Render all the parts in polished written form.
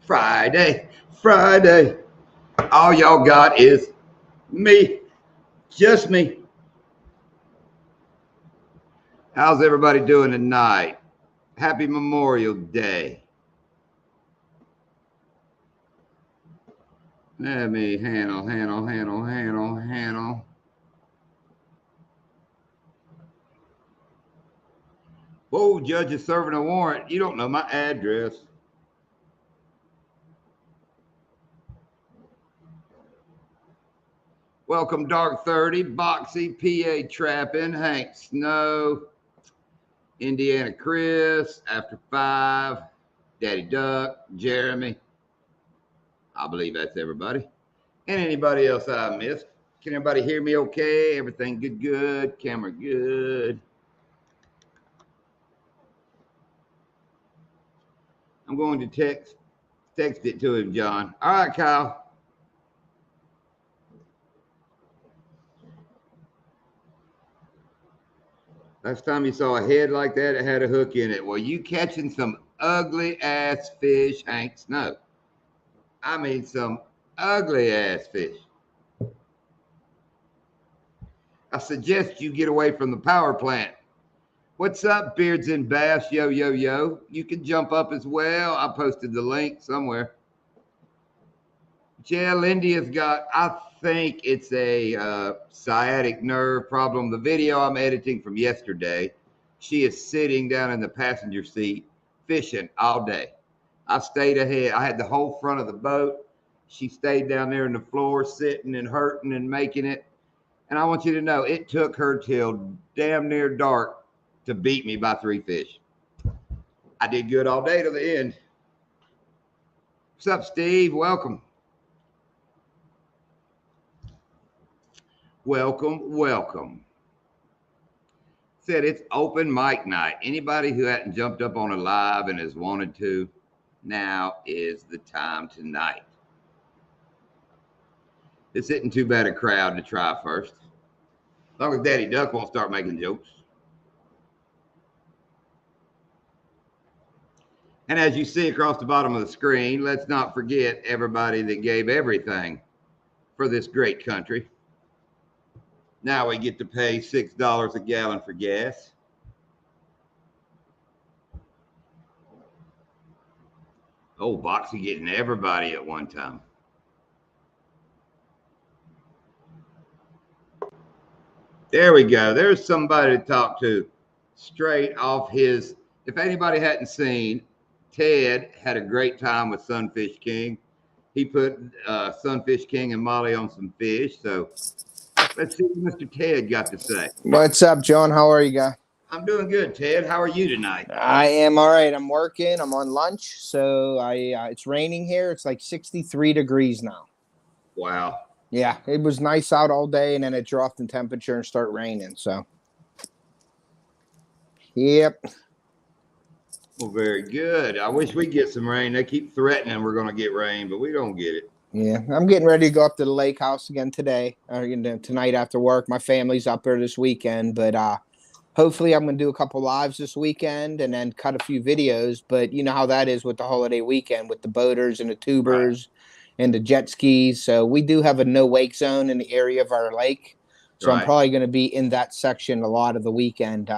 Friday, Friday. All y'all got is me, just me. How's everybody doing tonight? Happy Memorial Day. Let me handle. Whoa, judge is serving a warrant. You don't know my address. Welcome, Dark 30, Boxy, PA Trapping, Hank Snow, Indiana Chris, After 5, Daddy Duck, Jeremy. I believe that's everybody. And anybody else I missed. Can everybody hear me okay? Everything good? Camera good. I'm going to text it to him, John. All right, Kyle. Last time you saw a head like that, it had a hook in it. Well, you catching some ugly ass fish, Hank Snow. I mean, some ugly ass fish. I suggest you get away from the power plant. What's up, Beards and Bass? Yo, yo, yo. You can jump up as well. I posted the link somewhere. Jill India's got, I think it's a sciatic nerve problem. The video I'm editing from yesterday, she is sitting down in the passenger seat fishing all day. I stayed ahead. I had the whole front of the boat. She stayed down there on the floor sitting and hurting and making it. And I want you to know, it took her till damn near dark to beat me by 3 fish. I did good all day to the end. What's up, Steve? Welcome. Welcome. Said it's open mic night. Anybody who hadn't jumped up on a live and has wanted to, now is the time tonight. This isn't too bad a crowd to try first. As long as Daddy Duck won't start making jokes. And as you see across the bottom of the screen, let's not forget everybody that gave everything for this great country. Now we get to pay $6 a gallon for gas. Oh, Boxy getting everybody at one time. There we go. There's somebody to talk to straight off his. If anybody hadn't seen, Ted had a great time with Sunfish King. He put Sunfish King and Molly on some fish. So let's see what Mr. Ted got to say. What's up, John? How are you, guy? I'm doing good, Ted. How are you tonight? I am all right. I'm working. I'm on lunch. So it's raining here. It's like 63 degrees now. Wow. Yeah, it was nice out all day, and then it dropped in temperature and started raining. So, yep. Well, very good. I wish we'd get some rain. They keep threatening we're going to get rain, but we don't get it. Yeah, I'm getting ready to go up to the lake house again today, or tonight after work. My family's up there this weekend, but hopefully I'm going to do a couple lives this weekend and then cut a few videos. But you know how that is with the holiday weekend with the boaters and the tubers. Right. And the jet skis. So we do have a no wake zone in the area of our lake. So right. I'm probably going to be in that section a lot of the weekend,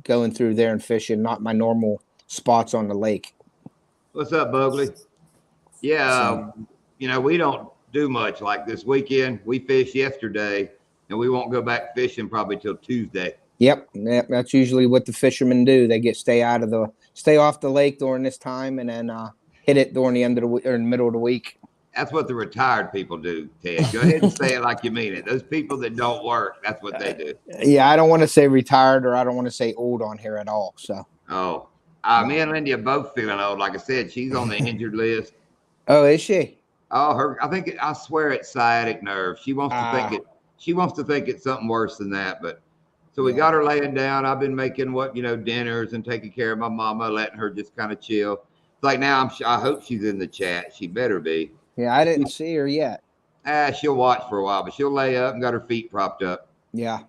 going through there and fishing, not my normal spots on the lake. What's up, Bogley? Yeah, we don't do much like this weekend. We fished yesterday, and we won't go back fishing probably till Tuesday. Yep, that's usually what the fishermen do. They stay off the lake during this time, and then hit it during the end of the week or in the middle of the week. That's what the retired people do, Ted. Go ahead and say it like you mean it. Those people that don't work, that's what they do. Yeah, I don't want to say retired or I don't want to say old on here at all. So. Oh, me and Lindy are both feeling old. Like I said, she's on the injured list. Oh, is she? Oh, I swear it's sciatic nerve. She wants to think it. She wants to think it's something worse than that. But so we got her laying down. I've been making dinners and taking care of my mama, letting her just kind of chill. It's like now I hope she's in the chat. She better be. Yeah, I didn't see her yet. She'll watch for a while, but she'll lay up and got her feet propped up. Yeah.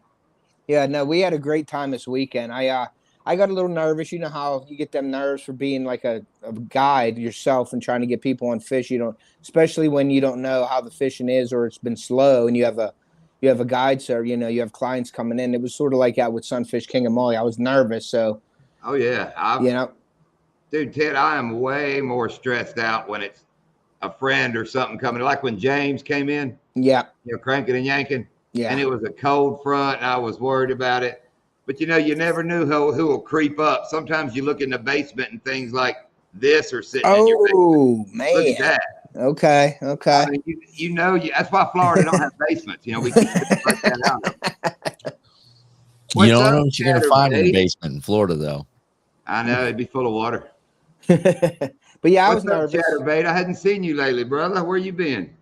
Yeah, no, we had a great time this weekend. I I got a little nervous. You know how you get them nerves for being like a guide yourself and trying to get people on fish. You don't, especially when you don't know how the fishing is or it's been slow and you have a guide, sir. You know, you have clients coming in. It was sort of like that with Sunfish King and Molly. I was nervous, so. Oh yeah, you know, dude, Ted, I am way more stressed out when it's a friend or something coming. Like when James came in. Yeah. You know, cranking and yanking. Yeah. And it was a cold front, and I was worried about it. But, you know, you never knew who will creep up. Sometimes you look in the basement and things like this are sitting in your basement. Oh, man. Look at that. Okay. I mean, you know, that's why Florida don't have basements. You know, we keep like that out. You don't know what you're going to find in the basement in Florida, though. I know. It'd be full of water. But, yeah, I was nervous. Chatterbait? I hadn't seen you lately, brother. Where you been?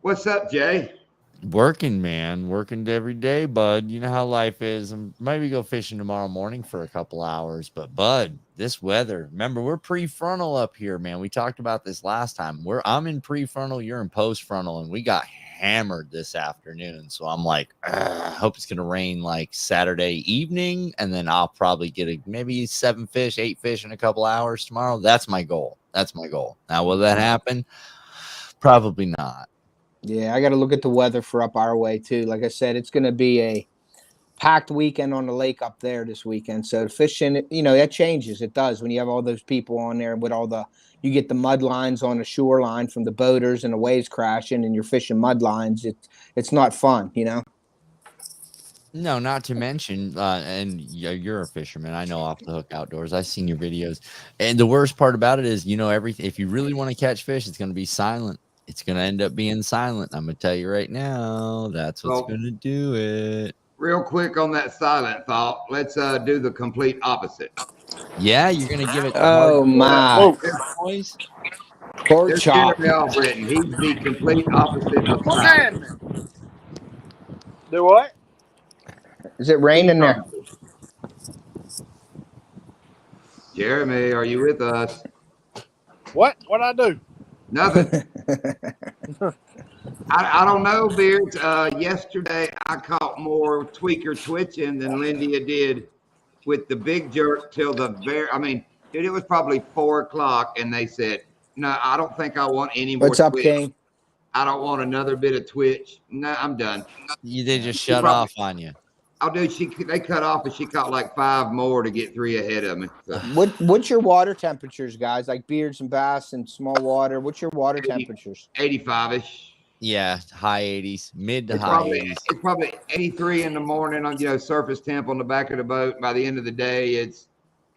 What's up, Jay? Working, man. Working every day, bud. You know how life is. Maybe go fishing tomorrow morning for a couple hours. But, bud, this weather. Remember, we're prefrontal up here, man. We talked about this last time. I'm in prefrontal, you're in postfrontal, and we got hammered this afternoon. So I'm like, I hope it's going to rain like Saturday evening, and then I'll probably get maybe 7 fish, 8 fish in a couple hours tomorrow. That's my goal. Now, will that happen? Probably not. Yeah, I got to look at the weather for up our way, too. Like I said, it's going to be a packed weekend on the lake up there this weekend. So the fishing, you know, that changes. It does when you have all those people on there with you get the mud lines on the shoreline from the boaters and the waves crashing and you're fishing mud lines. It's not fun, you know? No, not to mention, and you're a fisherman. I know Off the Hook Outdoors. I've seen your videos. And the worst part about it is, you know, if you really want to catch fish, it's going to be silent. It's going to end up being silent. I'm going to tell you right now, that's what's going to do it. Real quick on that silent thought, let's do the complete opposite. Yeah, you're going to give it. Oh, my. Boys. Pork chop. Britain. He's the complete opposite of silent. Do what? Is it raining there? Jeremy, are you with us? What? What'd I do? Nothing. I don't know, Beards. Yesterday, I caught more tweaker twitching than Lindia did with the big jerk till the very. I mean, dude, it was probably 4 o'clock, and they said, "No, I don't think I want any more." What's up, King? I don't want another bit of twitch. No, I'm done. They just shut off on you. Oh, dude, they cut off, and she caught like 5 more to get 3 ahead of me. So. What's your water temperatures, guys? Like beards and bass and small water. What's your water temperatures? 85-ish. Yeah, high 80s, mid to high 80s. It's probably 83 in the morning on surface temp on the back of the boat. By the end of the day, it's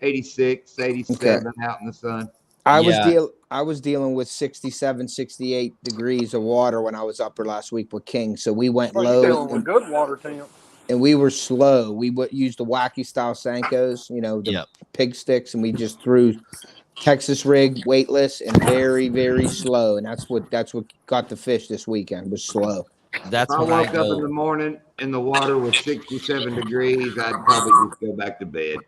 86, 87 out in the sun. I was dealing with 67, 68 degrees of water when I was up there last week with King. So we went low. Dealing with good water temp. And we were slow. We used the wacky style Senkos, the pig sticks, and we just threw Texas rig weightless and very, very slow. And that's what got the fish this weekend, was slow. That's if I woke up in the morning and the water was 67 degrees, I'd probably just go back to bed.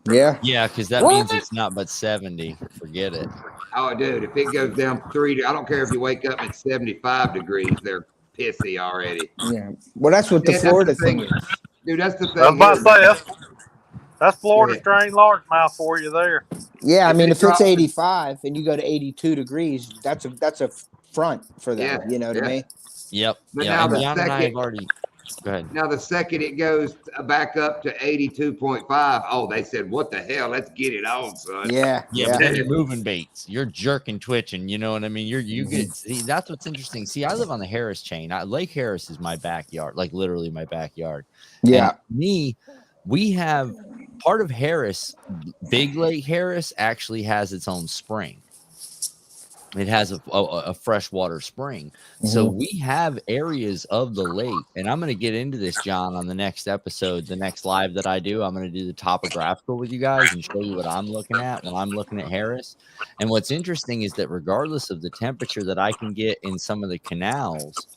Yeah. Yeah, because that means it's not but 70. Forget it. Oh, dude, if it goes down 3, I don't care if you wake up at 75 degrees, they're pissy already. Yeah. Well, that's what the Florida thing is. Dude, that's the thing. I was about to say, that's Florida strain largemouth for you there. Yeah, I mean, if it's 85 and you go to 82 degrees, that's a front for them. Yeah, you know what I mean? Yep. But yeah. now And the John and I second, have already. Go ahead. Now the second it goes back up to 82.5, oh, they said, "What the hell? Let's get it on, son." Yeah. But then you're moving baits. You're jerking, twitching. You know what I mean? You get. See, that's what's interesting. See, I live on the Harris chain. Lake Harris is my backyard, like literally my backyard. Yeah. And we have part of Harris. Big Lake Harris actually has its own spring. It has a freshwater spring. Mm-hmm. So we have areas of the lake, and I'm going to get into this, John, on the next episode, the next live that I do. I'm going to do the topographical with you guys and show you what I'm looking at when I'm looking at Harris. And what's interesting is that regardless of the temperature that I can get in some of the canals,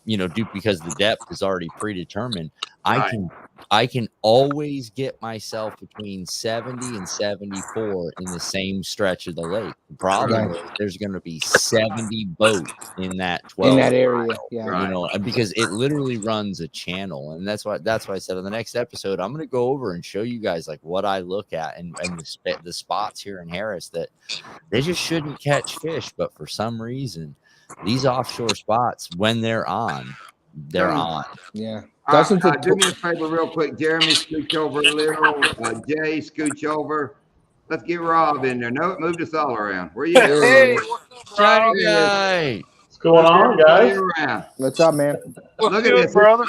because the depth is already predetermined, I can I can always get myself between 70 and 74 in the same stretch of the lake. The problem is there's going to be 70 boats in that 12 in that area. mile, Yeah. you know, because it literally runs a channel. And that's why I said on the next episode, I'm going to go over and show you guys like what I look at and the spots here in Harris that they just shouldn't catch fish. But for some reason, these offshore spots, when they're on, they're on. Yeah. Do me a favor real quick. Jeremy, scooch over a little. Jay, scooch over. Let's get Rob in there. No, it moved us all around. Where you at? Hey, what's up, Rob? Shiny guy. What's going on, guys? Around. What's up, man? What's Look at good, this, brother?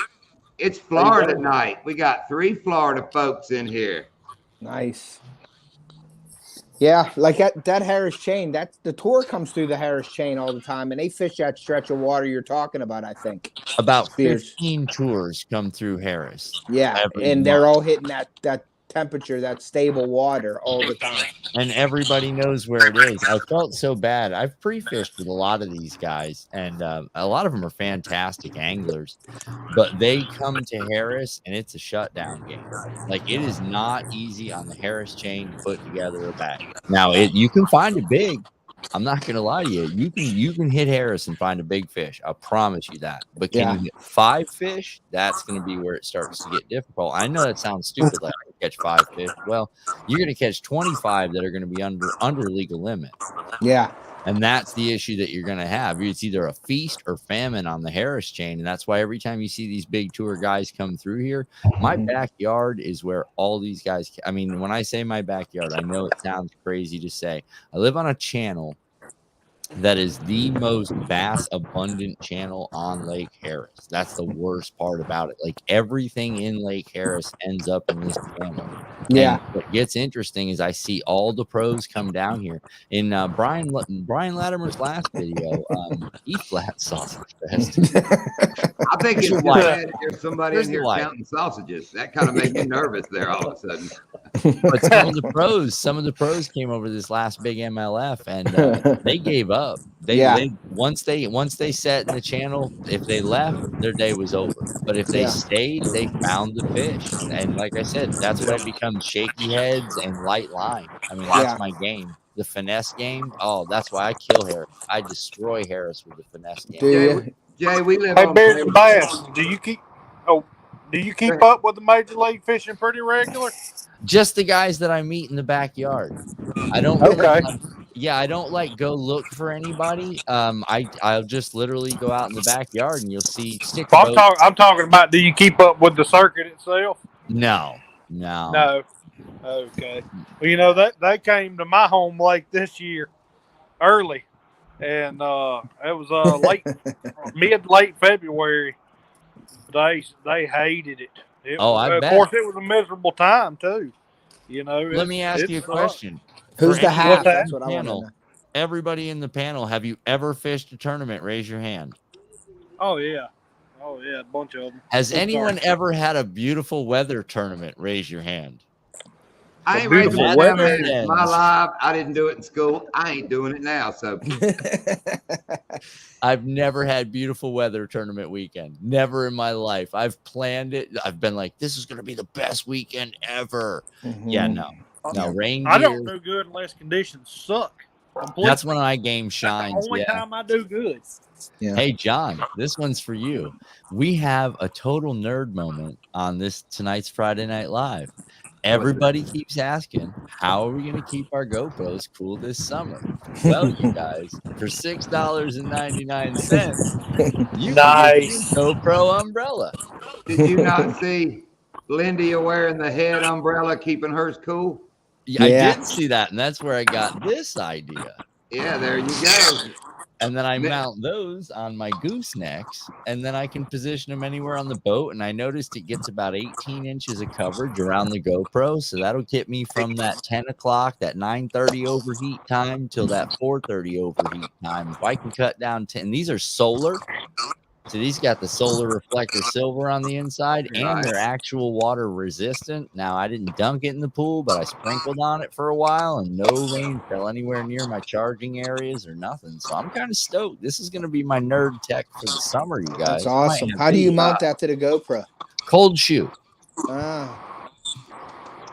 It's Florida night. We got 3 Florida folks in here. Nice. Yeah, like that Harris chain. That's the tour comes through the Harris chain all the time, and they fish that stretch of water you're talking about. I think about 15 tours come through Harris. Yeah, and they're all hitting that temperature, that stable water all the time. And everybody knows where it is. I felt so bad. I've pre-fished with a lot of these guys, and a lot of them are fantastic anglers, but they come to Harris and it's a shutdown game. Like, it is not easy on the Harris chain to put together a bag. Now, you can find it big. I'm not gonna lie to you. You can hit Harris and find a big fish. I promise you that. But can you get 5 fish? That's gonna be where it starts to get difficult. I know that sounds stupid, like catch 5 fish. Well, you're gonna catch 25 that are gonna be under legal limit. Yeah. And that's the issue that you're going to have. It's either a feast or famine on the Harris chain. And that's why every time you see these big tour guys come through here, my backyard is where all these guys. I mean, when I say my backyard, I know it sounds crazy to say. I live on a channel that is the most bass abundant channel on Lake Harris. That's the worst part about it. Like, everything in Lake Harris ends up in this channel. Yeah. And what gets interesting is I see all the pros come down here. In Brian Latimer's last video, E-flat sausage fest. I think it's glad to hear somebody in here counting sausages. That kind of made me nervous there all of a sudden. But some of the pros came over this last big MLF, and they gave up. They once they set in the channel, if they left, their day was over. But if they stayed, they found the fish. And like I said, that's when it becomes shaky heads and light line. I mean, that's my game. The finesse game. Oh, that's why I kill Harris. I destroy Harris with the finesse game. Jay, we live Hey, on Bears and Bass, do you keep up with the major league fishing pretty regular? Just the guys that I meet in the backyard. I don't. I don't like go look for anybody. I'll just literally go out in the backyard and you'll see. I'm talking about. Do you keep up with the circuit itself? No. Okay. Well, you know that they came to my home lake this year, early, and it was late February. They hated it. I bet. Of course, it was a miserable time too. You know. Let me ask you a question. Who's the half? That's what I want to know. Everybody in the panel, have you ever fished a tournament? Raise your hand. Oh yeah, a bunch of them. Has anyone ever had a beautiful weather tournament? Raise your hand. I ain't raising my hand. It's my life. I didn't do it in school. I ain't doing it now. So I've never had beautiful weather tournament weekend. Never in my life. I've planned it. I've been like, this is going to be the best weekend ever. Yeah, no. Rain gear. I don't do good unless conditions suck. Completely. That's when my game shines. That's the only time I do good. Yeah. Hey, John, this one's for you. We have a total nerd moment on tonight's Friday Night Live. Everybody keeps asking, how are we going to keep our GoPros cool this summer? Well, you guys, for $6.99, you can get a GoPro umbrella. Did you not see Lindy wearing the head umbrella, keeping hers cool? Yeah, I did see that, and that's where I got this idea. Yeah, there you go. And then I mount those on my goosenecks, and then I can position them anywhere on the boat. And I noticed it gets about 18 inches of coverage around the GoPro, so that'll get me from that 10 o'clock, that 9:30 overheat time, till that 4:30 overheat time. If I can cut down 10, and these are solar. So these got the solar reflector silver on the inside, and they're actual water resistant. Now, I didn't dunk it in the pool, but I sprinkled on it for a while, and no rain fell anywhere near my charging areas or nothing. So I'm kind of stoked. This is going to be my nerd tech for the summer, you guys. That's awesome. How do you mount that to the GoPro? Cold shoe.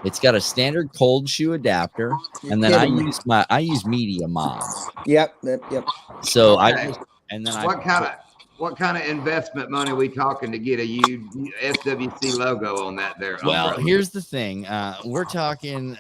It's got a standard cold shoe adapter, and then I use media mod. Yep. So Okay. what kind of investment money are we talking to get a SWC logo on that there? Well, umbrella? here's the thing. We're talking.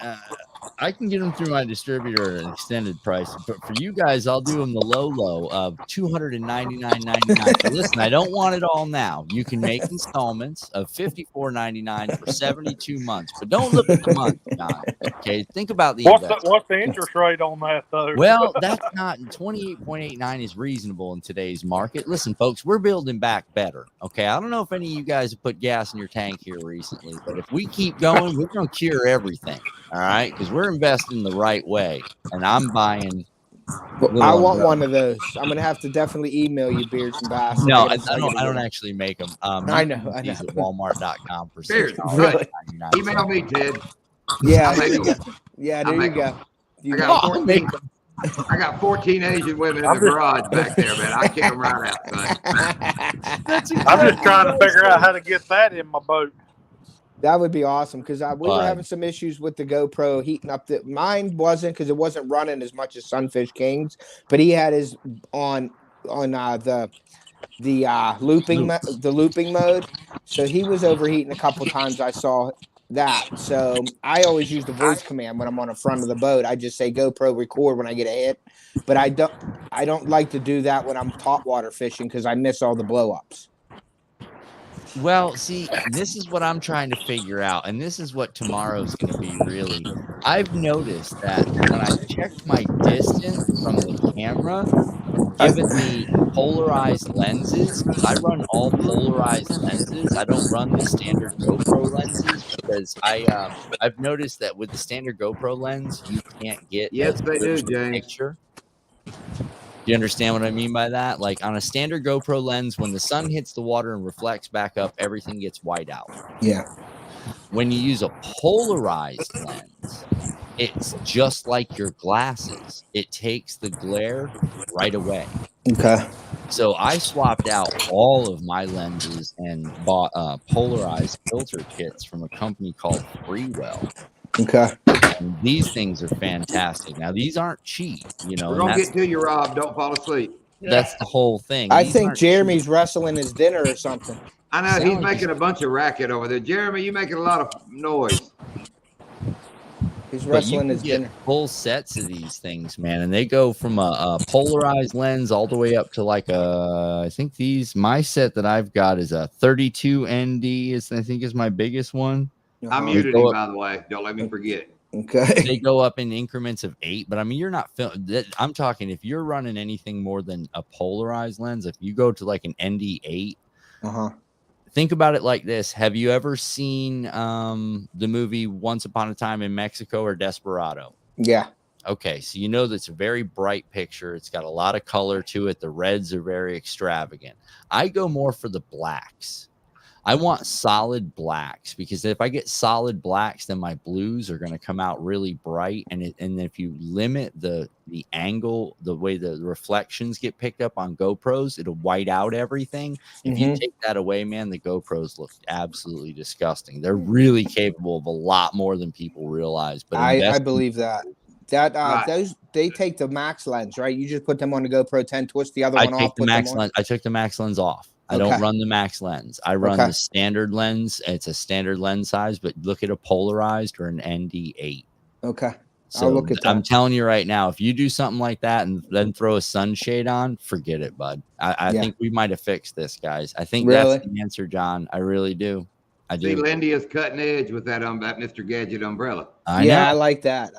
I can get them through my distributor at an extended price, but for you guys, I'll do them the low of $299.99. Listen, I don't want it all now. You can make installments of $54.99 for 72 months, but don't look at the month, John. Okay, think about the investment. What's the interest rate on that though? Well, that's not 28.89 is reasonable in today's market. Listen, folks, we're building back better. Okay, I don't know if any of you guys have put gas in your tank here recently, but if we keep going, we're gonna cure everything. All right, because we're investing the right way, and I'm buying. I want one of those. I'm gonna have to definitely email you Beards and Bass. No, I don't actually make them. I know. These at Walmart.com for Really? Email me, Ted. Yeah, there you go. Yeah, there you go. I got 14 Asian women in the garage back there, man. I can't right out, son. I'm just trying to figure out how to get that in my boat. That would be awesome because we were having some issues with the GoPro heating up. Mine wasn't because it wasn't running as much as Sunfish King's, but he had his on the looping mode, so he was overheating a couple times. I saw that, so I always use the voice command when I'm on the front of the boat. I just say GoPro record when I get a hit, but I don't like to do that when I'm topwater fishing because I miss all the blow-ups. Well, see, this is what I'm trying to figure out, and this is what tomorrow's going to be really. I've noticed that when I check my distance from the camera, given the polarized lenses, I run all polarized lenses. I don't run the standard GoPro lenses because I've noticed that with the standard GoPro lens, you can't get picture. Do you understand what I mean by that? Like on a standard GoPro lens, when the sun hits the water and reflects back up, everything gets white out. Yeah. When you use a polarized lens, it's just like your glasses. It takes the glare right away. Okay. So I swapped out all of my lenses and bought polarized filter kits from a company called Freewell. Okay. And these things are fantastic. Now, these aren't cheap, you know. We're going to get to you, Rob. Don't fall asleep. That's the whole thing. I think Jeremy's wrestling his dinner or something. I know. He's making a bunch of racket over there. Jeremy, you're making a lot of noise. He's wrestling his dinner. Full sets of these things, man. And they go from a polarized lens all the way up to like I think my set that I've got is a 32 ND I think is my biggest one. I muted him, by the way. Don't let me forget. Okay. They go up in increments of 8, but I mean, you're not I'm talking if you're running anything more than a polarized lens, if you go to like an ND8, think about it like this. Have you ever seen the movie Once Upon a Time in Mexico or Desperado? Yeah. Okay, so you know that's a very bright picture. It's got a lot of color to it. The reds are very extravagant. I go more for the blacks. I want solid blacks because if I get solid blacks, then my blues are going to come out really bright. And if you limit the angle, the way the reflections get picked up on GoPros, it'll white out everything. If you take that away, man, the GoPros look absolutely disgusting. They're really capable of a lot more than people realize. But I believe that. Those they take the max lens, right? You just put them on the GoPro 10, twist the other one off. I took the max lens off. I don't run the max lens. I run the standard lens. It's a standard lens size, but look at a polarized or an ND8. Okay. So I'll look at that. I'm telling you right now, if you do something like that and then throw a sunshade on, forget it, bud. I think we might have fixed this, guys. I think that's the answer, John. I really do. I do. See, Lindy is cutting edge with that Mr. Gadget umbrella. I like that.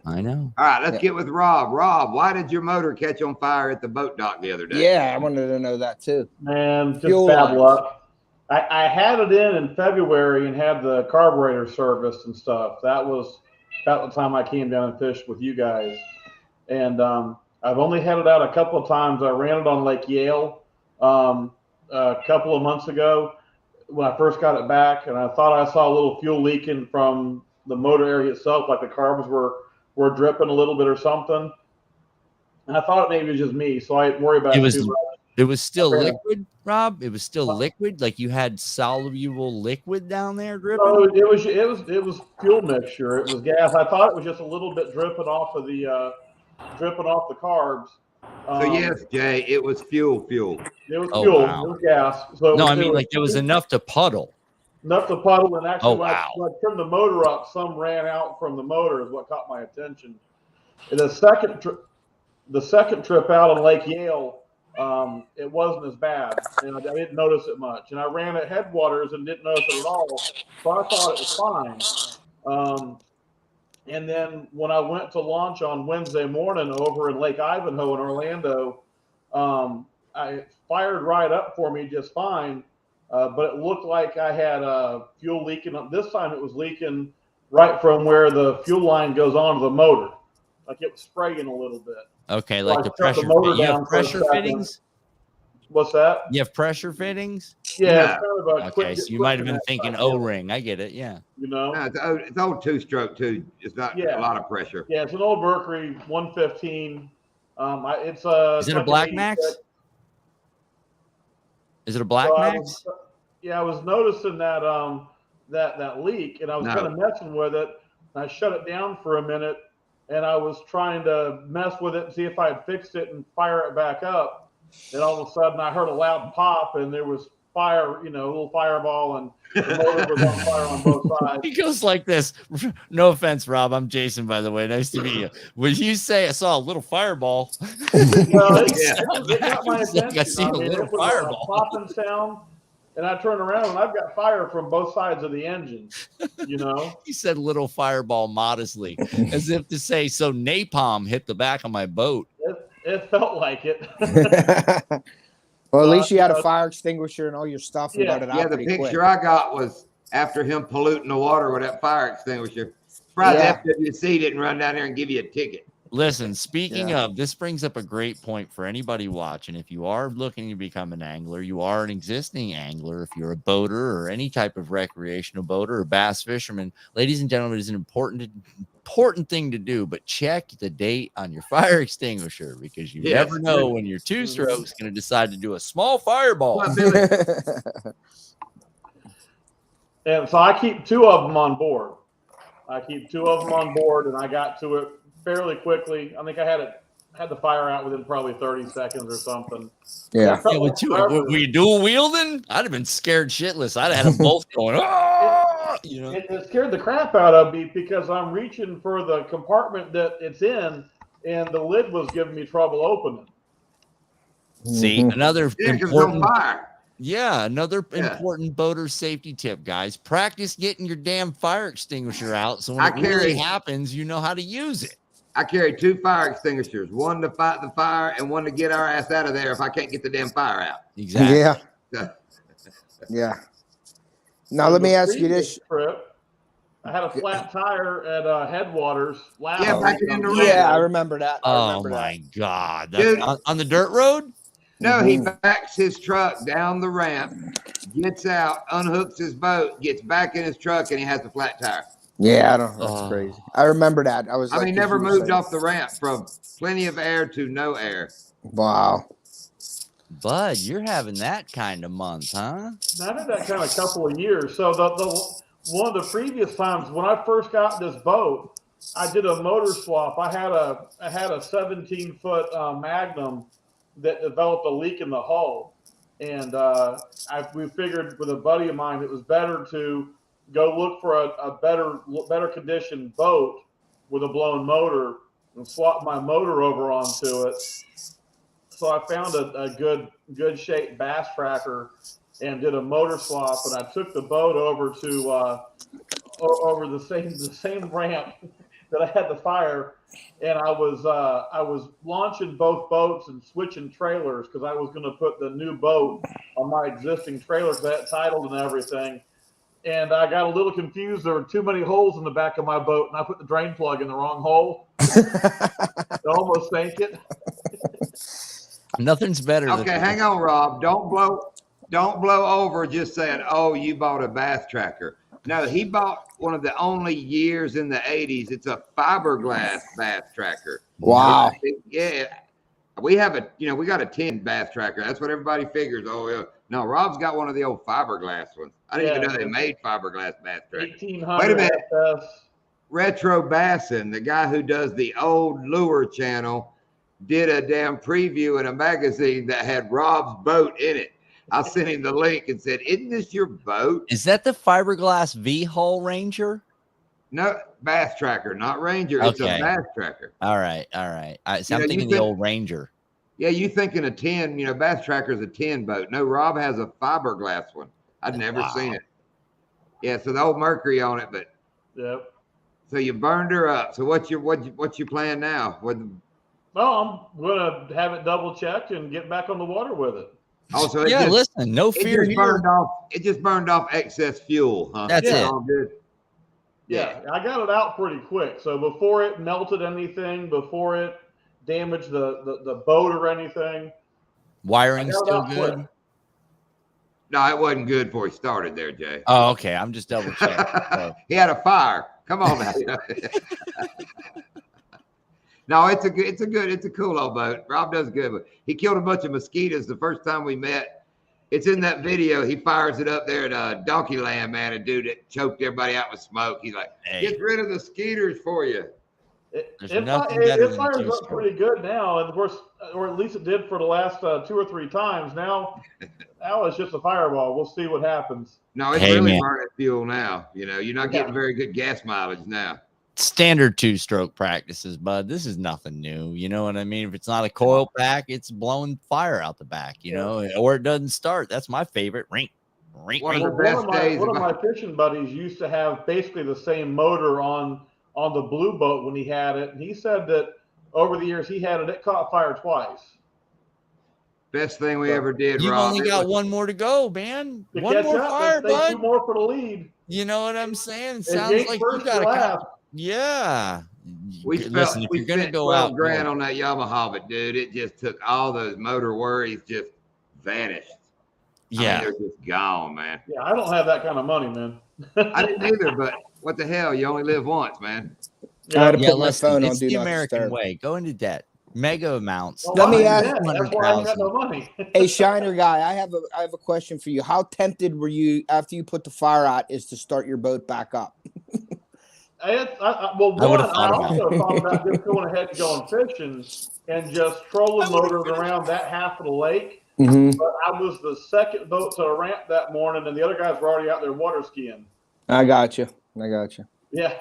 I know. All right, let's get with Rob. Rob, why did your motor catch on fire at the boat dock the other day? Yeah, I wanted to know that too. Man, just bad luck. I had it in February and had the carburetor serviced and stuff. That was about the time I came down and fished with you guys. And I've only had it out a couple of times. I ran it on Lake Yale a couple of months ago when I first got it back, and I thought I saw a little fuel leaking from the motor area itself, like the carbs were dripping a little bit or something. And I thought maybe it was just me, so I didn't worry about it too much. It was still liquid, Rob. It was still liquid. Like you had soluble liquid down there dripping. No, it was fuel mixture. It was gas. I thought it was just a little bit dripping off the carbs. So yes, Jay, it was fuel. It was Oh, fuel. wow. It was gas. So No, I mean like there was enough to puddle. Enough to puddle, and actually, Oh, wow. when I turned the motor up, some ran out from the motor, is what caught my attention. And the second trip out on Lake Yale, it wasn't as bad, and I didn't notice it much. And I ran at Headwaters and didn't notice it at all, so I thought it was fine. And then when I went to launch on Wednesday morning over in Lake Ivanhoe in Orlando, I fired right up for me just fine. But it looked like I had fuel leaking. This time it was leaking right from where the fuel line goes onto the motor. Like it was spraying a little bit. Okay, So like I the shut pressure. motor You have down for a pressure second. fittings? What's that? You have pressure fittings? Yeah, it's kind of a Okay, so you might have been thinking O-ring. I get it, yeah. You know? No, it's old two-stroke too. It's not a lot of pressure. Yeah, it's an old Mercury 115. It's Is it a like Black an Max? 86. Is it a Black Max? I was noticing that that leak, and I was kind of messing with it. And I shut it down for a minute, and I was trying to mess with it and see if I had fixed it and fire it back up. And all of a sudden, I heard a loud pop, and there was fire, a little fireball, and the motor was on fire on both sides. He goes like this. No offense, Rob. I'm Jason, by the way. Nice to meet you. Would you say I saw a little fireball? Well, it got my attention. Like I see a little it was fireball. a popping sound, and I turn around, and I've got fire from both sides of the engine, He said little fireball modestly, as if to say, so napalm hit the back of my boat. It felt like it. Well, at least you had a fire extinguisher and all your stuff. And got it out the pretty picture quick. I got was after him polluting the water with that fire extinguisher. Surprised FWC didn't run down there and give you a ticket. Listen, speaking of, this brings up a great point for anybody watching. If you are looking to become an angler, you are an existing angler, if you're a boater or any type of recreational boater or bass fisherman, ladies and gentlemen, it is an important thing to do, but check the date on your fire extinguisher, because you never know when your two-stroke is going to decide to do a small fireball. And so I keep two of them on board. And I got to it fairly quickly. I think I had the fire out within probably 30 seconds or something. Yeah. Were you dual wielding? I'd have been scared shitless. I'd have had them both going, It scared the crap out of me, because I'm reaching for the compartment that it's in, and the lid was giving me trouble opening. See, another important fire. Yeah, another important boater safety tip, guys. Practice getting your damn fire extinguisher out, so when it really happens, you know how to use it. I carry two fire extinguishers, one to fight the fire and one to get our ass out of there if I can't get the damn fire out. Exactly. Yeah. Yeah. Now, let me ask you this. Trip, I had a flat tire at Headwaters. Back in the Yeah, I remember that. My God. That's on the dirt road? No, he backs his truck down the ramp, gets out, unhooks his boat, gets back in his truck, and he has a flat tire. Yeah, that's crazy. I remember that. I mean, never moved off the ramp from plenty of air to no air. Wow. Bud, you're having that kind of month, huh? I had that kind of couple of years. So the one of the previous times when I first got this boat, I did a motor swap. I had a 17-foot Magnum that developed a leak in the hull, and we figured with a buddy of mine it was better to go look for a better conditioned boat with a blown motor and swap my motor over onto it. So I found a good shaped bass tracker and did a motor swap, and I took the boat over to over the same ramp that I had the fire, and I was launching both boats and switching trailers because I was going to put the new boat on my existing trailers that titled and everything. And I got a little confused. There were too many holes in the back of my boat, and I put the drain plug in the wrong hole. It almost sank it. Nothing's better. Okay, hang on, Rob. Don't blow over just saying, "Oh, you bought a bass tracker." No, he bought one of the only years in the 80s. It's a fiberglass bass tracker. Wow. We have we got a 10 bass tracker. That's what everybody figures. Oh, yeah. No, Rob's got one of the old fiberglass ones. I didn't even know they made fiberglass bass trackers. 1800 Wait a minute. SS. Retro Bassin, the guy who does the old lure channel, did a damn preview in a magazine that had Rob's boat in it. I sent him the link and said, "Isn't this your boat?" Is that the fiberglass V-hull Ranger? No, bass tracker, not Ranger. It's a Okay. bass tracker. All right. So I'm you thinking the old Ranger. Yeah, you thinking a 10, bass tracker's a 10 boat. No, Rob has a fiberglass one. I'd never seen it. Yeah, so the old Mercury on it, but Yep. so you burned her up. So what's your plan now? Well, I'm gonna have it double checked and get back on the water with it. Also, Listen, no fear here. It just burned off excess fuel, huh? That's it. All good. Yeah, I got it out pretty quick. So before it melted anything, before it damaged the boat or anything, Wiring I got it still out good? quick. No, it wasn't good before he started there, Jay. Oh, okay. I'm just double checking. He had a fire. Come on now. No, it's a cool old boat. Rob does good, but he killed a bunch of mosquitoes the first time we met. It's in that video. He fires it up there at Donkey Land, man. A dude that choked everybody out with smoke. He's like, "Get rid of the skeeters for you." It better fires than up pretty good now, and of course, or at least it did for the last 2 or 3 times. Now it's just a fireball. We'll see what happens. No, it's really burning fuel now. You're not getting very good gas mileage now. Standard 2-stroke practices, bud. This is nothing new. You know what I mean? If it's not a coil pack, it's blowing fire out the back, or it doesn't start. That's my favorite. Ring. One of my fishing buddies used to have basically the same motor on the blue boat when he had it. And he said that over the years he had it, it caught fire twice. Best thing we ever did, You've Rob. only got one more to go, man. To One more fire, bud. 2 more for the lead. You know what I'm saying? And Sounds like you got last. Yeah. We Listen, if you're gonna go out, $12,000 on that Yamaha, but dude, it just took all those motor worries, just vanished. Yeah, they're just gone, man. Yeah, I don't have that kind of money, man. I didn't either, but what the hell? You only live once, man. I had to put my listen, phone on it's Do the Not American Disturb. way. Go into debt. Mega amounts. Well, Let me ask- that's why I got no money. Hey, Shiner guy, I have a question for you. How tempted were you after you put the fire out is to start your boat back up? I also thought about just going ahead and going fishing and just trolling motors around that half of the lake. Mm-hmm. But I was the second boat to a ramp that morning, and the other guys were already out there water skiing. I got you. Yeah.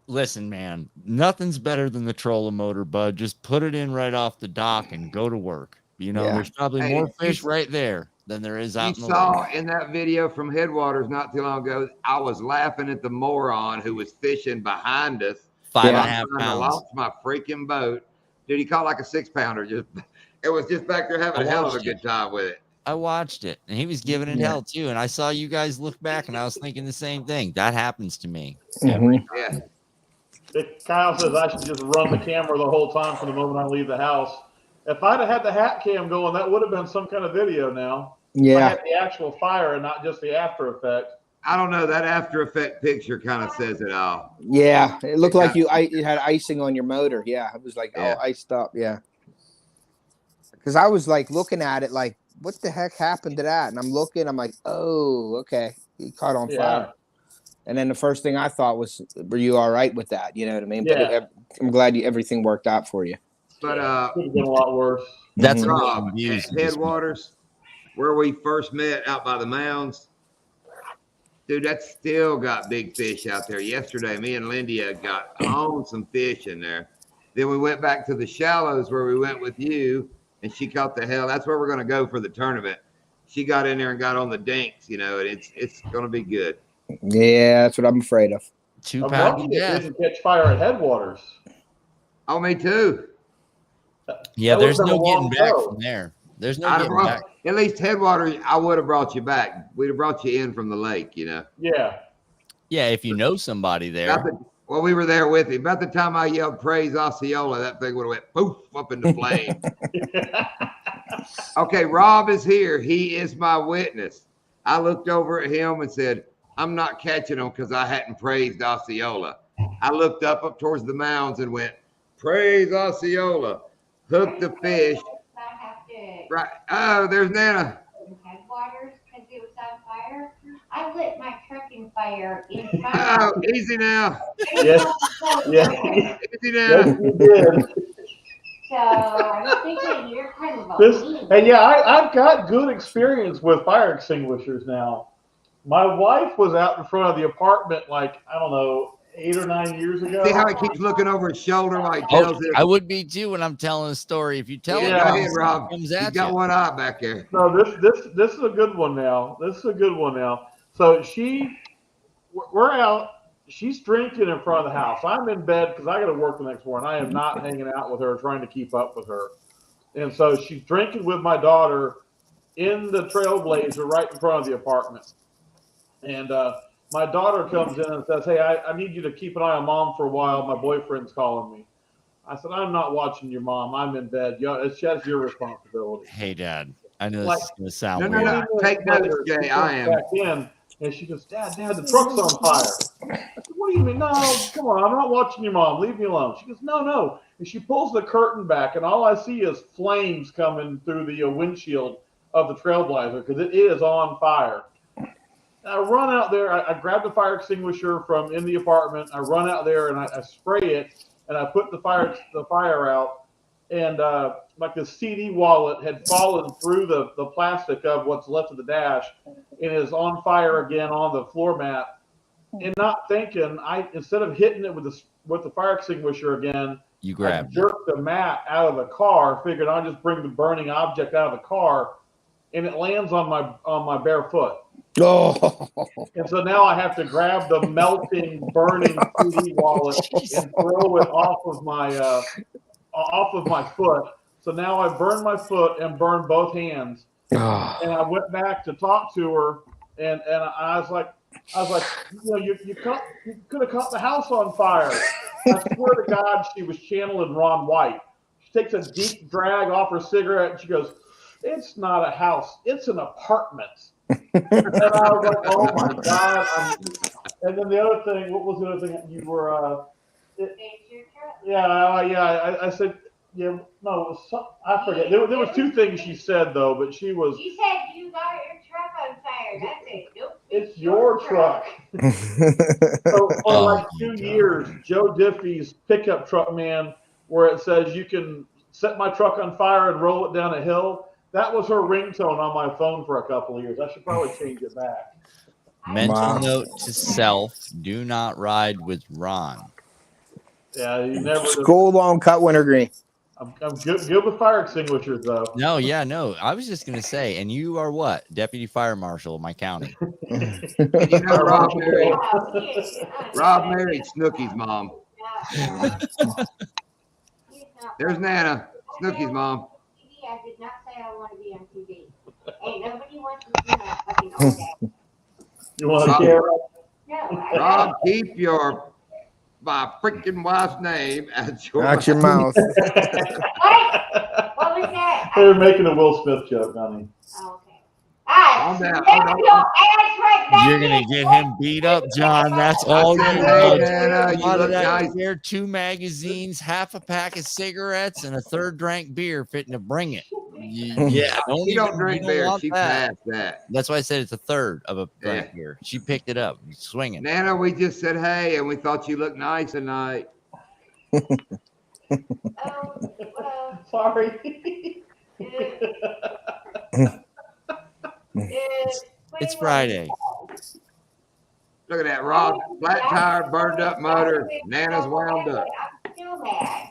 Listen, man, nothing's better than the trolling motor, bud. Just put it in right off the dock and go to work. There's probably more fish right there than there is out in the lake. In that video from Headwaters not too long ago, I was laughing at the moron who was fishing behind us. 5.5 pounds. I lost my freaking boat. Dude, he caught like a 6-pounder. It was just back there having a hell of a good time with it. I watched it, and he was giving it hell too. And I saw you guys look back, and I was thinking the same thing. That happens to me. Mm-hmm. Yeah. Kyle says I should just run the camera the whole time from the moment I leave the house. If I'd have had the hat cam going, that would have been some kind of video now. Yeah. I had the actual fire and not just the after effect. I don't know. That after effect picture kind of says it all. Yeah. It looked like you had icing on your motor. Yeah. It was like iced up. Yeah. Because I was like looking at it like, what the heck happened to that? And I'm looking, I'm like, oh, okay. He caught on fire. And then the first thing I thought was, were you all right with that? You know what I mean? Yeah. But I'm glad everything worked out for you. But could have been a lot worse. That's Rob, at Headwaters, where we first met out by the mounds, dude, that's still got big fish out there. Yesterday, me and Lindia got on some fish in there. Then we went back to the shallows where we went with you, and she caught the hell. That's where we're going to go for the tournament. She got in there and got on the dinks, and it's going to be good. Yeah, that's what I'm afraid of. 2 I'm pounds. lucky it didn't catch fire at Headwaters. Oh, me too. Yeah, That there's would've been no a long getting back go. from there. There's no getting back. At least Headwaters, I would have brought you back. We'd have brought you in from the lake, Yeah. Yeah, if you know somebody there. Well, we were there with him. About the time I yelled praise Osceola, that thing would have went poof up into flame. Okay, Rob is here. He is my witness. I looked over at him and said, I'm not catching him because I hadn't praised Osceola. I looked up towards the mounds and went, praise Osceola. hook the fish. I have to Right. Oh, there's Nana. headwaters because it was on fire. I lit my truck in fire in front Oh, of easy now. Yes. Yeah. Easy Yes, now. you did. So I'm thinking you're kind of a This, weenie. and yeah, I've got good experience with fire extinguishers now. My wife was out in front of the apartment like, I don't know, 8 or 9 years ago. See how he keeps looking over his shoulder while he Oh, tells it? I would be too when I'm telling a story. If you tell it, Go Yeah. ahead, Rob. comes He's at got you. one eye back there. No, this is a good one now. This is a good one now. So we're out. She's drinking in front of the house. I'm in bed because I got to work the next morning. I am not hanging out with her, trying to keep up with her. And so she's drinking with my daughter in the Trailblazer right in front of the apartment. And my daughter comes in and says, "Hey, I need you to keep an eye on Mom for a while. My boyfriend's calling me." I said, "I'm not watching your mom. I'm in bed. That's your responsibility." Hey, Dad. I know Like- this is gonna sound No, no, weird. no. 20 minutes Take notes, later, Jay. she I comes am. back in, and she goes, Dad, the truck's on fire. I said, "What do you mean? No, come on. I'm not watching your mom. Leave me alone." She goes, No. And she pulls the curtain back, and all I see is flames coming through the windshield of the Trailblazer because it is on fire. I run out there. I grab the fire extinguisher from in the apartment. I run out there, and I spray it, and I put the fire out. And like the CD wallet had fallen through the plastic of what's left of the dash and is on fire again on the floor mat. And not thinking, instead of hitting it with the fire extinguisher again, You I grabbed it. jerked the mat out of the car. Figured I'd just bring the burning object out of the car, and it lands on my bare foot. Oh, And so now I have to grab the melting, burning CD wallet and throw it off of my foot. So now I burned my foot and burned both hands. And I went back to talk to her, and I was like, you could have caught the house on fire. I swear to God, she was channeling Ron White. She takes a deep drag off her cigarette, and she goes, "It's not a house, it's an apartment." And I was like, "Oh my God!" And then the other thing, what was the other thing you were? It's your truck. Yeah. I said, yeah, no, it was I forget. There was two things she said though, but she was. You said you got your truck on fire. That's it. Nope, It's your truck. So for Oh like my 2 God. years, Joe Diffie's pickup truck man, where it says you can set my truck on fire and roll it down a hill. That was her ringtone on my phone for a couple of years. I should probably change it back. Mental Wow. note to self: do not ride with Ron. Yeah, you never. School long cut wintergreen. I'm good with fire extinguishers though. No, yeah, no. I was just gonna say, and you are what? Deputy Fire Marshal of my county. And you know, Rob married Wow, he is- Rob married Snooky's mom. No. He's not- There's Nana, Snooky's mom. TV, I did not say I want to be on TV. Ain't nobody wants to see my fucking old dad. You want to Rob- share? No, I Rob, keep my freaking wife's name at your Out your mouth. What? What was that? They were making a Will Smith joke, honey. Oh, okay. Ah, Calm down. smack your ass right back You're gonna in. get him beat up, John. That's I all you said, need. hey, Nana, you Out of look that nice. there, 2 magazines, half a pack of cigarettes, and a third drank beer fitting to bring it. Yeah, She don't drink beer. want She that. passed that. That's why I said it's a third of a Yeah. drink beer. She picked it up, swinging. Nana, we just said hey, and we thought you looked nice tonight. Oh, well, Sorry. It's Friday. Look at that, Rob. Flat tire, burned up motor. Nana's wound up. I'm still mad.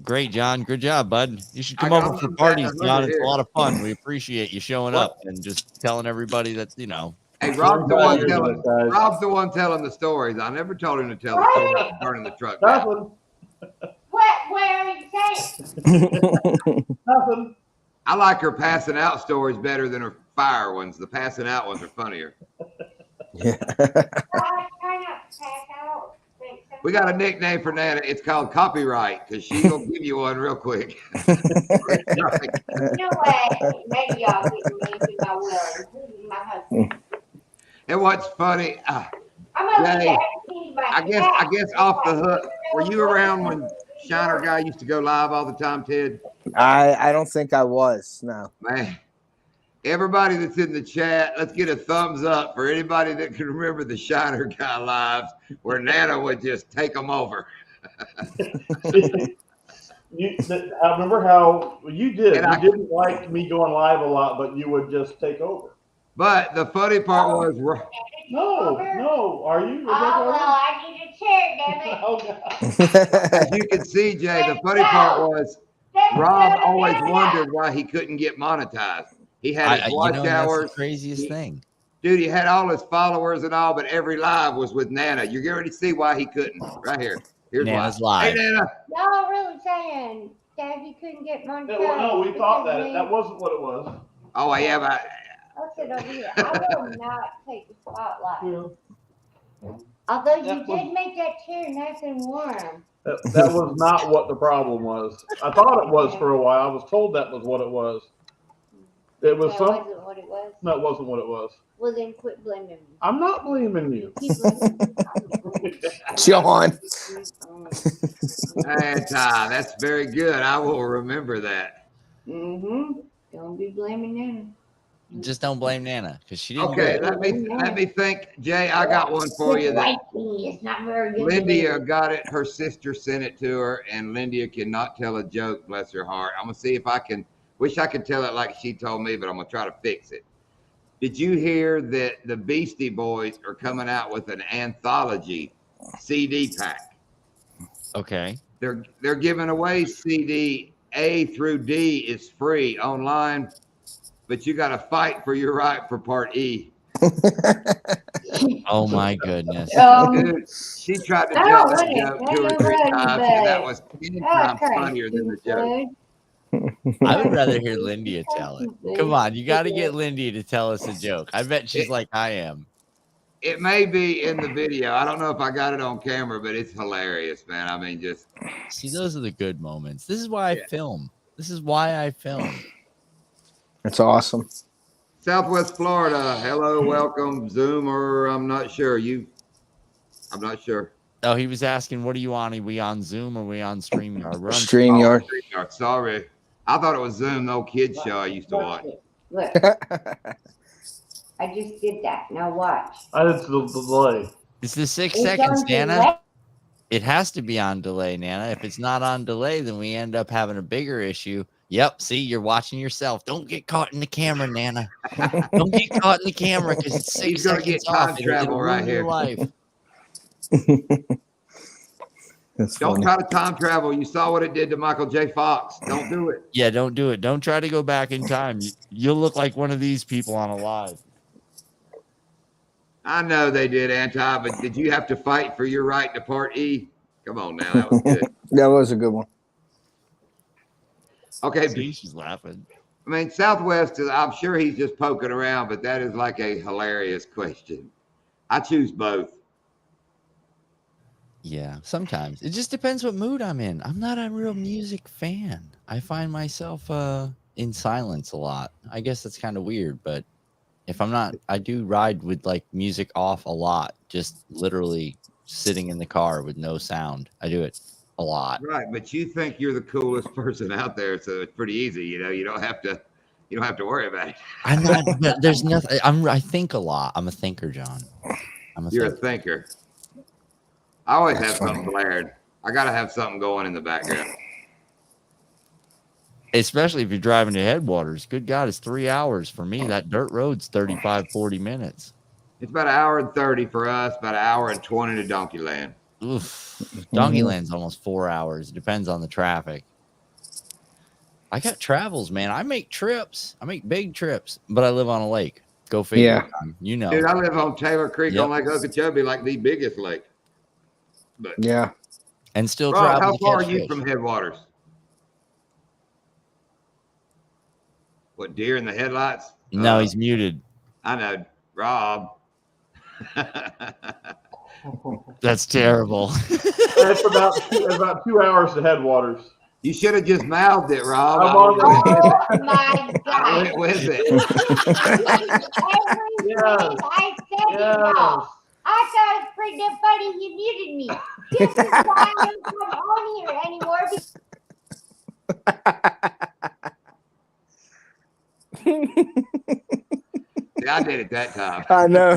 Great, John. Good job, bud. You should I come got over for some parties, back. John. Look It's at a lot of fun. We appreciate you showing up and just telling everybody that, Hey, Rob's the one Years telling. ago, guys. Rob's the one telling the stories. I never told him to tell the story about burning the truck down. Nothing. What are you saying? Nothing. I like her passing out stories better than her fire ones. The passing out ones are funnier. Yeah. I try not to pass out. Like, We got a nickname for Nana. It's called copyright because she will give you one real quick. You know what? Maybe y'all get me if I will, including my husband. And what's funny, I'm gonna Jay, leave that in my I guess off the hook. Were you around when Shiner Guy used to go live all the time, Ted? I don't think I was. No. Man, everybody that's in the chat, let's get a thumbs up for anybody that can remember the Shiner Guy lives where Nana would just take them over. I remember how you did. And You I- didn't like me going live a lot, but you would just take over. But the funny part was, No. Are you? Oh, well, I need a chair, damn it. Oh, God. as you can see, Jay, the funny part was Rob always wondered why he couldn't get monetized. He had his watch that's hours. the craziest thing. Dude, he had all his followers and all, but every live was with Nana. You're going to see why he couldn't. Right here. Here's Nana's why. live. Hey, Nana. Y'all really saying Dad, you couldn't get money? No, we thought that wasn't what it was. Oh, yeah, but I'll sit over here. I will not take the spotlight. Although you did make that chair nice and warm. That was not what the problem was. I thought it was for a while. I was told that was what it was. It was That some. wasn't what it was. No, it wasn't what it was. Well, then quit blaming me. I'm not blaming you. Keep blaming me. John. hey, Ty, that's very good. I will remember that. Mm-hmm. Don't be blaming Nana. Just don't blame Nana because she didn't. Okay, do it. let me think, Jay. I got one for you. That It's not very good. Lindia got it. Her sister sent it to her, and Lindia cannot tell a joke. Bless her heart. I'm gonna see if I can. Wish I could tell it like she told me, but I'm gonna try to fix it. Did you hear that the Beastie Boys are coming out with an anthology CD pack? Okay. They're giving away CD A through D is free online, but you got to fight for your right for part E. Oh my goodness. Dude, she tried to tell that joke 2 or 3 right, times, and that was 10 times funnier than the joke. I would rather hear Lindia tell it. Come on, you got to get Lindia to tell us a joke. I bet she's like I am. It may be in the video. I don't know if I got it on camera, but it's hilarious, man. I mean, just see, those are the good moments. This is why I film. This is why I film. That's awesome. Southwest Florida. Hello, welcome, Zoomer. I'm not sure. I'm not sure. Oh, he was asking, what are you on? Are we on Zoom or are we on StreamYard? We're on StreamYard. StreamYard. Sorry. I thought it was Zoom, the old kid show I used to watch. Look, I just did that. Now watch. I did the delay. It's the 6 It's seconds, on Nana. delay. It has to be on delay, Nana. If it's not on delay, then we end up having a bigger issue. Yep. See, you're watching yourself. Don't get caught in the camera, Nana. Don't get caught in the camera because it's 6 He's gonna seconds get time off. travel right ruin your here. life. That's Don't funny. try to time travel. You saw what it did to Michael J. Fox. Don't do it. Yeah, don't do it. Don't try to go back in time. You'll look like one of these people on a live. I know they did, Anti, but did you have to fight for your right to part E? Come on now, that was good. That was a good one. Okay, See, she's laughing. I mean, Southwest, I'm sure he's just poking around, but that is like a hilarious question. I choose both. Yeah, sometimes. It just depends what mood I'm in. I'm not a real music fan. I find myself in silence a lot. I guess that's kind of weird, but if I'm not, I do ride with like music off a lot, just literally sitting in the car with no sound. I do it a lot. Right, but you think you're the coolest person out there, so it's pretty easy. You know, you don't have to worry about it. I'm not. There's nothing. I think a lot. I'm a thinker, John. You're a thinker. I always have something blaring. I gotta have something going in the background. Especially if you're driving to Headwaters. Good God, it's 3 hours for me. That dirt road's 35, 40 minutes. It's about 1 hour and 30 for us, about 1 hour and 20 to Donkey Land. Oof. Donkey Land's almost 4 hours. It depends on the traffic. I got travels, man. I make trips. I make big trips, but I live on a lake. Go figure. Yeah. You know. Dude, I live on Taylor Creek Yep. on Lake Okeechobee, like the biggest lake. But Yeah. And still Rob, travel. how to far are catch you fish. from Headwaters? What, deer in the headlights? No, he's muted. I know, Rob. That's terrible. It's about 2 hours to Headwaters. You should have just mouthed it, Rob. I'm I on would've- Oh my I God. went with it. Everything Yes. I said it Yes. all. I thought it was pretty damn funny you muted me. This is why I don't come on here anymore. I did it that time. I know.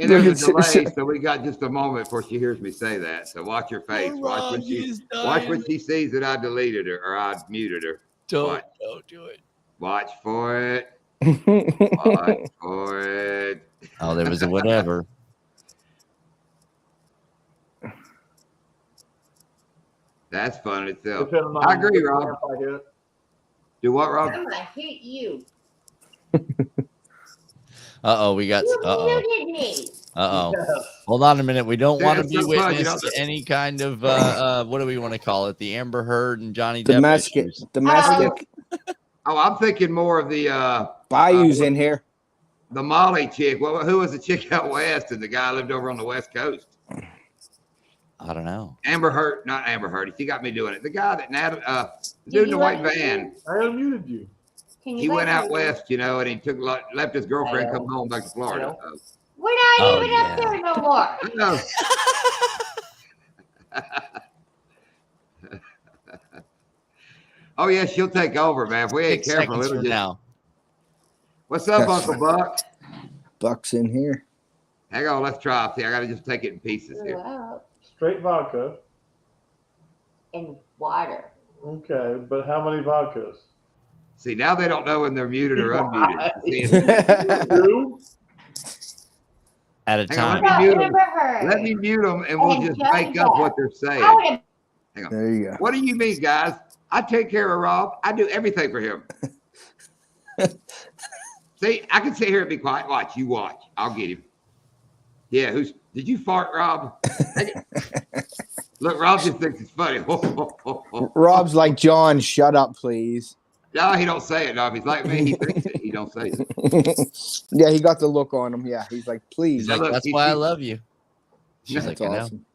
And there's a delay, so we got just a moment before she hears me say that. So watch your face. Watch when she sees that I deleted her or I muted her. Don't do it. Watch for it. Watch for it. Oh, there was a whatever. That's fun in itself. I agree, Rob. Do what, Rob? I'm gonna hit you. We got. You muted me. Hold on a minute. We don't want to be so fun, witness to any kind of what do we want to call it? The Amber Heard and Johnny Depp Domestic. issues. Oh, I'm thinking more of the Bayou's in here. The Molly chick. Well, who was the chick out west and the guy lived over on the west coast? I don't know. Amber Heard, not Amber Heard. She got me doing it. The guy that the dude in the white van. I unmuted you. He went out west, you know, and he left his girlfriend, come home back to Florida. We're not even up there no more. No. Oh yeah, she'll take over, man. If we ain't careful, it'll just. Now. What's up, Uncle Buck? Buck's in here. Hang on, let's try. See, I gotta just take it in pieces here. Straight vodka. And water. Okay, but how many vodkas? See, now they don't know when they're muted or unmuted. At a time. Let me mute them, and we'll just make up what they're saying. Hang on. There you go. What do you mean, guys? I take care of Rob. I do everything for him. See, I can sit here and be quiet. Watch, you watch. I'll get him. Yeah, did you fart, Rob? Look, Rob just thinks it's funny. Rob's like, John, shut up, please. No, he don't say it, no. If he's like me, he thinks it. He don't say it. Yeah, he got the look on him. Yeah, he's like, please. He's like, that's why I love you. She's That's like, awesome.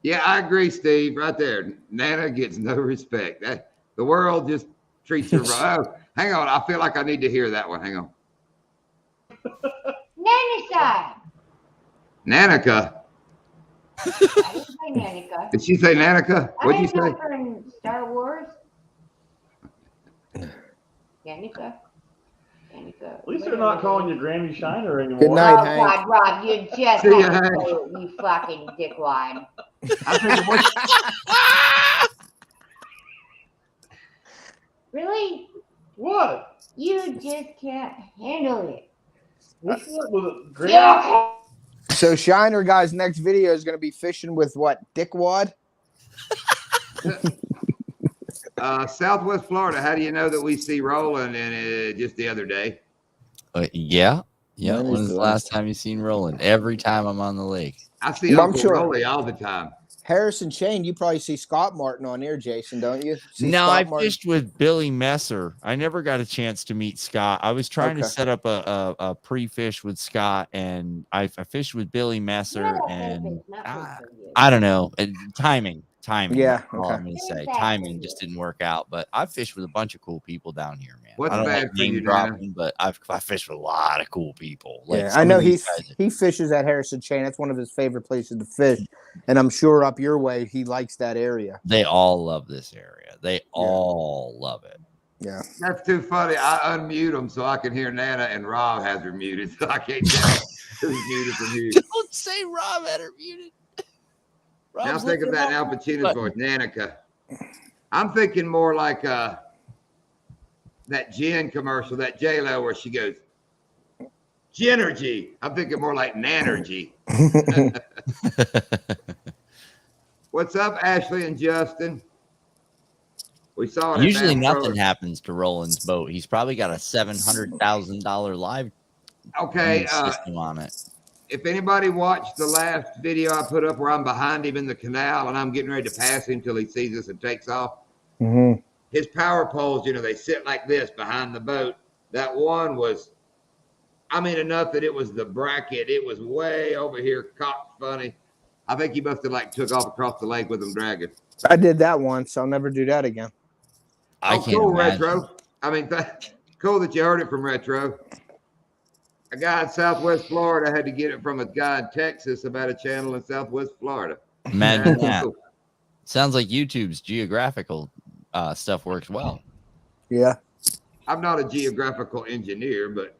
Yeah, I agree, Steve. Right there. Nana gets no respect. The world just treats her right. Oh, hang on. I feel like I need to hear that one. Hang on. Nanica. Nanica. I didn't say Nanica. Did she say Nanica? What'd you say? I her in Star Wars. Nanica. At least they're not calling you Granny Shiner anymore. Good night, Oh, Hank. God, Rob, you just See ya, had to Hank. say it, you fucking dickwad. I think Really? What? You just can't handle it. Which one was it? Granny? Yeah. So Shiner guy's next video is going to be fishing with what? Dickwad? Southwest Florida. How do you know that we see Roland in it just the other day? Yeah. When When's is the that? last time you seen Roland? Every time I'm on the lake. I see I'm Uncle sure. Rolly all the time. Harrison Chain, you probably see Scott Martin on here, Jason, don't you? See No, Scott I Martin? fished with Billy Messer. I never got a chance to meet Scott. I was trying to Okay. set up a pre-fish with Scott, and I fished with Billy Messer, and I don't know. Timing. Yeah, That's all okay. I'm gonna say. Timing just didn't work out. But I've fished with a bunch of cool people down here, man. What's I don't bad like for you, name dropping, but I fished with a lot of cool people. Like Yeah, some I of know these guys- he fishes at Harrison Chain. That's one of his favorite places to fish. And I'm sure up your way, he likes that area. They all love this area. They all love it. Yeah. That's too funny. I unmute them so I can hear Nana, and Rob has her muted, so I can't tell who's muted from who. Don't say Rob had her muted. Now think of that in Al Pacino's voice, Nanica. I'm thinking more like that gin commercial, that J-Lo where she goes, Ginergy. I'm thinking more like Nanergy. What's up, Ashley and Justin? We saw it. Usually nothing happens to Roland's boat. He's probably got a $700,000 live system on it. If anybody watched the last video I put up where I'm behind him in the canal and I'm getting ready to pass him till he sees us and takes off, his power poles, they sit like this behind the boat. That one was, enough that it was the bracket. It was way over here, cocked funny. I think he must have took off across the lake with him dragging. I did that once. I'll never do that again. I can't cool, imagine. Retro. Cool that you heard it from Retro. A guy in Southwest Florida had to get it from a guy in Texas about a channel in Southwest Florida. Imagine that. Sounds like YouTube's geographical stuff works well. Yeah. I'm not a geographical engineer, but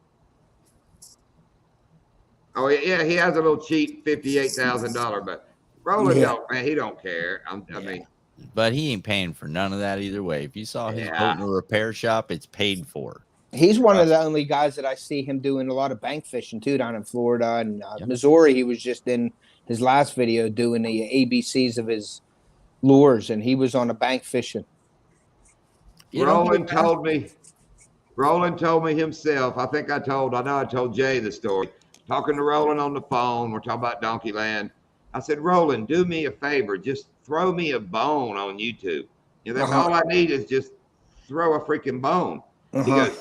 oh yeah, he has a little cheap $58,000, but Roland don't, man, he don't care. I mean, but he ain't paying for none of that either way. If you saw his Yeah. boat in a repair shop, it's paid for. He's one of the only guys that I see him doing a lot of bank fishing too down in Florida and Missouri. He was just in his last video doing the ABCs of his lures, and he was on a bank fishing. Roland told me himself. I know I told Jay the story. Talking to Roland on the phone, we're talking about Donkey Land. I said, Roland, do me a favor, just throw me a bone on YouTube. You know, that's all I need is just throw a freaking bone. He goes,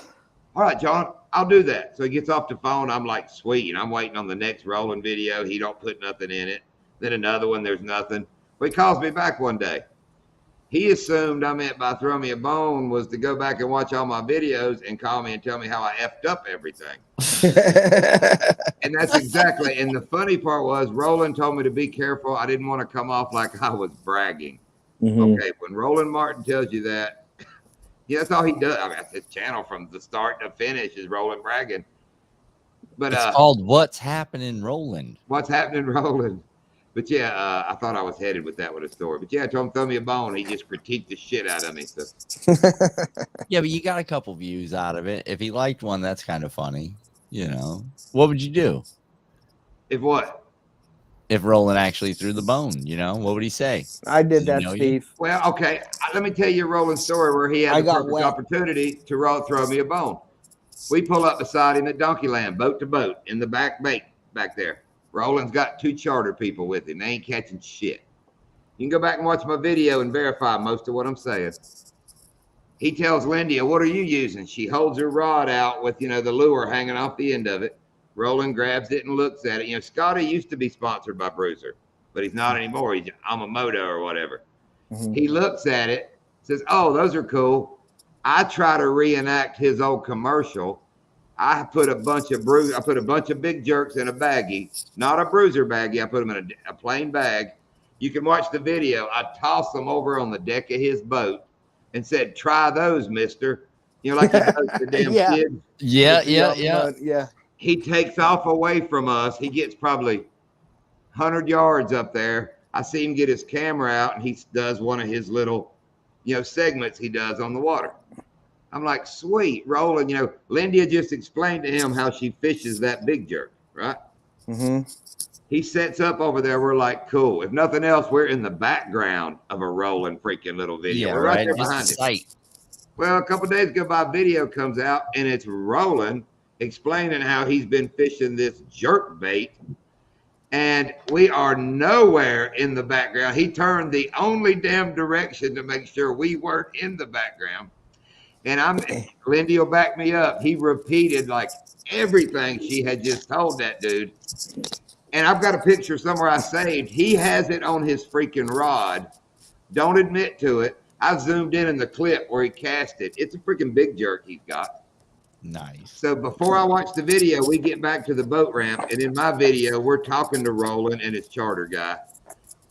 all right, John, I'll do that. So he gets off the phone. I'm like, sweet. And I'm waiting on the next Roland video. He don't put nothing in it. Then another one, there's nothing. But he calls me back one day. He assumed I meant by throw me a bone was to go back and watch all my videos and call me and tell me how I effed up everything. And that's exactly. And the funny part was Roland told me to be careful. I didn't want to come off like I was bragging. Okay, when Roland Martin tells you that, yeah, that's all he does. I mean, that's his channel from the start to finish is Roland bragging. But it's called What's Happening Roland. What's Happening Roland. But yeah, I thought I was headed with that with a story. But yeah, I told him throw me a bone. He just critiqued the shit out of me. So. Yeah, but you got a couple views out of it. If he liked one, that's kind of funny. You know, what would you do? If what? If Roland actually threw the bone, you know, what would he say? I did that, Steve. Well, okay. Let me tell you Roland's story where he had the perfect opportunity to throw me a bone. We pull up beside him at Donkey Land, boat to boat, in the back there. Roland's got 2 charter people with him. They ain't catching shit. You can go back and watch my video and verify most of what I'm saying. He tells Lindy, what are you using? She holds her rod out with, the lure hanging off the end of it. Roland grabs it and looks at it. Scotty used to be sponsored by Bruiser, but he's not anymore. He's Amamoto or whatever. He looks at it, says, oh, those are cool. I try to reenact his old commercial. I put a bunch of big jerks in a baggie, not a Bruiser baggie. I put them in a plain bag. You can watch the video. I tossed them over on the deck of his boat and said, try those, mister. Like he does the damn kids. Yeah. He takes off away from us. He gets probably 100 yards up there. I see him get his camera out, and he does one of his little, segments he does on the water. I'm like, sweet, Roland. Lindy just explained to him how she fishes that big jerk, right? He sets up over there. We're like, cool. If nothing else, we're in the background of a Roland freaking little video. Yeah, we're right there behind it. Well, a couple of days ago, my video comes out, and it's Roland explaining how he's been fishing this jerk bait, and we are nowhere in the background. He turned the only damn direction to make sure we weren't in the background. And Lindy will back me up. He repeated like everything she had just told that dude. And I've got a picture somewhere I saved. He has it on his freaking rod. Don't admit to it. I zoomed in the clip where he cast it. It's a freaking big jerk he's got. Nice. So before I watch the video, we get back to the boat ramp. And in my video, we're talking to Roland and his charter guy.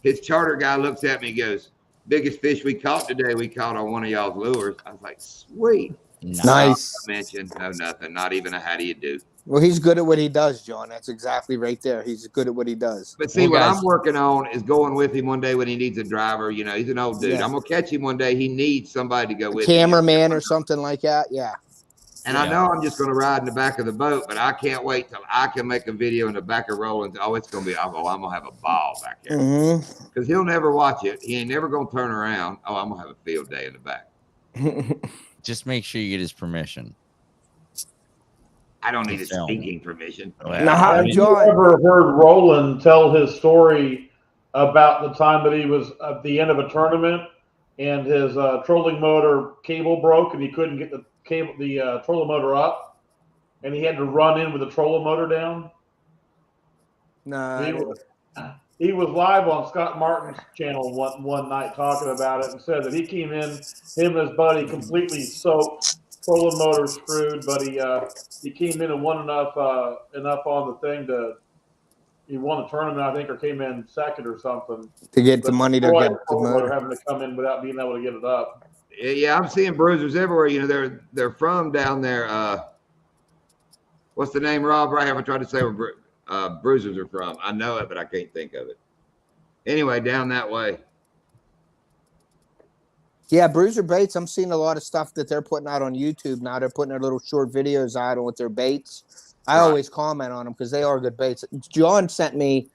His charter guy looks at me and goes, biggest fish we caught today, we caught on one of y'all's lures. I was like, sweet. Nice. No mention, no nothing, not even a how do you do. Well, he's good at what he does, John. That's exactly right there. He's good at what he does. But see, what I'm working on is going with him one day when he needs a driver. He's an old dude. Yeah. I'm going to catch him one day. He needs somebody to go with him. Cameraman or something like that, yeah. And I know I'm just going to ride in the back of the boat, but I can't wait till I can make a video in the back of Roland's. Oh, it's going to be, I'm going to have a ball back there. Because he'll never watch it. He ain't never going to turn around. Oh, I'm going to have a field day in the back. Just make sure you get his permission. I don't need his speaking permission. Have you ever heard Roland tell his story about the time that he was at the end of a tournament and his trolling motor cable broke and he couldn't get the trolling motor up, and he had to run in with the trolling motor down? No, he was live on Scott Martin's channel one night talking about it and said that he came in, him and his buddy, completely soaked, trolling motor screwed, but he came in and won enough on the thing he won the tournament, I think, or came in second or something to get the money to get the motor, having to come in without being able to get it up. Yeah, I'm seeing bruisers everywhere. You know, they're from down there. What's the name, Rob? Right? I haven't tried to say where bruisers are from. I know it, but I can't think of it. Anyway, down that way. Yeah, Bruiser Baits. I'm seeing a lot of stuff that they're putting out on YouTube now. They're putting their little short videos out on with their baits. I always comment on them because they are good baits. John sent me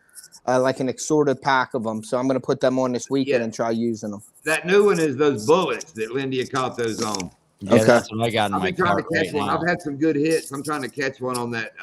like an assorted pack of them, so I'm going to put them on this weekend and try using them. That new one is those bullets that Lindy caught those on. Yeah, that's what I got in I've my been trying to cart catch right one. now. I've had some good hits. I'm trying to catch one on that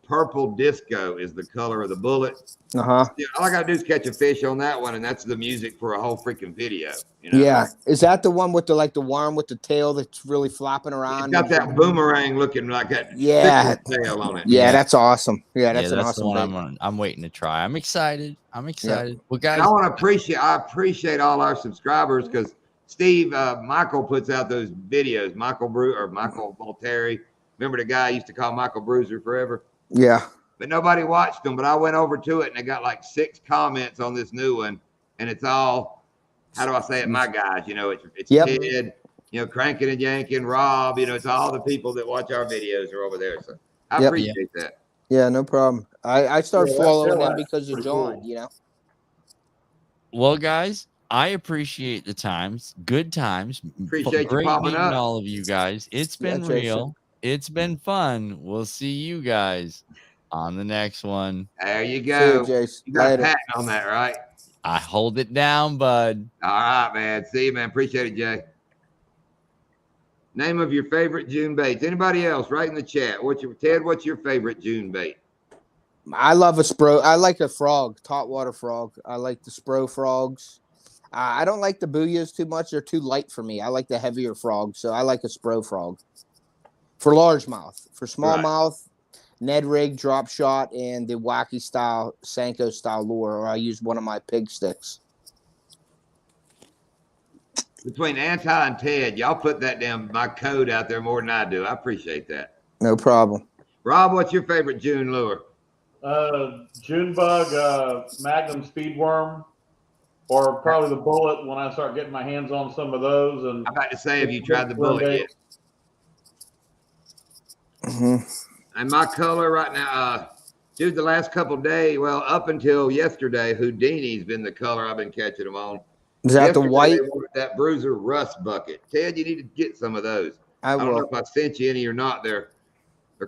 purple disco is the color of the bullet. Uh-huh. Yeah, all I gotta do is catch a fish on that one, and that's the music for a whole freaking video. You know? Yeah. Is that the one with the worm with the tail that's really flopping around? It's got that boomerang looking like that tail on it. Yeah, that's awesome. Yeah, that's an awesome the one I'm waiting to try. I'm excited. Well, guys, I appreciate all our subscribers because Steve Michael puts out those videos. Michael Volteri. Remember the guy I used to call Michael Bruiser forever? Yeah. But nobody watched them. But I went over to it and they got like 6 comments on this new one, and it's all, how do I say it? My guys, you know, it's Ted, you know, Cranking and Yanking, Rob, you know, it's all the people that watch our videos are over there. So I appreciate that. Yeah, no problem. I started following them because of John, you know. Well, guys, I appreciate the times, good times. Appreciate great you popping meeting up. all of you guys. It's been real. It's been fun. We'll see you guys on the next one. There you go. See you, Jace. You got Later. a patent on that, right? I hold it down, bud. All right, man. See you, man. Appreciate it, Jay. Name of your favorite June baits. Anybody else? Write in the chat. Ted, what's your favorite June bait? I love a spro. I like a frog, taut water frog. I like the spro frogs. I don't like the booyahs too much. They're too light for me. I like the heavier frog, so I like a spro frog. For largemouth. For smallmouth, Ned rig, drop shot, and the wacky style, Senko style lure, or I use one of my pig sticks. Between Anti and Ted, y'all put that damn my code out there more than I do. I appreciate that. No problem. Rob, what's your favorite June lure? June bug, Magnum speedworm, or probably the bullet when I start getting my hands on some of those. And I'm about to say, have you tried the bullet yet? And my color right now, dude, the last couple of days, well, up until yesterday, Houdini's been the color I've been catching them on. Is that the white? That Bruiser Rust bucket. Ted, you need to get some of those. I don't know if I sent you any or not. They're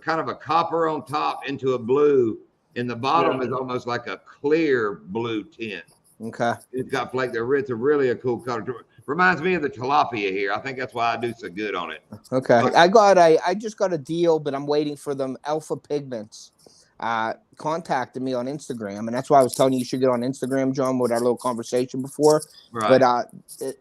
kind of a copper on top into a blue, and the bottom is almost like a clear blue tint. Okay. It's got flake. It's really a cool color. Reminds me of the tilapia here. I think that's why I do so good on it. Okay. I just got a deal, but I'm waiting for them. Alpha Pigments contacted me on Instagram, and that's why I was telling you should get on Instagram, John, with our little conversation before. Right. But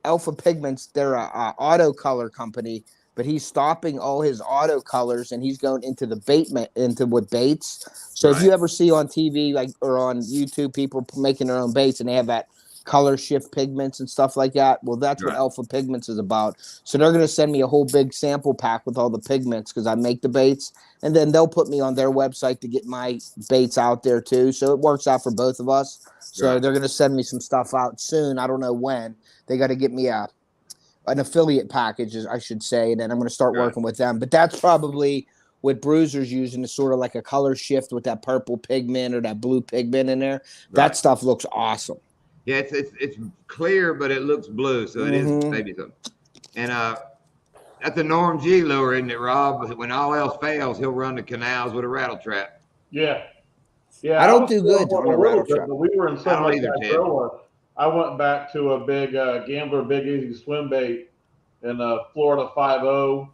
Alpha Pigments, they're a auto color company, but he's stopping all his auto colors and he's going into the with baits. So if you ever see on TV or on YouTube people making their own baits and they have that color shift pigments and stuff like that, well, that's what Alpha Pigments is about. So they're going to send me a whole big sample pack with all the pigments because I make the baits, and then they'll put me on their website to get my baits out there too. So it works out for both of us. So they're going to send me some stuff out soon. I don't know when. They got to get me an affiliate package, I should say, and then I'm going to start working with them. But that's probably what Bruiser's using, is sort of like a color shift with that purple pigment or that blue pigment in there. That stuff looks awesome. Yeah, it's clear, but it looks blue, so it is maybe something. And that's a Norm G lure, isn't it, Rob? When all else fails, he'll run the canals with a rattle trap. Yeah. I don't do good on a rattle trap. We were in some like that. I went back to a big Gambler Big Easy swim bait in Florida 5.0.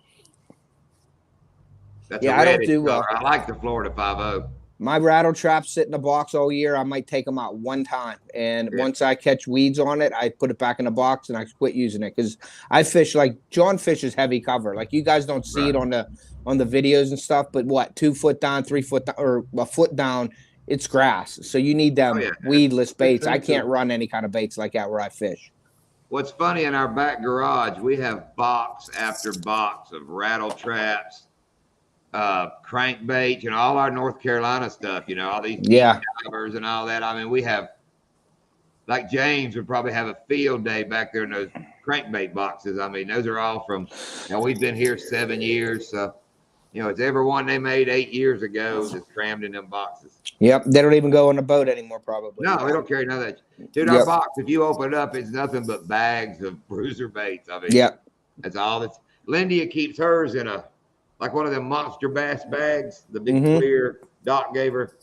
I don't do well. I like the Florida 5.0. My rattle traps sit in a box all year. I might take them out one time, and once I catch weeds on it, I put it back in the box and I quit using it because I fish like John fishes heavy cover. Like you guys don't see it on the videos and stuff, but 2 foot down, 3 foot down, or a foot down, it's grass. So you need them weedless baits. I can't run any kind of baits like that where I fish. What's funny, in our back garage, we have box after box of rattle traps, crankbaits, all our North Carolina stuff, all these divers and all that. I mean, we have, like James would probably have a field day back there in those crankbait boxes. I mean, those are all from, we've been here 7 years. So, it's every one they made 8 years ago that's crammed in them boxes. Yep. They don't even go on the boat anymore, probably. No, we don't carry none of that. Dude, our box, if you open it up, it's nothing but bags of bruiser baits. I mean, that's all that's. Lindia keeps hers in like one of them monster bass bags, the big clear Doc gave her.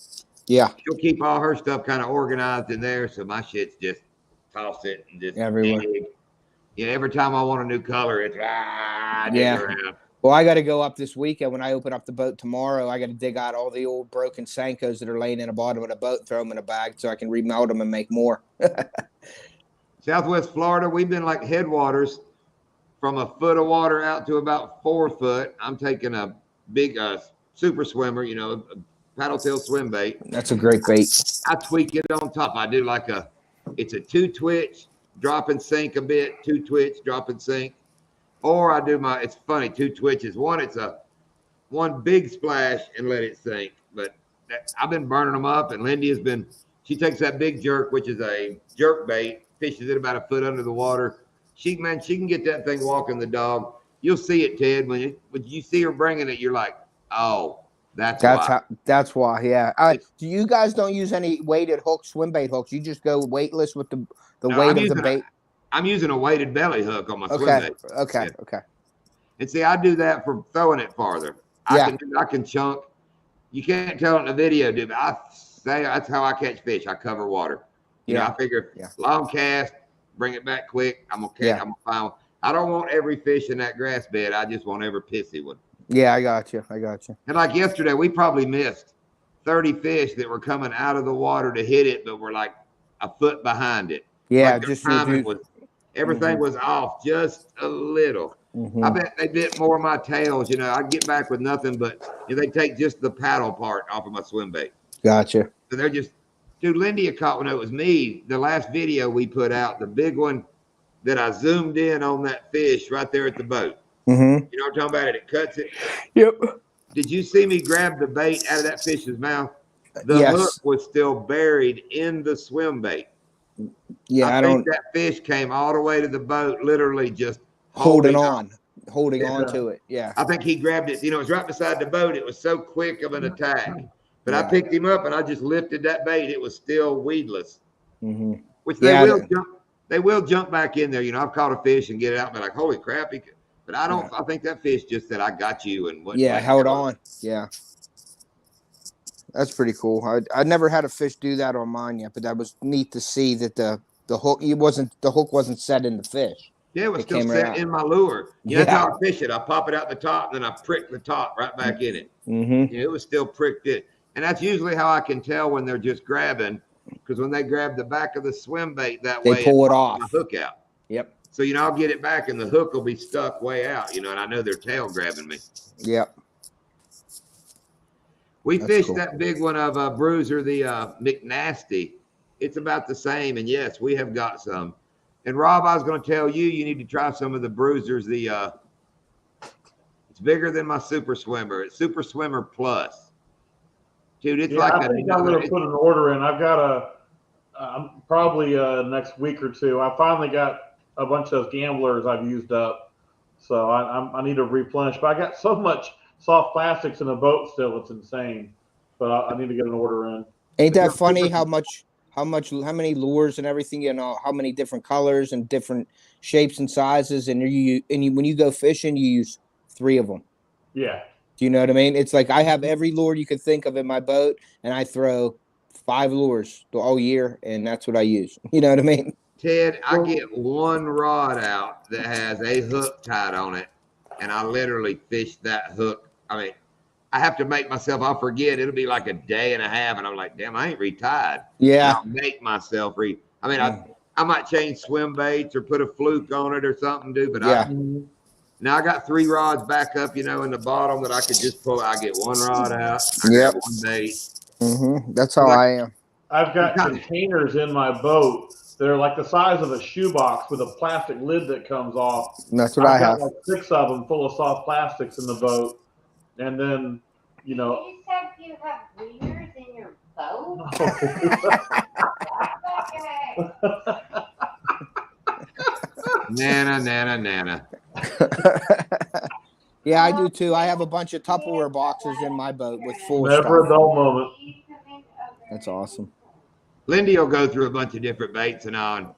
Yeah. She'll keep all her stuff kind of organized in there. So my shit's just toss it and just everywhere. Every time I want a new color, it's around. Well, I got to go up this weekend when I open up the boat tomorrow. I got to dig out all the old broken Senkos that are laying in the bottom of the boat and throw them in a bag so I can remelt them and make more. Southwest Florida, we've been like headwaters from a foot of water out to about 4 foot. I'm taking a big super swimmer, a paddle tail swim bait. That's a great bait. I tweak it on top. I do it's a 2 twitch, drop and sink a bit, 2 twitch, drop and sink. Or I do it's funny, 2 twitches. It's one big splash and let it sink. But I've been burning them up, and Lindy she takes that big jerk, which is a jerk bait, fishes it about a foot under the water. She can get that thing walking the dog. You'll see it, Ted. When you see her bringing it, you're like, oh, that's why. That's why, yeah. You guys don't use any weighted hooks, swim bait hooks. You just go weightless with the weight of the bait. I'm using a weighted belly hook on my swim bait. Okay. And see, I do that for throwing it farther. I can chunk. You can't tell it in the video, dude, but I say that's how I catch fish. I cover water. I figure long cast, bring it back quick. I'm okay. I'm fine. I don't want every fish in that grass bed. I just want every pissy one. Yeah, I got you. And like yesterday, we probably missed 30 fish that were coming out of the water to hit it, but were like a foot behind it. Yeah, like just everything was off just a little. I bet they bit more of my tails. I'd get back with nothing, but they take just the paddle part off of my swim bait. Gotcha. So they're just, dude, Lindy caught one. It was me. The last video we put out, the big one that I zoomed in on that fish right there at the boat. You know what I'm talking about? It cuts it. Yep. Did you see me grab the bait out of that fish's mouth? The hook was still buried in the swim bait. Yeah, I think that fish came all the way to the boat, literally just holding on to it. Yeah. I think he grabbed it. It was right beside the boat. It was so quick of an attack. But I picked him up and I just lifted that bait. It was still weedless. Which they will jump back in there. I've caught a fish and get it out and be like, holy crap. But I think that fish just said, I got you. And held on. Yeah. That's pretty cool. I never had a fish do that on mine yet, but that was neat to see that the hook wasn't set in the fish. Yeah, it was still set in my lure. That's how I fish it. I pop it out the top, and then I prick the top right back in it. It was still pricked in. And that's usually how I can tell when they're just grabbing, because when they grab the back of the swim bait that way, they pull it off. My hook out. Yep. So, I'll get it back, and the hook will be stuck way out, and I know their tail grabbing me. Yep. We fished that big one of Bruiser, the McNasty. It's about the same, and yes, we have got some. And Rob, I was going to tell you, you need to try some of the Bruisers. It's bigger than my Super Swimmer. It's Super Swimmer Plus. Dude, it's I think I'm going to put an order in. I've got probably next week or two. I finally got a bunch of those gamblers I've used up, so I need to replenish. But I got so much soft plastics in the boat still, it's insane. But I need to get an order in. Ain't that funny how many lures and everything, how many different colors and different shapes and sizes, and when you go fishing, you use 3 of them. Yeah. Do you know what I mean? It's like I have every lure you could think of in my boat, and I throw 5 lures all year, and that's what I use. You know what I mean? Ted, I get one rod out that has a hook tied on it, and I literally fish that hook. I mean, I have to make myself, I'll forget. It'll be like a day and a half, and I'm like, damn, I ain't retied. Yeah. I'll make myself I might change swim baits or put a fluke on it or something, dude. But now I got 3 rods back up, in the bottom that I could just pull. I get one rod out. I got one bait. That's how I am. I've got containers in my boat. They're like the size of a shoebox with a plastic lid that comes off. And that's what I have. I've got like 6 of them full of soft plastics in the boat. And then, You said you have wieners in your boat? Nana. Yeah, I do too. I have a bunch of Tupperware boxes in my boat with full Never a stuff. dull moment. That's awesome. Lindy will go through a bunch of different baits and on.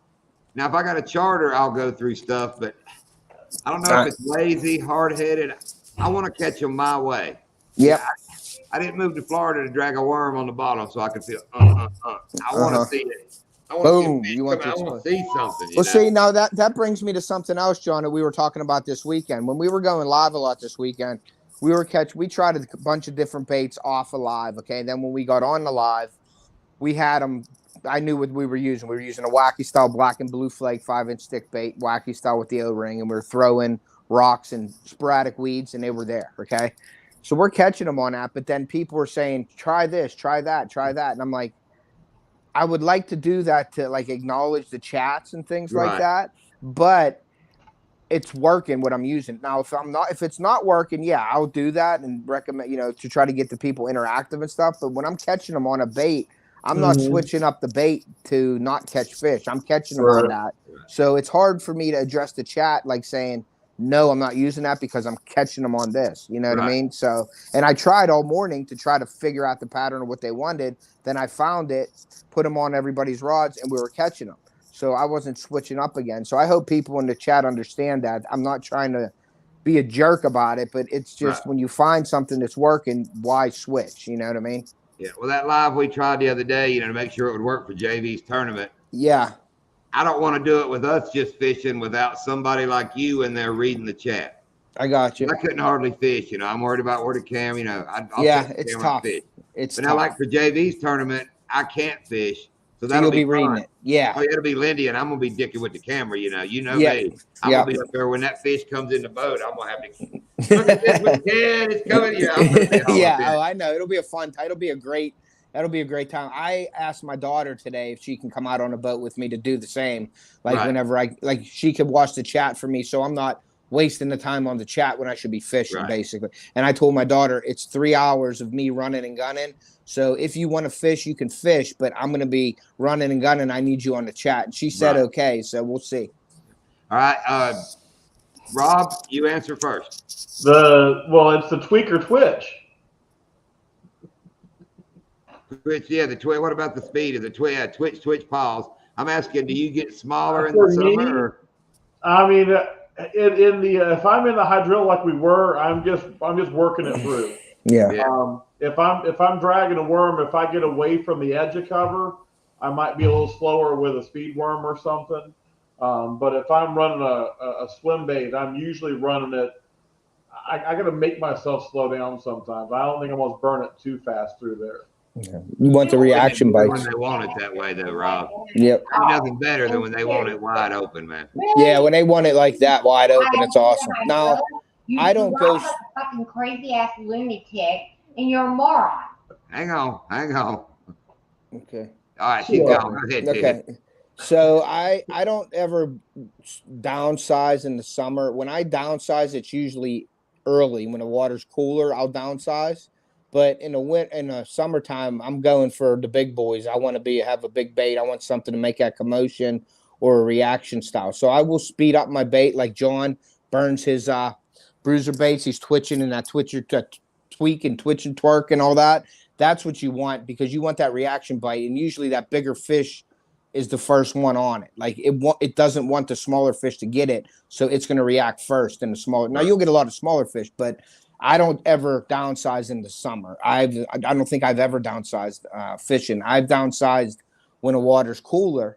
Now, if I got a charter, I'll go through stuff, but I don't know if it's lazy, hard-headed. I want to catch them my way. Yep. Yeah, I didn't move to Florida to drag a worm on the bottom so I could feel. I want to see it. I want Boom. to see, You want I want to see something. Well, see, now that brings me to something else, John, that we were talking about this weekend. When we were going live a lot this weekend, we tried a bunch of different baits off of live. Okay. Then when we got on the live, we had them. I knew what we were using. We were using a wacky style black and blue flake 5-inch stick bait, wacky style with the O-ring, and we were throwing rocks and sporadic weeds, and they were there. Okay. So we're catching them on that. But then people were saying, try this, try that, try that. And I'm like, I would like to do that to like acknowledge the chats and things like that, but it's working what I'm using. Now, if it's not working, yeah, I'll do that and recommend, to try to get the people interactive and stuff. But when I'm catching them on a bait, I'm not switching up the bait to not catch fish. I'm catching them on that. So it's hard for me to address the chat, like saying, no, I'm not using that because I'm catching them on this. You know what I mean? So, and I tried all morning to try to figure out the pattern of what they wanted. Then I found it, put them on everybody's rods, and we were catching them. So I wasn't switching up again. So I hope people in the chat understand that. I'm not trying to be a jerk about it, but it's just when you find something that's working, why switch? You know what I mean? Yeah. Well, that live we tried the other day, to make sure it would work for JV's tournament. Yeah. I don't want to do it with us just fishing without somebody like you in there reading the chat. I got you. I couldn't hardly fish. I'm worried about where to cam. It's tough. It's but tough. now, like for JV's tournament, I can't fish, so that'll you'll be reading it. Yeah. Oh, it'll be Lindy, and I'm gonna be dicking with the camera. You know Yeah. me. I'm gonna be up there when that fish comes in the boat. I'm gonna have to look at this with Ken. It's coming. Yeah. I know. It'll be a fun time. That'll be a great time. I asked my daughter today if she can come out on a boat with me to do the same. Whenever she could watch the chat for me, so I'm not wasting the time on the chat when I should be fishing, basically. And I told my daughter it's 3 hours of me running and gunning. So if you want to fish, you can fish, but I'm going to be running and gunning. I need you on the chat. And she said, okay, so we'll see. All right. Rob, you answer first. It's the tweak or twitch. Twitch, the twitch. What about the speed of the twitch? Twitch pause. I'm asking, do you get smaller in the summer? Or? I mean, if I'm in the hydrilla like we were, I'm just working it through. Yeah. If I'm dragging a worm, if I get away from the edge of cover, I might be a little slower with a speed worm or something. But if I'm running a swim bait, I'm usually running it. I got to make myself slow down sometimes. I don't think I'm going to burn it too fast through there. Yeah. You want the reaction bites. When they want it that way, though, Rob. Yep. There's nothing better than when they want it wide open, man. Yeah, when they want it like that wide open, it's awesome. Now, I don't go fucking crazy ass lunatic, and you're a moron. Hang on. Okay. All right, keep going. Go ahead, okay. So I don't ever downsize in the summer. When I downsize, it's usually early when the water's cooler. I'll downsize. But in the summertime, I'm going for the big boys. I want to have a big bait. I want something to make that commotion or a reaction style. So I will speed up my bait, like John burns his bruiser baits. He's twitching and that tweak and twitch and twerk and all that. That's what you want because you want that reaction bite. And usually that bigger fish is the first one on it. Like it doesn't want the smaller fish to get it, so it's going to react first. And the smaller. Now you'll get a lot of smaller fish, but I don't ever downsize in the summer. I don't think I've ever downsized fishing. I've downsized when the water's cooler,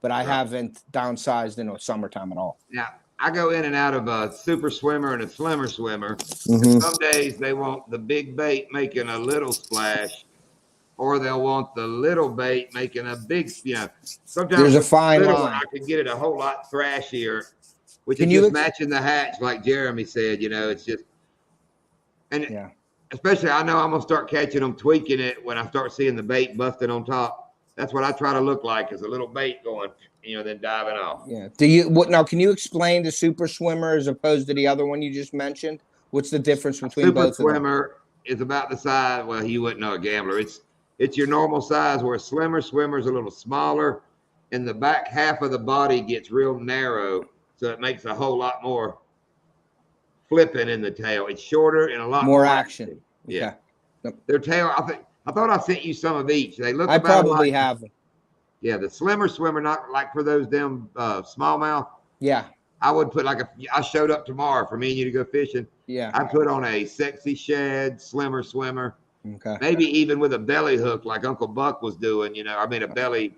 but I haven't downsized in the summertime at all. Yeah, I go in and out of a super swimmer and a slimmer swimmer. Mm-hmm. Some days they want the big bait making a little splash, or they'll want the little bait making a big, Sometimes there's a fine line. I can get it a whole lot thrashier, which is just matching the hatch, like Jeremy said. It's just. And especially, I know I'm going to start catching them, tweaking it when I start seeing the bait busting on top. That's what I try to look like, is a little bait going, then diving off. Yeah. Now, can you explain the super swimmer as opposed to the other one you just mentioned? What's the difference between both of them? Super swimmer is about the size. Well, you wouldn't know a gambler. It's your normal size, where a swimmer is a little smaller, and the back half of the body gets real narrow. so it makes a whole lot more flipping in the tail. It's shorter and a lot More action. Yeah. Okay. Their tail, I thought I sent you some of each. They look I about probably alike. have them. Yeah, the slimmer swimmer, not like for those damn smallmouth. Yeah. I would put I showed up tomorrow for me and you to go fishing. Yeah. I put on a sexy shad, slimmer swimmer. Okay. Maybe even with a belly hook like Uncle Buck was doing, I mean a belly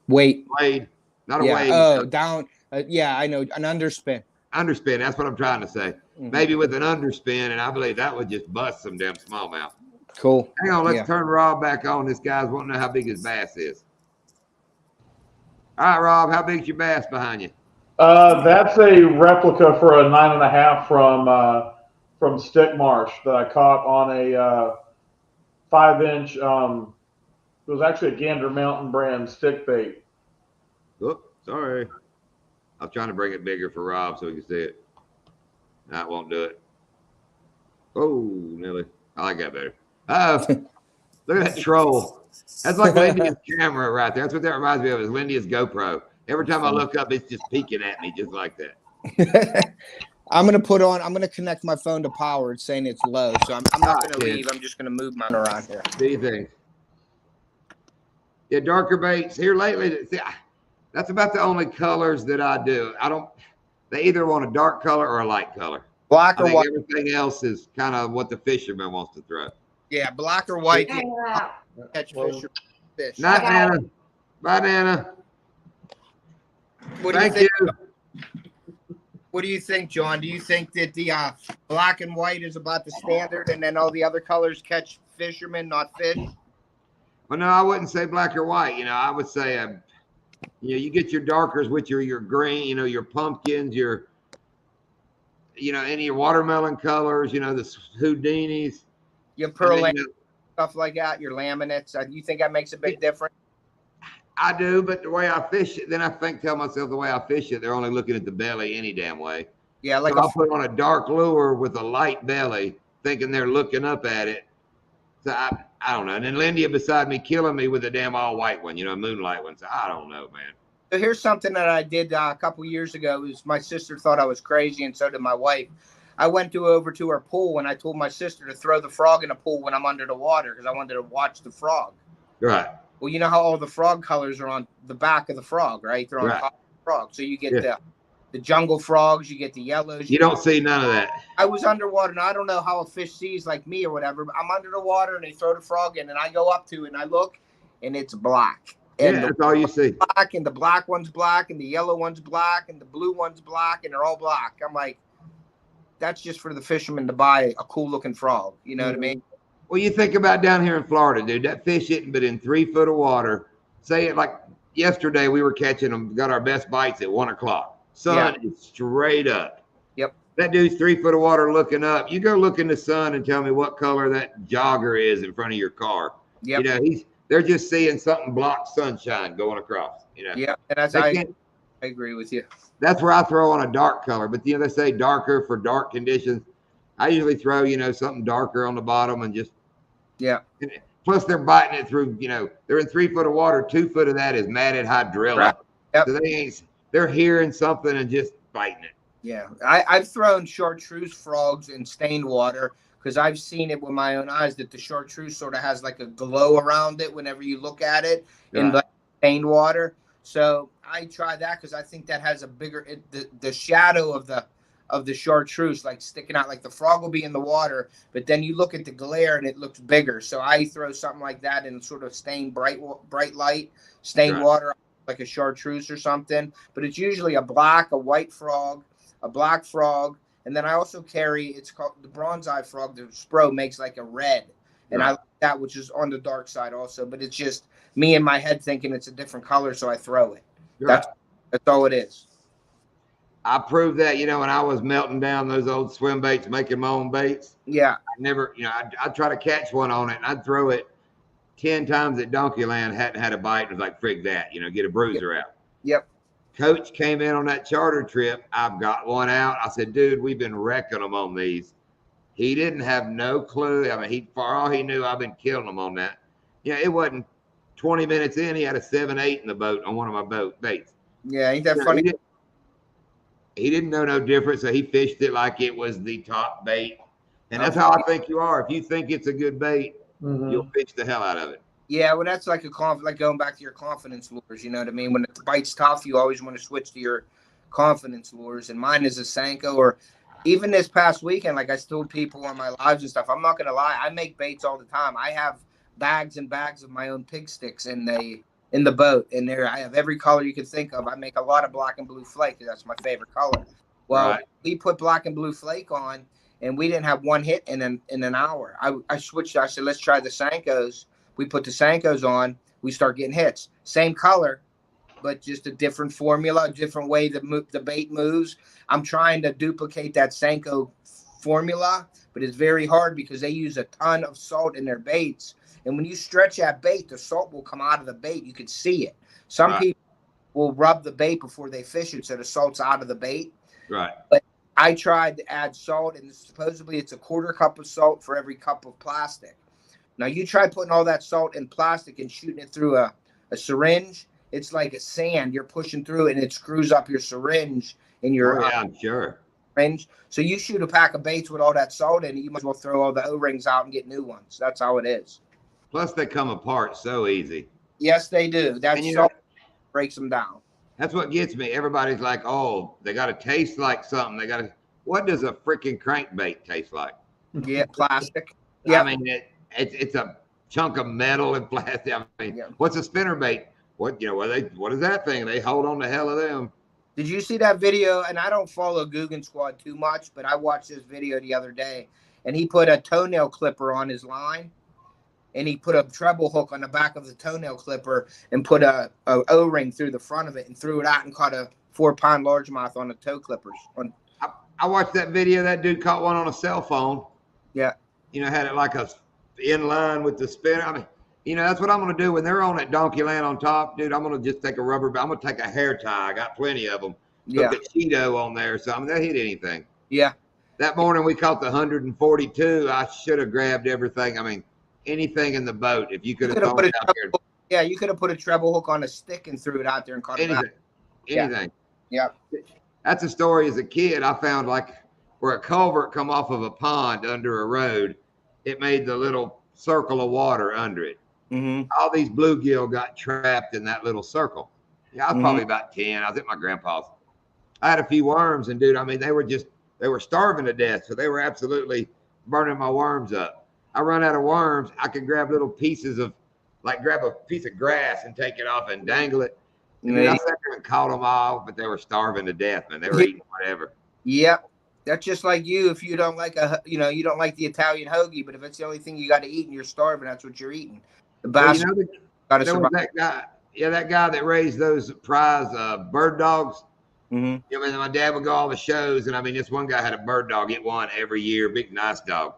Weight. blade, not a Yeah. wade. Oh, down. Yeah, I know. An underspin. Underspin, that's what I'm trying to say. Mhm. Maybe with an underspin, and I believe that would just bust some damn smallmouth. Cool. Hang on, let's Yeah. turn Rob back on. This guy's wanting to know how big his bass is. All right, Rob, how big's your bass behind you? That's a replica for a 9.5 from Stick Marsh that I caught on a 5-inch. It was actually a Gander Mountain brand stick bait. Oops, sorry. I was trying to bring it bigger for Rob so he can see it. That won't do it. Oh, Nelly. I like that better. Look at that troll. That's like Lindy's camera right there. That's what that reminds me of, is Lindy's GoPro. Every time I look up, it's just peeking at me just like that. I'm gonna connect my phone to power. It's saying it's low, so I'm not gonna leave. I'm just gonna move mine around here. Do you think? Yeah, darker baits here lately. See, that's about the only colors that I do. They either want a dark color or a light color. Black or white. Everything else is kind of what the fisherman wants to throw. Yeah, black or white. Hang out. Catch fish. Night, Nana. Bye, Nana. What do you think? What do you think, John? Do you think that the black and white is about the standard, and then all the other colors catch fishermen, not fish? Well, no, I wouldn't say black or white. I would say, you get your darkers, which are your green, your pumpkins, your, any of your watermelon colors, the Houdinis. Your pearl stuff like that, your laminates. You think that makes a big difference? I do, but the way I fish it, then I tell myself the way I fish it, they're only looking at the belly any damn way. Yeah, like so I'll put on a dark lure with a light belly, thinking they're looking up at it. So I don't know. And then Lindy beside me killing me with a damn all white one, a moonlight one. So I don't know, man. So here's something that I did a couple years ago. Is my sister thought I was crazy, and so did my wife. I went over to her pool, and I told my sister to throw the frog in the pool when I'm under the water because I wanted to watch the frog. Right. Well, you know how all the frog colors are on the back of the frog, right? They're on top of the frog. So you get the jungle frogs, you get the yellows. You don't see none of that. I was underwater, and I don't know how a fish sees like me or whatever, but I'm under the water, and they throw the frog in, and I go up to it, and I look, and it's black. And that's all you see. Black, and the black one's black, and the yellow one's black, and the blue one's black, and they're all black. I'm like, that's just for the fisherman to buy a cool-looking frog. You know what I mean? Well, you think about down here in Florida, dude. That fish isn't but in 3 foot of water. Say it like yesterday, we were catching them, got our best bites at 1 o'clock. Sun is straight up. Yep. That dude's 3 foot of water looking up. You go look in the sun and tell me what color that jogger is in front of your car. Yep. They're just seeing something block sunshine going across. Yeah, and that's I agree with you. That's where I throw on a dark color. But they say darker for dark conditions. I usually throw something darker on the bottom and just. Yeah. Plus, they're biting it through. They're in 3 foot of water. 2 foot of that is matted hydrilla. Right. Yep. So they're hearing something and just biting it. Yeah, I've thrown chartreuse frogs in stained water because I've seen it with my own eyes that the chartreuse sort of has like a glow around it whenever you look at it in like stained water. So I try that because I think that has a bigger the shadow of the chartreuse like sticking out, like the frog will be in the water, but then you look at the glare and it looks bigger. So I throw something like that in sort of stained bright light, stained water, like a chartreuse or something. But it's usually a white frog, a black frog, and then I also carry, it's called the bronze eye frog. The Spro makes like a red, and I like that, which is on the dark side also. But it's just me in my head thinking it's a different color, so I throw it. That's all it is. I proved that, when I was melting down those old swim baits, making my own baits. Yeah. I never, I'd try to catch one on it, and I'd throw it 10 times at Donkeyland, hadn't had a bite, and was like, frig that, get a bruiser out. Yep. Coach came in on that charter trip. I've got one out. I said, dude, we've been wrecking them on these. He didn't have no clue. I mean, for all he knew, I've been killing them on that. It wasn't 20 minutes in. He had a 7-8 in the boat on one of my baits. Yeah, ain't that funny? He didn't know no difference, so he fished it like it was the top bait. And that's Okay. how I think you are. If you think it's a good bait, you'll fish the hell out of it. Yeah, well, that's like like going back to your confidence lures. You know what I mean? When the bite's tough, you always want to switch to your confidence lures. And mine is a Senko, or even this past weekend, like I told people on my lives and stuff. I'm not gonna lie, I make baits all the time. I have bags and bags of my own pig sticks in the boat, and there I have every color you can think of. I make a lot of black and blue flake because that's my favorite color. Well, Right. we put black and blue flake on, and we didn't have one hit in an hour. I switched. I said, let's try the Senkos. We put the Senkos on. We start getting hits. Same color, but just a different formula, a different way the bait moves. I'm trying to duplicate that Senko formula, but it's very hard because they use a ton of salt in their baits. And when you stretch that bait, the salt will come out of the bait. You can see it. Some people will rub the bait before they fish it so the salt's out of the bait. Right. But I tried to add salt, and supposedly it's a 1/4 cup of salt for every cup of plastic. Now, you try putting all that salt in plastic and shooting it through a syringe. It's like a sand. You're pushing through it, and it screws up your syringe in your I'm sure. syringe. So you shoot a pack of baits with all that salt in it, you might as well throw all the O-rings out and get new ones. That's how it is. Plus, they come apart so easy. Yes, they do. That salt breaks them down. That's what gets me. Everybody's like, oh, they got to taste like something. They got to. What does a freaking crankbait taste like? Yeah, plastic. Yeah. I mean, it's a chunk of metal and plastic. I mean, what's a spinnerbait? What is that thing? They hold on the hell of them. Did you see that video? And I don't follow Guggen Squad too much, but I watched this video the other day, and he put a toenail clipper on his line, and he put a treble hook on the back of the toenail clipper and put a O-ring through the front of it and threw it out and caught a 4-pound largemouth on the toe clippers. I watched that video. That dude caught one on a cell phone. Yeah. Had it like in line with the spinner. I mean, that's what I'm going to do when they're on that donkey land on top, dude. I'm going to just take a rubber band. I'm going to take a hair tie. I got plenty of them. Put the Cheeto on there. So, I mean, they'll hit anything. Yeah. That morning we caught the 142. I should have grabbed everything. I mean, anything in the boat. If you could have thrown it out there. Yeah, you could have put a treble hook on a stick and threw it out there and caught it. Anything. Yeah. That's a story as a kid. I found like where a culvert come off of a pond under a road. It made the little circle of water under it. Mm-hmm. All these bluegill got trapped in that little circle. Yeah, I was probably about 10. I was at my grandpa's. I had a few worms, and dude, I mean, they were starving to death, so they were absolutely burning my worms up. I run out of worms. I could grab little pieces of, like, grab a piece of grass and take it off and dangle it. And then I sat there and caught them all, but they were starving to death, man. They were eating whatever. Yep. That's just like you. If you don't like you don't like the Italian hoagie, but if it's the only thing you got to eat and you're starving, that's what you're eating. The basket got to survive. That guy. Yeah, that guy that raised those prize bird dogs. Mm-hmm. I mean, my dad would go all the shows, and I mean, this one guy had a bird dog. It won every year, big nice dog.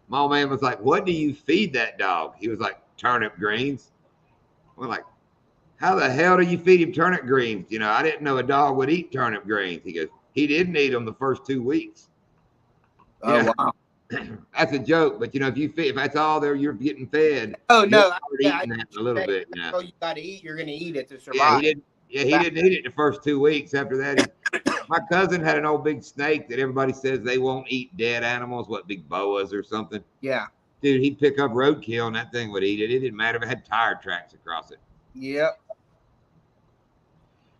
My old man was like, "What do you feed that dog?" He was like, "Turnip greens." We're like, "How the hell do you feed him turnip greens?" I didn't know a dog would eat turnip greens. He goes, he didn't eat them the first 2 weeks. Wow. That's a joke, but if that's all there, you're getting fed. Oh no, eating that in a little bit. Oh, you got to eat. You're going to eat it to survive. He didn't eat it the first 2 weeks. After that, my cousin had an old big snake that everybody says they won't eat dead animals, big boas or something. Yeah. Dude, he'd pick up roadkill and that thing would eat it. It didn't matter if it had tire tracks across it. Yep.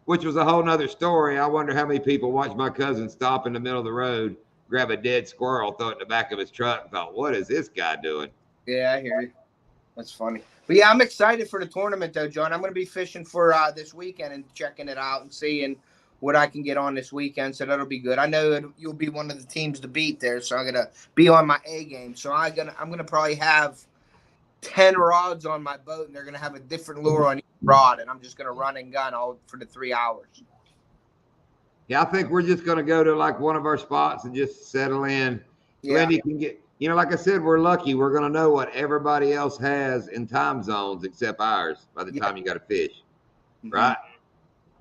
Which was a whole nother story. I wonder how many people watched my cousin stop in the middle of the road, grab a dead squirrel, throw it in the back of his truck, and thought, what is this guy doing? Yeah, I hear you. That's funny. But yeah, I'm excited for the tournament though, John. I'm going to be fishing for this weekend and checking it out and seeing what I can get on this weekend. So that'll be good. I know you'll be one of the teams to beat there, so I'm going to be on my A game. So I'm going to probably have 10 rods on my boat, and they're going to have a different lure on each rod, and I'm just going to run and gun all for the 3 hours. Yeah, I think we're just going to go to like one of our spots and just settle in. Yeah. Lindy can get, like I said, we're lucky. We're going to know what everybody else has in time zones except ours by the time you got to fish, right?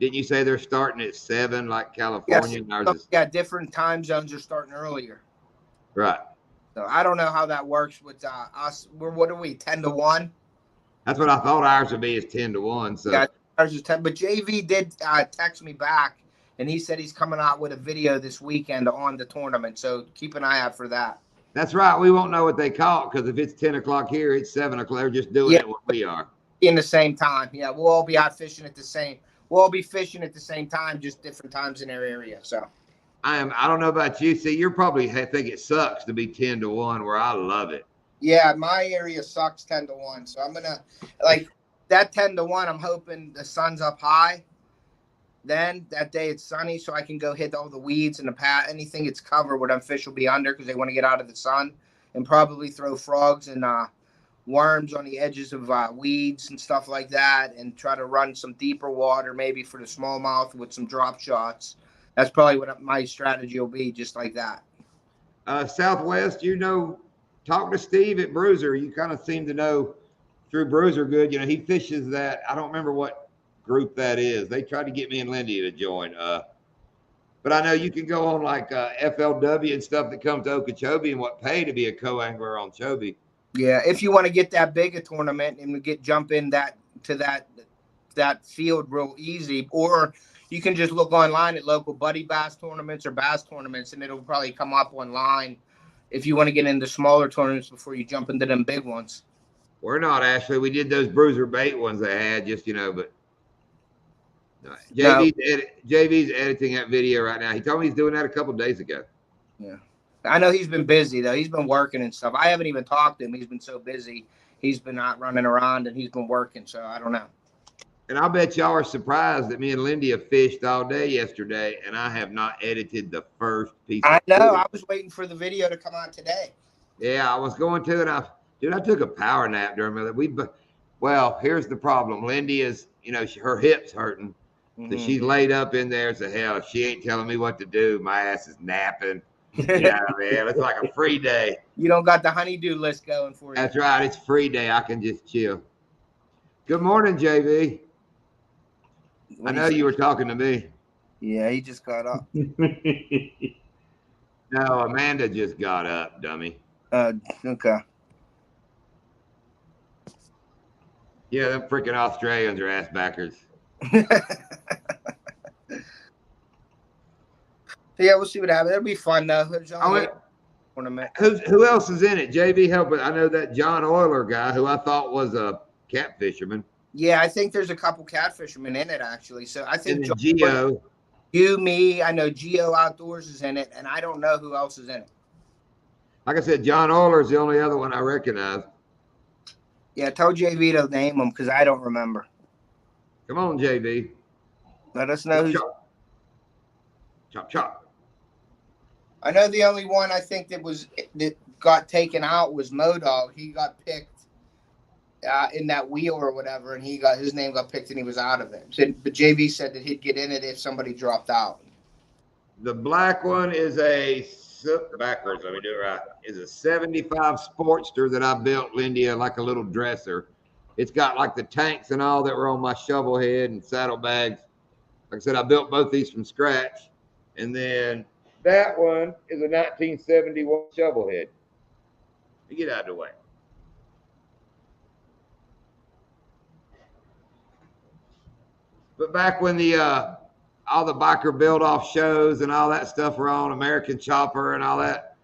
Didn't you say they're starting at 7 like California? Yes. Different time zones are starting earlier. Right. So I don't know how that works with us. What are we, 10 to 1? That's what I thought ours would be, is 10 to 1. So yeah, ours is 10. But JV did text me back and he said he's coming out with a video this weekend on the tournament. So keep an eye out for that. That's right. We won't know what they caught because if it's 10 o'clock here, it's 7 o'clock. They're just doing it what we are. In the same time. Yeah, we'll all be out fishing at the same. We'll all be fishing at the same time, just different times in their area. So I don't know about you. See, you're probably think it sucks to be 10 to 1 where I love it. Yeah, my area sucks 10 to 1. So I'm gonna like that 10 to 1. I'm hoping the sun's up high. Then that day it's sunny, so I can go hit all the weeds and anything it's covered where them fish will be under because they want to get out of the sun, and probably throw frogs and worms on the edges of weeds and stuff like that, and try to run some deeper water maybe for the smallmouth with some drop shots. That's probably what my strategy will be, just like that. Southwest, talk to Steve at Bruiser. You kind of seem to know through Bruiser good. He fishes that. I don't remember what group that is. They tried to get me and Lindy to join. But I know you can go on like FLW and stuff that comes to Okeechobee and pay to be a co-angler on Chobee. Yeah, if you want to get that big a tournament and jump in that field real easy, or you can just look online at local buddy bass tournaments or bass tournaments, and it'll probably come up online if you want to get into smaller tournaments before you jump into them big ones. We're not, Ashley. We did those Bruiser bait ones they had, but JV's editing that video right now. He told me he's doing that a couple of days ago. Yeah. I know he's been busy, though. He's been working and stuff. I haven't even talked to him. He's been so busy. He's been out running around, and he's been working, so I don't know. And I'll bet y'all are surprised that me and Lindy have fished all day yesterday, and I have not edited the first piece. I know. I was waiting for the video to come out today. Yeah, I was going to, and I took a power nap during that. Well, here's the problem. Lindy is, her hip's hurting. So she's laid up in there. So hell, she ain't telling me what to do. My ass is napping. Man, it's like a free day. You don't got the honeydew list going for you. That's right. It's free day. I can just chill. Good morning, JV. I know you were talking to me. Yeah, he just got up. No, Amanda just got up, dummy. Okay. Yeah, them freaking Australians are ass backers. Yeah, we'll see what happens. It'll be fun though. Tournament. Who else is in it? JV help. I know that John Euler guy who I thought was a cat fisherman. Yeah, I think there's a couple cat fishermen in it actually. So I think Geo. You, me, I know Geo Outdoors is in it, and I don't know who else is in it. Like I said, John Euler is the only other one I recognize. Yeah, tell JV to name them because I don't remember. Come on, JV. Let us know who's. Chop, chop. I know the only one I think that got taken out was Modog. He got picked in that wheel or whatever, and his name got picked and he was out of it. But JV said that he'd get in it if somebody dropped out. The black one is backwards. Let me do it right. Is a 75 Sportster that I built, Lindy, like a little dresser. It's got like the tanks and all that were on my shovel head and saddlebags. Like I said, I built both these from scratch. And then that one is a 1971 shovel head. Get out of the way. But back when all the biker build-off shows and all that stuff were on, American Chopper and all that,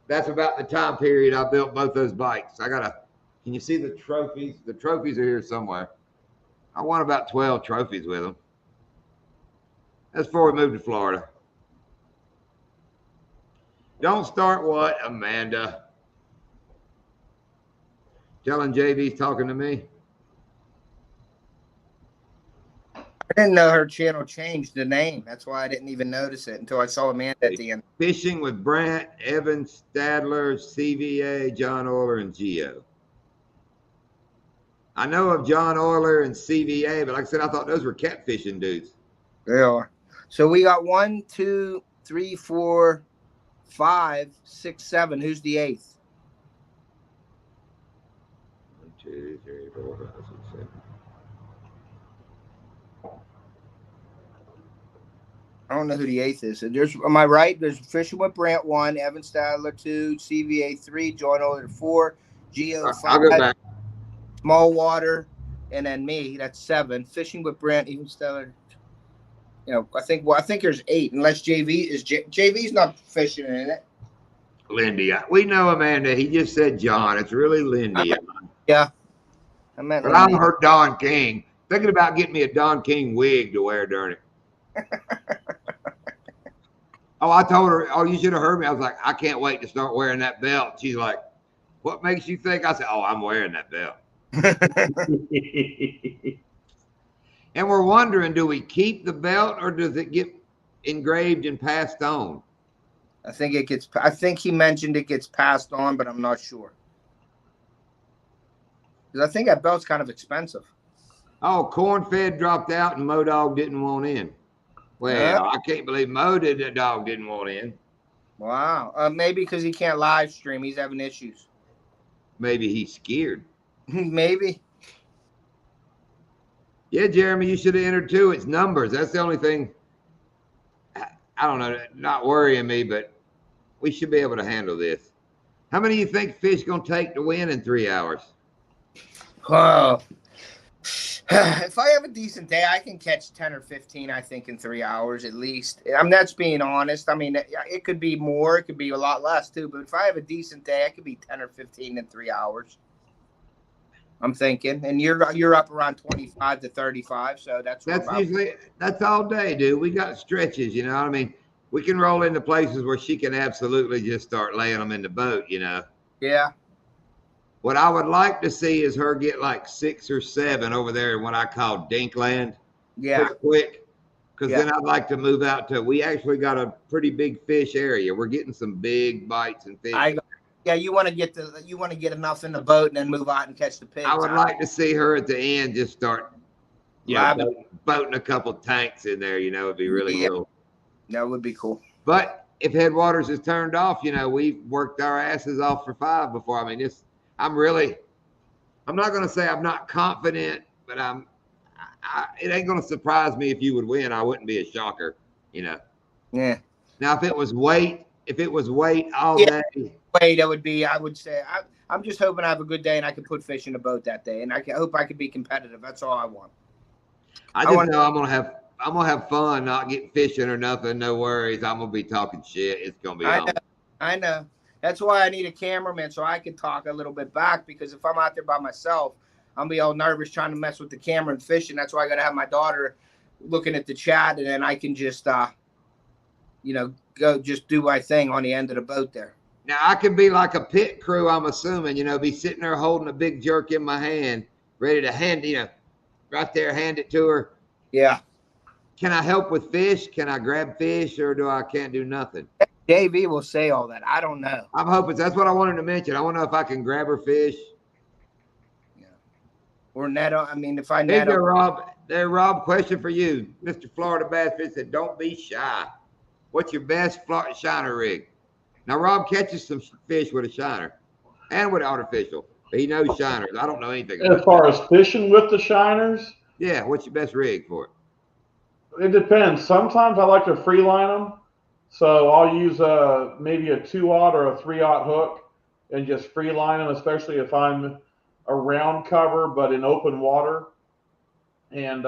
that's about the time period I built both those bikes. Can you see the trophies? The trophies are here somewhere. I won about 12 trophies with them. That's before we moved to Florida. Don't start what, Amanda? Telling JV's talking to me. I didn't know her channel changed the name. That's why I didn't even notice it until I saw Amanda at the end. Fishing with Brant, Evan Stadler, CVA, John Euler, and Geo. I know of John Euler and CVA, but like I said, I thought those were catfishing dudes. They are. So we got 1, 2, 3, 4, 5, 6, 7. Who's the 8th? 1, 2, 3, 4, 5, 6, 7. I don't know who the 8th is. Am I right? There's Fishing with Brant 1, Evan Stadler 2, CVA 3, John Euler 4, Geo 5. I'll go back. Small Water, and then me. That's 7. Fishing with Brant, Evan Stadler. You know, I think there's 8, unless JV's not fishing in it. Lindy. We know Amanda. He just said John. It's really Lindy. Yeah, I meant But I'm Lindy. her Don King. Thinking about getting me a Don King wig to wear during it. Oh, I told her, oh, you should have heard me. I was like, I can't wait to start wearing that belt. She's like, what makes you think? I said, oh, I'm wearing that belt. And we're wondering, do we keep the belt or does it get engraved and passed on? I think he mentioned it gets passed on, but I'm not sure. Because I think that belt's kind of expensive. Oh, Corn-Fed dropped out and Mo-Dog didn't want in. Well, I can't believe the dog didn't want in. Wow. Maybe because he can't live stream. He's having issues. Maybe he's scared. Maybe. Yeah, Jeremy, you should have entered too. It's numbers. That's the only thing, I don't know, not worrying me, but we should be able to handle this. How many do you think fish going to take to win in 3 hours? Wow. If I have a decent day, I can catch 10 or 15, I think, in 3 hours at least. I mean, that's being honest. I mean, it could be more. It could be a lot less, too. But if I have a decent day, I could be 10 or 15 in 3 hours. I'm thinking. And you're up around 25 to 35, so that's usually, that's all day, dude. We got stretches, you know what I mean? We can roll into places where she can absolutely just start laying them in the boat, you know? Yeah. What I would like to see is her get like 6 or 7 over there in what I call Dinkland. Yeah. Quick. Because then I'd like to move out to, we actually got a pretty big fish area. We're getting some big bites and fish. You want to get enough in the boat and then move out and catch the pigs. I would like to see her at the end just start boating a couple tanks in there, you know, it'd be really cool. That would be cool. But if Headwaters is turned off, you know, we've worked our asses off for 5 before. I mean, I'm not going to say I'm not confident, but it ain't going to surprise me if you would win. I wouldn't be a shocker, you know? Yeah. Now, if it was weight all day. Weight, I would say, I'm just hoping I have a good day and I can put fish in the boat that day. And I hope I can be competitive. That's all I want. I just know I'm going to have fun, not get fishing or nothing. No worries. I'm going to be talking shit. It's going to be on. I know. That's why I need a cameraman so I can talk a little bit back, because if I'm out there by myself, I'm be all nervous trying to mess with the camera and fishing. That's why I got to have my daughter looking at the chat, and then I can just, go just do my thing on the end of the boat there. Now, I could be like a pit crew, I'm assuming, be sitting there holding a big jerk in my hand, ready to hand it to her. Yeah. Can I help with fish? Can I grab fish, or I can't do nothing? JV will say all that. I don't know. I'm hoping that's what I wanted to mention. I want to know if I can grab her fish. Yeah. Or net. I mean, if I net. There, Rob. Question for you, Mr. Florida Bass Fish said, "Don't be shy. What's your best shiner rig?" Now, Rob catches some fish with a shiner and with artificial, but he knows shiners. I don't know anything. As far as fishing with the shiners? Yeah. What's your best rig for it? It depends. Sometimes I like to free line them. So I'll use maybe a 2-aught or a 3-aught hook and just free line them, especially if I'm around cover but in open water. And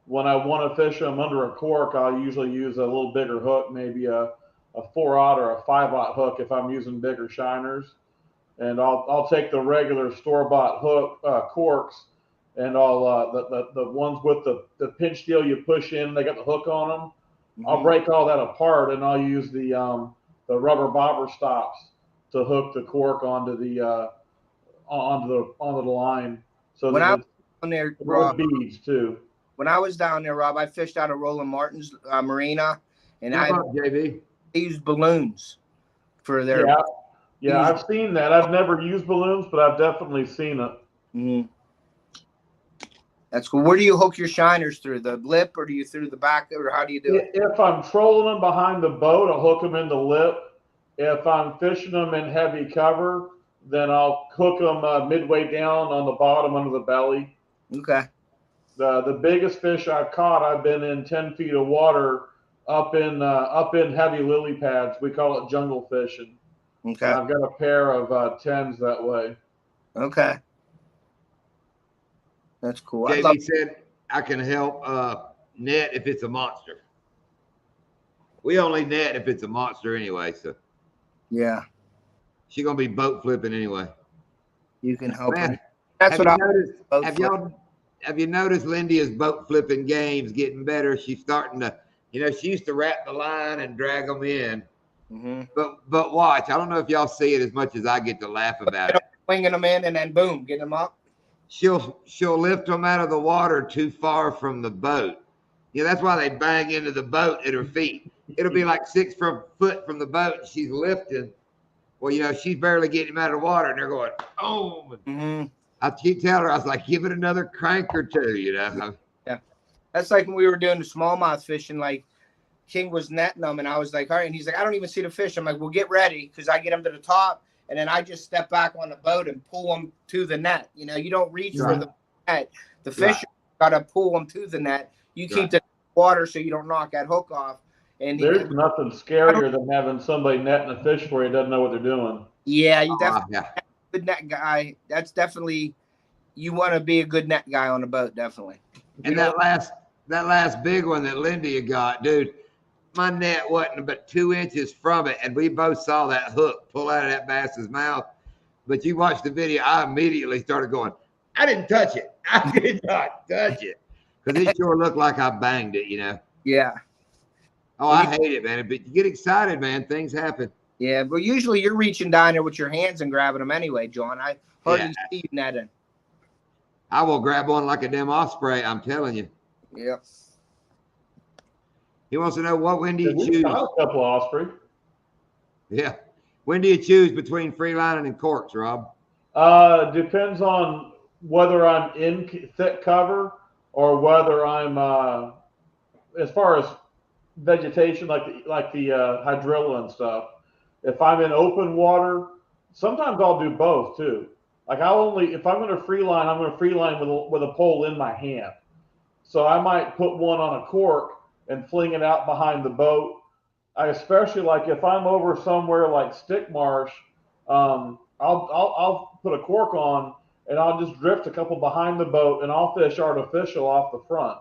when I want to fish them under a cork, I'll usually use a little bigger hook, maybe a 4-aught or a 5-aught hook if I'm using bigger shiners. And I'll take the regular store-bought hook corks, and I'll the ones with the pinch steel you push in, they got the hook on them. I'll break all that apart, and I'll use the rubber bobber stops to hook the cork onto the line. So when I was down there, Rob, beads too. When I was down there, Rob, I fished out of Roland Martin's marina, and I used balloons for their. Yeah, I've seen that. I've never used balloons, but I've definitely seen it. Mm-hmm. That's cool. Where do you hook your shiners through? The lip, or do you through the back, or how do you do it? If I'm trolling them behind the boat, I'll hook them in the lip. If I'm fishing them in heavy cover, then I'll hook them midway down on the bottom under the belly. Okay. The biggest fish I've caught, I've been in 10 feet of water up in heavy lily pads. We call it jungle fishing. Okay. And I've got a pair of 10s that way. Okay. That's cool. JB said I can help. net if it's a monster. We only net if it's a monster anyway. So Yeah, she's gonna be boat flipping anyway. you can help Man, her. That's have what you I noticed? boat Have flip. y'all? Have you noticed Lindy's boat flipping games getting better? She's starting to, she used to wrap the line and drag them in. Mm-hmm. But watch, I don't know if y'all see it as much as I get to laugh about it. Swinging them in and then boom, getting them up. She'll lift them out of the water too far from the boat. That's why they bang into the boat at her feet. It'll be like 6 foot from the boat. And she's lifting. Well, she's barely getting him out of the water, and they're going, oh. Mm-hmm. I keep telling her, I was like, give it another crank or two, Yeah. That's like when we were doing the smallmouth fishing, like King was netting them, and I was like, all right. And he's like, I don't even see the fish. I'm like, well, get ready, because I get them to the top, and then I just step back on the boat and pull them to the net. You don't reach for the net. The fish got to pull them to the net. You keep the water so you don't knock that hook off. And there's nothing scarier than having somebody netting a fish for you doesn't know what they're doing. Yeah, you definitely good net guy. That's definitely, you want to be a good net guy on the boat, definitely. And that last big one that Lindy got, dude, my net wasn't but 2 inches from it, and we both saw that hook pull out of that bass's mouth. But you watched the video, I immediately started going, I didn't touch it. I did not touch it. Because it sure looked like I banged it, Yeah. Oh, I hate it, man. But you get excited, man. Things happen. Yeah, but usually you're reaching down there with your hands and grabbing them anyway, John. I hardly see you netting. I will grab one like a damn osprey, I'm telling you. Yep. He wants to know, when do you choose? We caught a couple of osprey. Yeah. When do you choose between free lining and corks, Rob? Depends on whether I'm in thick cover or whether I'm as far as vegetation, like the hydrilla and stuff. If I'm in open water, sometimes I'll do both too. Like if I'm going to free line, I'm going to free line with a pole in my hand. So I might put one on a cork and fling it out behind the boat. I especially like if I'm over somewhere like Stick Marsh, I'll put a cork on and I'll just drift a couple behind the boat and I'll fish artificial off the front.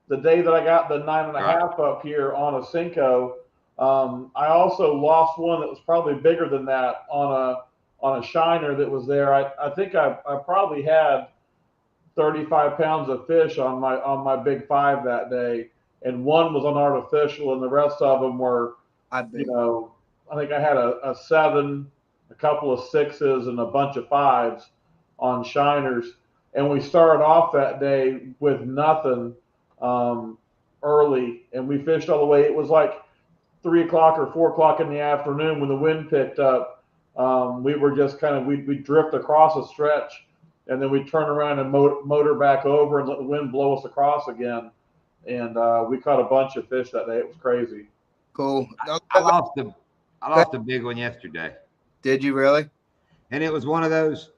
The day that I got the 9.5 up here on a Cinco, I also lost one that was probably bigger than that on a shiner that was there. I think I probably had 35 pounds of fish on my big 5 that day, and one was on artificial, and the rest of them were, I think I had a 7, a couple of 6s, and a bunch of 5s on shiners. And we started off that day with nothing early, and we fished all the way. It was like 3 o'clock or 4 o'clock in the afternoon when the wind picked up. We were just we'd drift across a stretch, and then we'd turn around and motor back over and let the wind blow us across again. And we caught a bunch of fish that day. It was crazy. Cool. I lost a big one yesterday. Did you really? And it was one of those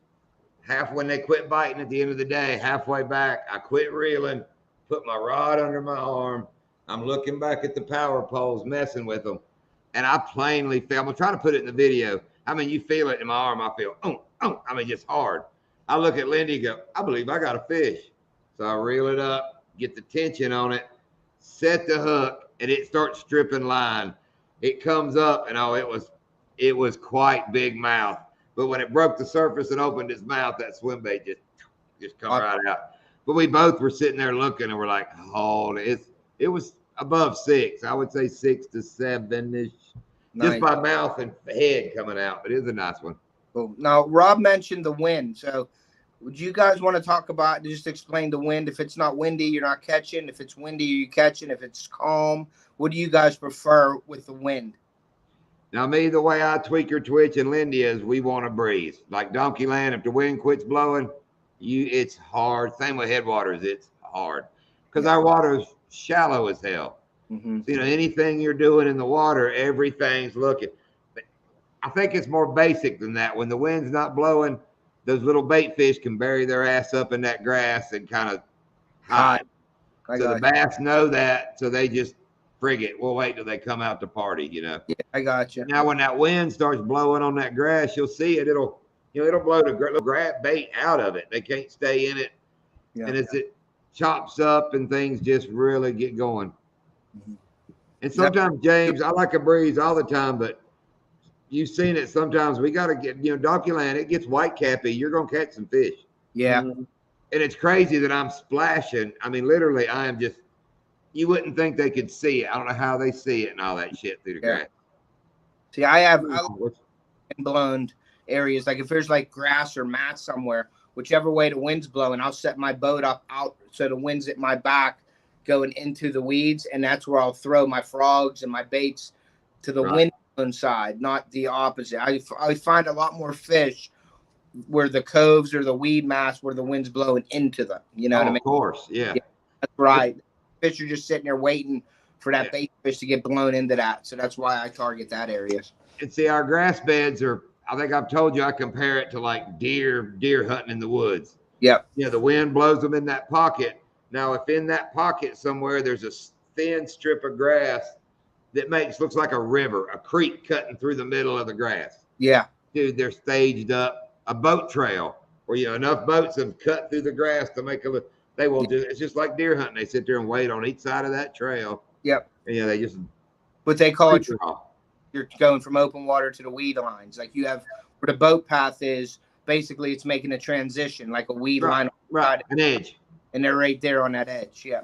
when they quit biting at the end of the day, halfway back, I quit reeling, put my rod under my arm. I'm looking back at the power poles, messing with them. And I plainly feel, I'm trying to put it in the video. I mean, you feel it in my arm. I feel, just hard. I look at Lindy and go, I believe I got a fish. So I reel it up, get the tension on it, set the hook, and it starts stripping line. It comes up, and it was quite big mouth. But when it broke the surface and opened its mouth, that swim bait just come right out. But we both were sitting there looking, and we're like, oh, it was above 6. I would say 6 to 7-ish. Nice. Just by mouth and head coming out, but it was a nice one. Cool. Now, Rob mentioned the wind. So would you guys want to talk about, just explain the wind? If it's not windy, you're not catching. If it's windy, you're catching. If it's calm, what do you guys prefer with the wind? Now, me, the way I tweaker, twitch, and Lindy is we want to breeze. Like Donkey Land, if the wind quits blowing, it's hard. Same with Headwaters, it's hard. Because our water is shallow as hell. Mm-hmm. So, anything you're doing in the water, everything's looking. But I think it's more basic than that. When the wind's not blowing, those little bait fish can bury their ass up in that grass and kind of hide. So the bass know that, so they just frig it. We'll wait till they come out to party, Yeah, I got you. Now, when that wind starts blowing on that grass, you'll see it. It'll blow the grab bait out of it. They can't stay in it. Yeah. And chops up and things just really get going. Mhm. And sometimes, James, I like a breeze all the time, but you've seen it. Sometimes we got to get, donkey land, it gets white cappy. You're going to catch some fish. Yeah. Mhm. And it's crazy that I'm splashing. I mean, literally, I am just, you wouldn't think they could see it. I don't know how they see it and all that shit through the Yeah. grass. See, I like What's- blown areas. Like if there's like grass or mat somewhere, whichever way the wind's blowing, I'll set my boat up out so the wind's at my back going into the weeds, and that's where I'll throw my frogs and my baits to the Right. wind side, not the opposite. I find a lot more fish where the coves or the weed mass where the wind's blowing into them. You know what I mean? Of course, yeah. Yeah. That's right. Fish are just sitting there waiting for that Yeah. bait fish to get blown into that. So that's why I target that area. And see, our grass beds are, I think I've told you, I compare it to like deer hunting in the woods. Yep. The wind blows them in that pocket. Now, if in that pocket somewhere there's a thin strip of grass that looks like a river, a creek cutting through the middle of the grass. Yeah. Dude, they're staged up a boat trail where enough boats have cut through the grass to make they will do it's just like deer hunting. They sit there and wait on each side of that trail. Yep. And they just What they call it, off. you're going from open water to the weed lines. Like you have where the boat path is, basically it's making a transition, like a weed line. Right, an edge. And they're right there on that edge. Yeah.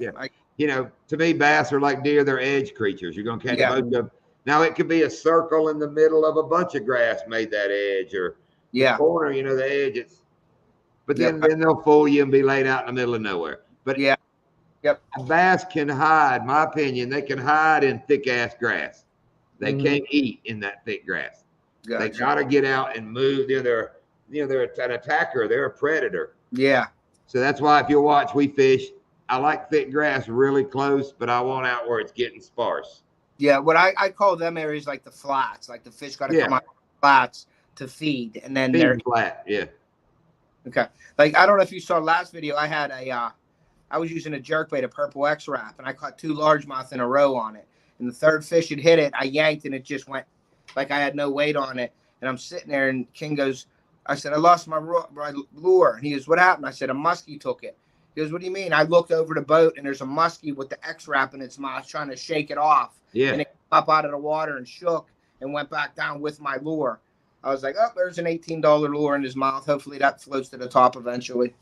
Yeah. To me, bass are like deer. They're edge creatures. You're going to catch both of them. Now, it could be a circle in the middle of a bunch of grass made that edge, or the corner, the edge. But then they'll fool you and be laid out in the middle of nowhere. But a bass can hide, my opinion, they can hide in thick-ass grass. They can't eat in that thick grass. Gotcha. They got to get out and move. They're an attacker. They're a predator. Yeah. So that's why if you watch, we fish. I like thick grass really close, but I want out where it's getting sparse. Yeah, what I call them areas like the flats, like the fish got to come out of the flats to feed, and then they're flat. Yeah. Okay. Like I don't know if you saw last video, I had I was using a jerkbait, a purple X wrap, and I caught 2 largemouth in a row on it. And the third fish had hit it, I yanked and it just went like I had no weight on it. And I'm sitting there, and King goes, I said, I lost my lure. And he goes, what happened? I said, a muskie took it. He goes, what do you mean? I looked over the boat, and there's a muskie with the X wrap in its mouth trying to shake it off. Yeah. And it came up out of the water and shook and went back down with my lure. I was like, oh, there's an $18 lure in his mouth. Hopefully that floats to the top eventually.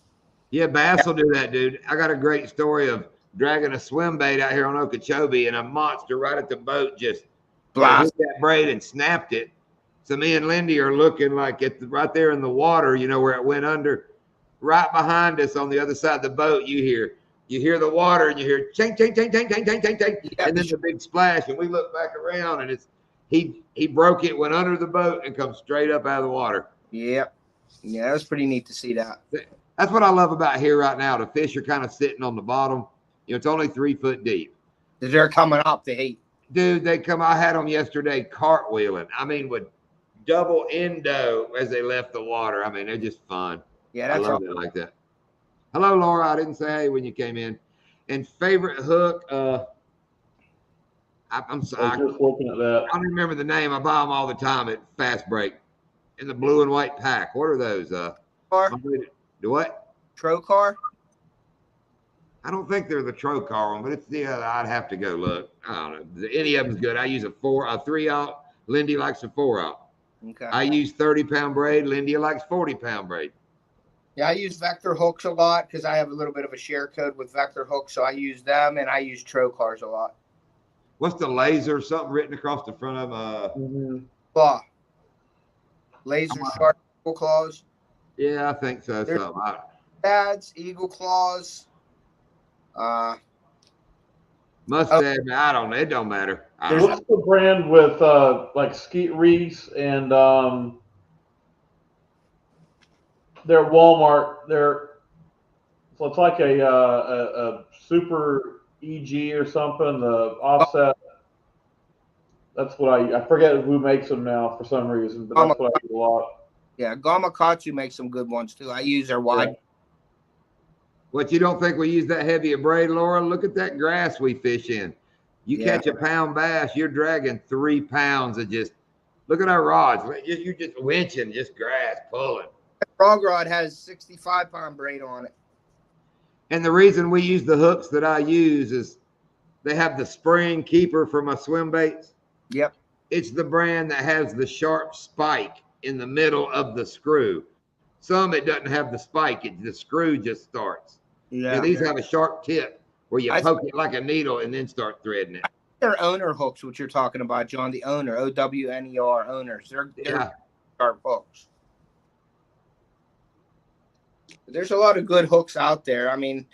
Yeah, bass will do that, dude. I got a great story of dragging a swim bait out here on Okeechobee, and a monster right at the boat just hit that braid and snapped it. So me and Lindy are looking like right there in the water, where it went under. Right behind us on the other side of the boat, you hear the water, and you hear ching, ching, ching, ching, ching, ching, ching, ching, and then the big splash. And we look back around, and he broke it, went under the boat, and come straight up out of the water. Yep. Yeah, it was pretty neat to see that. That's what I love about here right now. The fish are kind of sitting on the bottom. It's only 3 foot deep. They're coming up to heat. Dude, I had them yesterday cartwheeling. I mean, with double endo as they left the water. I mean, they're just fun. Yeah, that's I love it like that. Hello, Laura. I didn't say hey when you came in. And favorite hook, I'm sorry. I was just looking at that. I don't remember the name. I buy them all the time at Fast Break. In the blue and white pack. What are those? The what? Trocar? I don't think they're the Trocar one, but it's I'd have to go look. I don't know. Any of them's good. I use a 3-aught. Lindy likes a 4-aught. Okay. I use 30-pound braid. Lindy likes 40-pound braid. Yeah, I use vector hooks a lot because I have a little bit of a share code with vector hooks, so I use them, and I use Trocars a lot. What's the laser? Something written across the front of Claw. Laser sharp eagle claws. Yeah, I think so. There's something. Pads, eagle claws. Mustad. I don't know. It don't matter. What's the brand with like Skeet Reese and they're Walmart? So it's like a super EG or something. The offset. That's what I forget who makes them now for some reason, but that's what I do a lot. Yeah, Gamakatsu makes some good ones too. I use their wide. Yeah. What, you don't think we use that heavy a braid, Laura? Look at that grass we fish in. You catch a pound bass, you're dragging 3 pounds of just. Look at our rods. You're just winching, just grass pulling. Frog rod has 65-pound braid on it. And the reason we use the hooks that I use is they have the spring keeper for my swim baits. Yep. It's the brand that has the sharp spike in the middle of the screw. Some it doesn't have the spike; the screw just starts. Yeah. These have a sharp tip where you I poke it like a needle and then start threading it. They're owner hooks, what you're talking about, John. The owner, OWNER owners. They're sharp hooks. There's a lot of good hooks out there. I mean,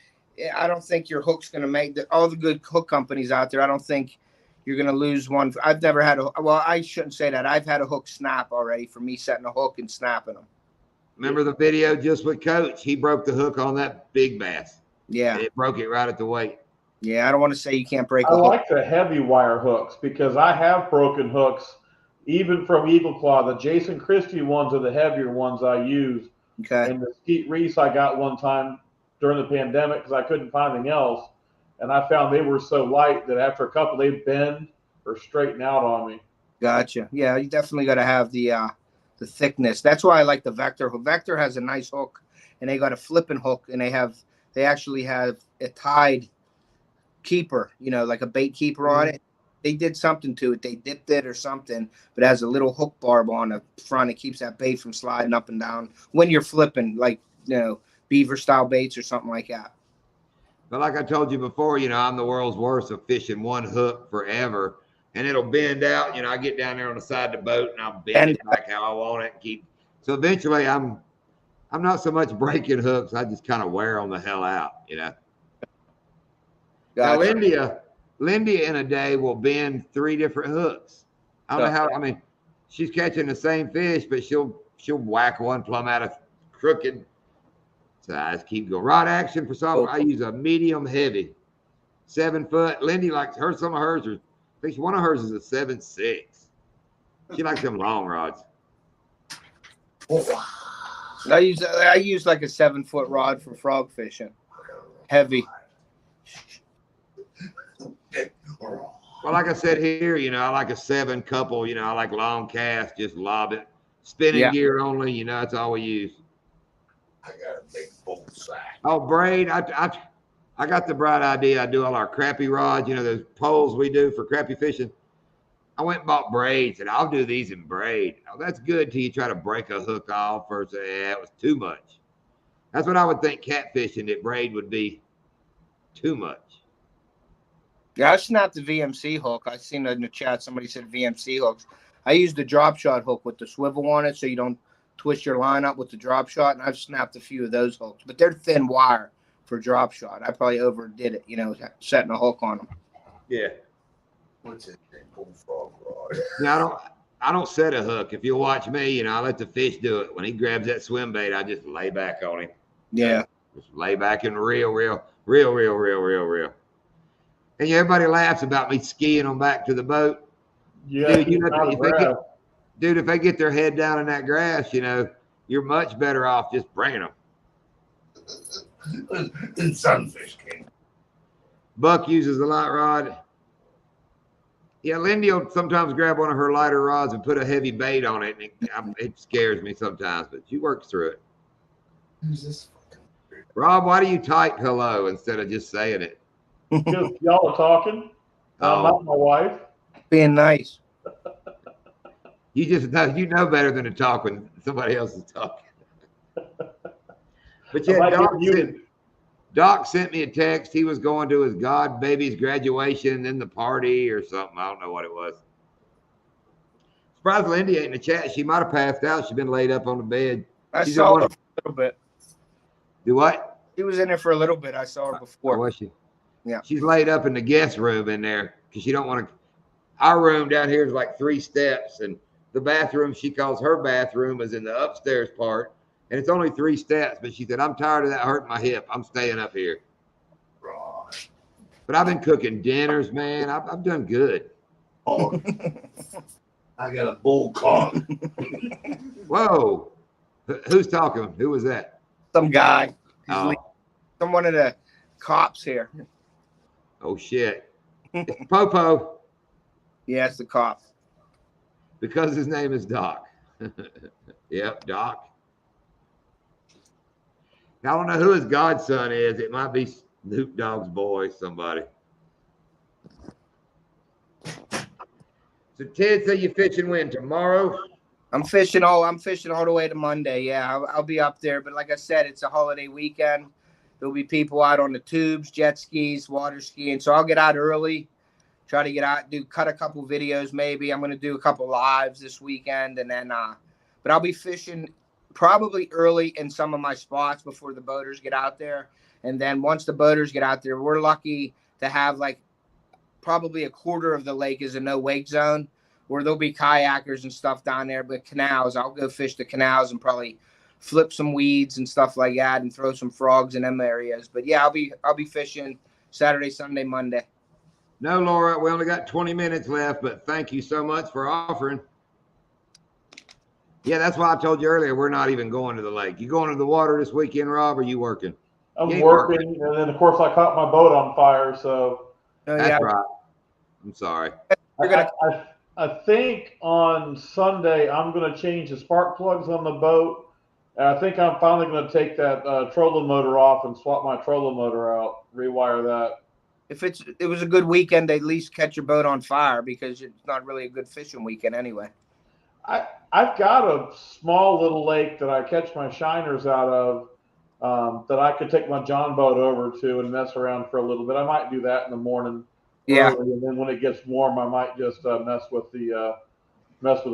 I don't think your hook's going to make all the good hook companies out there. I don't think you're going to lose one. I've never had I shouldn't say that. I've had a hook snap already for me setting a hook and snapping them. Remember the video just with Coach? He broke the hook on that big bass. Yeah. And it broke it right at the weight. Yeah, I don't want to say you can't break I like the heavy wire hooks because I have broken hooks, even from Eagle Claw. The Jason Christie ones are the heavier ones I use. Okay. And the skeet reefs I got one time during the pandemic because I couldn't find anything else. And I found they were so light that after a couple, they bend or straighten out on me. Gotcha. Yeah, you definitely got to have the thickness. That's why I like the Vector. Vector has a nice hook, and they got a flipping hook, and they actually have a tied keeper, like a bait keeper on it. They did something to it. They dipped it or something, but it has a little hook barb on the front. It keeps that bait from sliding up and down when you're flipping, like, beaver style baits or something like that. But like I told you before, I'm the world's worst of fishing one hook forever, and it'll bend out. I get down there on the side of the boat and I'll bend it back how I want it. So eventually I'm not so much breaking hooks. I just kind of wear them the hell out, Gotcha. Now, Lindy in a day will bend 3 different hooks. I don't know how. I mean, she's catching the same fish, but she'll whack one plumb out of crooked. So I just keep going. Rod action for some. I use a medium heavy, 7 foot. Lindy likes some of hers are. I think one of hers is a 7.6. She likes them long rods. I use like a 7-foot rod for frog fishing. Heavy. Well, like I said here, I like a 7 couple. I like long cast, just lob it. Spinning gear only. That's all we use. I got a big bull sack. Oh, braid. I got the bright idea. I do all our crappie rods, those poles we do for crappie fishing. I went and bought braids, and I'll do these in braid. Oh, that's good till you try to break a hook off or say, it was too much. That's what I would think catfishing, that braid would be too much. Yeah, I snapped the VMC hook. I seen in the chat somebody said VMC hooks. I used the drop shot hook with the swivel on it so you don't twist your line up with the drop shot, and I've snapped a few of those hooks. But they're thin wire for drop shot. I probably overdid it, setting a hook on them. Yeah. What's it? Bullfrog rod. Yeah, I don't set a hook. If you watch me, I let the fish do it. When he grabs that swim bait, I just lay back on him. Yeah. Just lay back and reel. And everybody laughs about me skiing them back to the boat. Yeah, dude, if they get their head down in that grass, you're much better off just bringing them. And Sunfish King. Buck uses the light rod. Yeah, Lindy will sometimes grab one of her lighter rods and put a heavy bait on it. And it scares me sometimes, but she works through it. Who's this? Rob, why do you type hello instead of just saying it? Because y'all are talking. I'm not my wife. Being nice. You just know better than to talk when somebody else is talking. But yeah, Doc sent me a text. He was going to his god baby's graduation, then the party or something. I don't know what it was. Surprised Lindy ain't in the chat. She might have passed out. She's been laid up on the bed. I saw her for a little bit. Do what? She was in there for a little bit. I saw her before. Was she? Yeah. She's laid up in the guest room in there because she don't want to. Our room down here is like 3 steps, and the bathroom she calls her bathroom is in the upstairs part, and it's only 3 steps. But she said, "I'm tired of that hurting my hip. I'm staying up here." Right. But I've been cooking dinners, man. I've done good. Oh, I got a bull cock. Whoa, who's talking? Who was that? Some guy. Oh. Some one of the cops here. Oh shit! It's Popo. Yeah, it's the cop. Because his name is Doc. Yep, Doc. I don't know who his godson is. It might be Snoop Dogg's boy, somebody. So Ted said you fishing when? Tomorrow? I'm fishing all the way to Monday. Yeah, I'll be up there. But like I said, it's a holiday weekend. There'll be people out on the tubes, jet skis, water skiing. So I'll get out early, try to get out, cut a couple videos maybe. I'm going to do a couple lives this weekend. And then, but I'll be fishing probably early in some of my spots before the boaters get out there. And then once the boaters get out there, we're lucky to have like probably a quarter of the lake is a no wake zone, where there'll be kayakers and stuff down there, but canals, I'll go fish the canals and probably flip some weeds and stuff like that and throw some frogs in them areas. But yeah, I'll be fishing Saturday, Sunday, Monday. No, Laura, we only got 20 minutes left, but thank you so much for offering. Yeah, that's why I told you earlier, we're not even going to the lake. You going to the water this weekend, Rob, or are you working? I'm working, and then of course I caught my boat on fire, so. That's right. I'm sorry. I think on Sunday I'm going to change the spark plugs on the boat. And I think I'm finally going to take that trolling motor off and swap my trolling motor out, rewire that. If it was a good weekend, at least catch your boat on fire, because it's not really a good fishing weekend anyway. I've got a small little lake that I catch my shiners out of that I could take my John boat over to and mess around for a little bit. I might do that in the morning. Yeah. Early, and then when it gets warm, I might just mess with the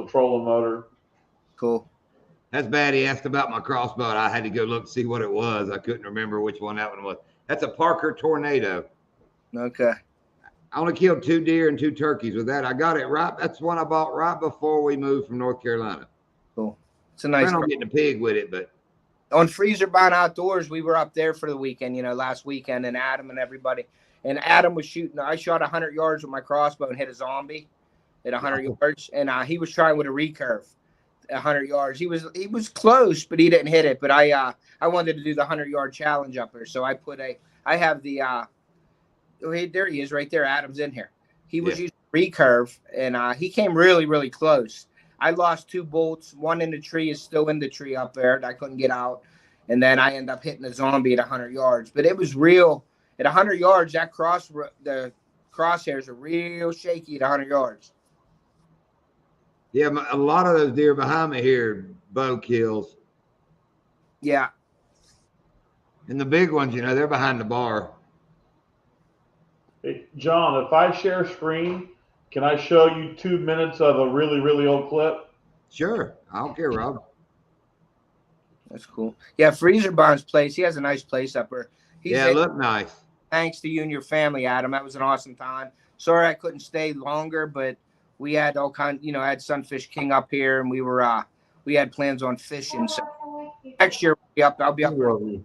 trolling motor. Cool. That's bad. He asked about my crossbow. I had to go look to see what it was. I couldn't remember which one that one was. That's a Parker Tornado. Okay. I only killed 2 deer and 2 turkeys with that. I got it right. That's one I bought right before we moved from North Carolina. Cool. It's a nice. I don't get a pig with it, but on Freezer Bound Outdoors, we were up there for the weekend. Last weekend, and Adam and everybody. And Adam was shooting. I shot 100 yards with my crossbow and hit a zombie at 100 yards. And he was trying with a recurve, 100 yards. He was close, but he didn't hit it. But I wanted to do the 100-yard challenge up there, so I have the there he is right there. Adam's in here. He was using recurve, and he came really, really close. I lost 2 bolts. One in the tree is still in the tree up there. I couldn't get out, and then I ended up hitting a zombie at 100 yards. But it was real. At 100 yards, the crosshairs are real shaky at 100 yards. Yeah, a lot of those deer behind me here, bow kills. Yeah. And the big ones, they're behind the bar. Hey, John, if I share screen, can I show you 2 minutes of a really, really old clip? Sure. I don't care, Rob. That's cool. Yeah, Freezer Bond's place. He has a nice place up there. Look nice. Thanks to you and your family, Adam. That was an awesome time. Sorry I couldn't stay longer, but we had all kinds. I had Sunfish King up here, and we had plans on fishing. So next year I'll be up. And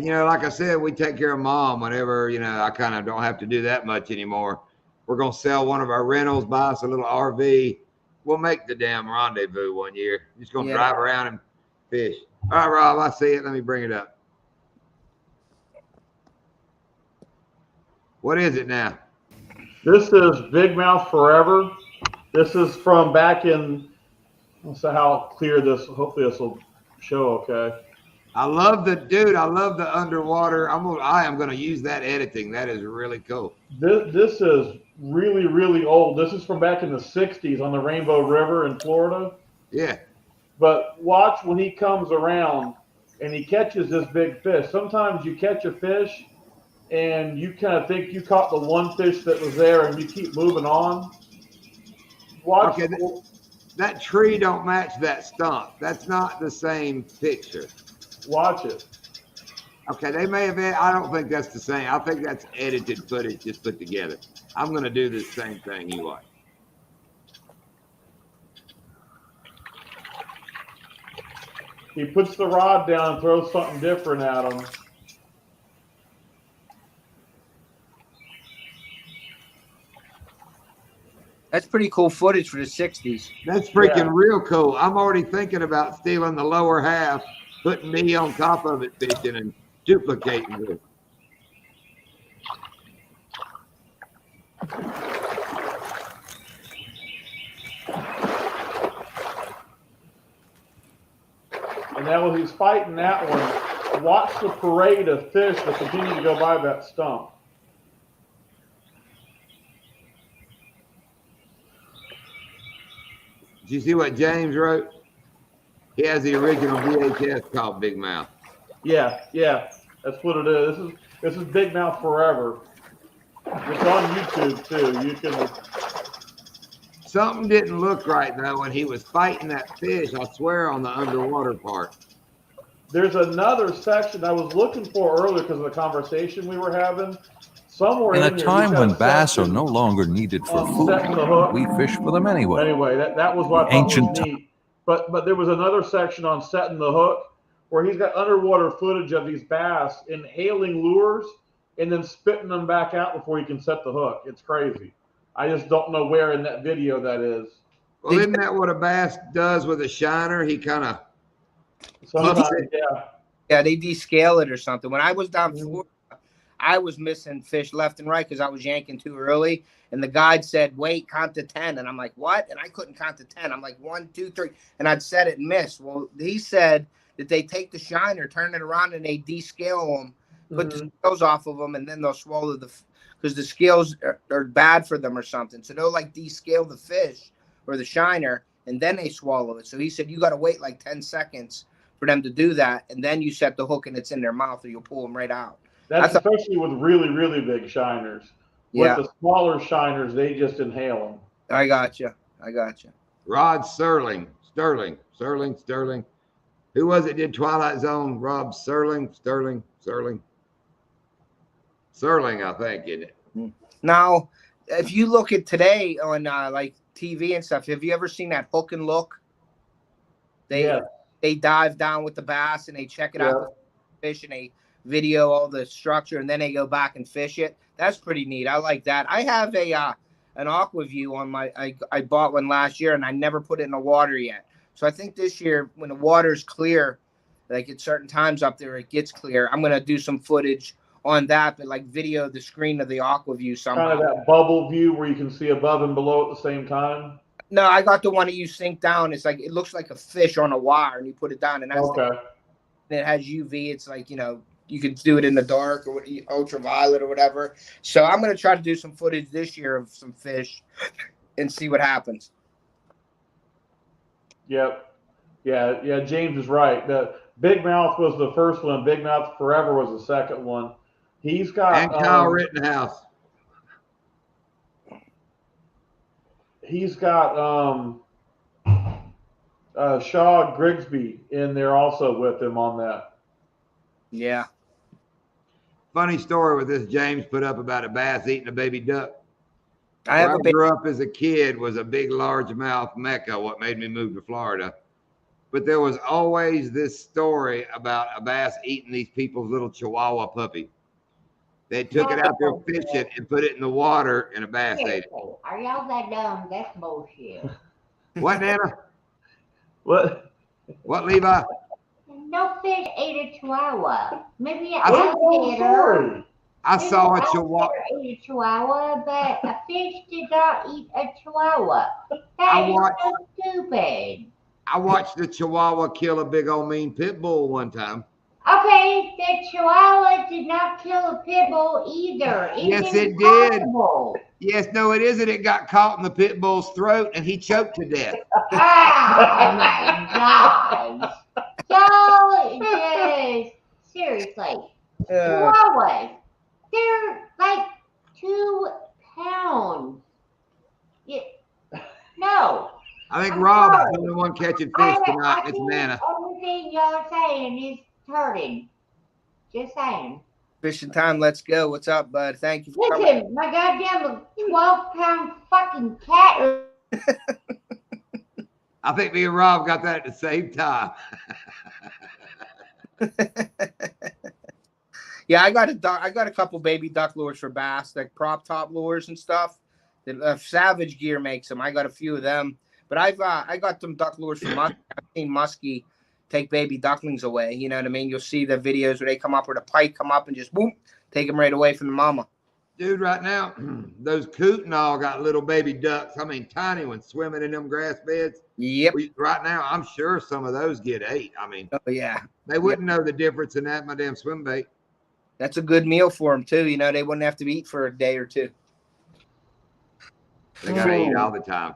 like I said, we take care of Mom whenever I kind of don't have to do that much anymore. We're gonna sell one of our rentals, buy us a little RV. We'll make the damn rendezvous one year. Just gonna drive around and fish. All right, Rob, I see it. Let me bring it up. What is it now? This is Big Mouth Forever. This is from back in, let's see how clear this, hopefully this will show okay. I love the underwater. I am going to use that editing. That is really cool. This is really, really old. This is from back in the 60s on the Rainbow River in Florida. Yeah. But watch when he comes around and he catches this big fish. Sometimes you catch a fish and you kind of think you caught the one fish that was there and you keep moving on. Watch. Okay, that tree don't match that stump. That's not the same picture. Watch it. Okay, they may have. I don't think that's the same. I think that's edited footage just put together. I'm going to do the same thing you watch. He puts the rod down and throws something different at him. That's pretty cool footage for the 60s. That's freaking real cool. I'm already thinking about stealing the lower half, putting me on top of it fishing and duplicating it. And then when he's fighting that one, watch the parade of fish that continue to go by that stump. Did you see what James wrote? He has the original VHS called Big Mouth. Yeah, that's what it is. This is Big Mouth Forever. It's on YouTube too. You can. Something didn't look right though when he was fighting that fish. I swear on the underwater part. There's another section I was looking for earlier because of the conversation we were having. Somewhere In in a here, time he's got when a bass are section no longer needed for on setting the hook. food, we fish for them anyway. Anyway, that was what I thought Ancient was neat. But there was another section on setting the hook where he's got underwater footage of these bass inhaling lures and then spitting them back out before he can set the hook. It's crazy. I just don't know where in that video that is. Well, isn't that what a bass does with a shiner? He kind of. Sometimes, yeah. Yeah, they descale it or something. When I was down Florida, I was missing fish left and right because I was yanking too early. And the guide said, wait, count to 10. And I'm like, what? And I couldn't count to 10. I'm like, 1, 2, 3. And I'd set it and miss. Well, he said that they take the shiner, turn it around, and they descale them, put the scales off of them, and then they'll swallow because the scales are bad for them or something. So they'll like descale the fish or the shiner, and then they swallow it. So he said, you got to wait like 10 seconds for them to do that. And then you set the hook and it's in their mouth or you'll pull them right out. That's especially with really, really big shiners. Yeah. With the smaller shiners, they just inhale them. I got you. Rod Sterling. Who was it did Twilight Zone? Rob Sterling, I think, isn't it? Now, if you look at today on like TV and stuff, have you ever seen that Hook and Look? They dive down with the bass and they check it out with the fish and they video all the structure and then they go back and fish it. That's pretty neat. I like that. I have an aqua view on my. I bought one last year and I never put it in the water yet. So I think this year when the water's clear, like at certain times up there it gets clear, I'm gonna do some footage on that, but like video the screen of the aqua view somehow. Kind of that bubble view where you can see above and below at the same time. No, I got the one that you sink down. It's like it looks like a fish on a wire, and you put it down, and that's and it has UV. It's like you can do it in the dark or ultraviolet or whatever. So I'm gonna try to do some footage this year of some fish and see what happens. Yep. Yeah. James is right. The Big Mouth was the first one. Big Mouth Forever was the second one. He's got and Kyle Rittenhouse. He's got Shaw Grigsby in there also with him on that. Yeah. Funny story with this James put up about a bass eating a baby duck. I grew up as a kid was a big largemouth mecca, what made me move to Florida. But there was always this story about a bass eating these people's little Chihuahua puppy. They took it out there, fished it, and put it in the water, and a bass ate it. Are y'all that dumb? That's bullshit. What, Nana? What, Levi? No fish ate a Chihuahua. Maybe I saw a Chihuahua. Ate a Chihuahua, but a fish did not eat a Chihuahua. I That is so stupid. I watched the Chihuahua kill a big old mean pit bull one time. Okay, the Chihuahua did not kill a pit bull either. Yes, it did. Yes, no, it isn't. It got caught in the pit bull's throat and he choked to death. Oh my gosh. So just seriously. Chihuahuas. They're like 2 pounds. No. I think Rob is the only one catching fish tonight. It's Nana. Everything y'all saying is turning. Just saying. Fishing time. Let's go. What's up, bud? Thank you for coming. Listen, my goddamn 12-pound fucking cat. I think me and Rob got that at the same time. Yeah, I got a couple baby duck lures for bass, like prop top lures and stuff. Savage Gear makes them. I got a few of them, but I got some duck lures from Muskie. I've seen Muskie take baby ducklings away. You know what I mean? You'll see the videos where they come up with a pike, come up and just boom, take them right away from the mama. Dude, right now, those coot and all got little baby ducks. I mean, tiny ones swimming in them grass beds. Yep. Right now, I'm sure some of those get 8. I mean, Oh yeah. they wouldn't know the difference in that, my damn swim bait. That's a good meal for them too. You know, they wouldn't have to eat for a day or two. They got to eat all the time.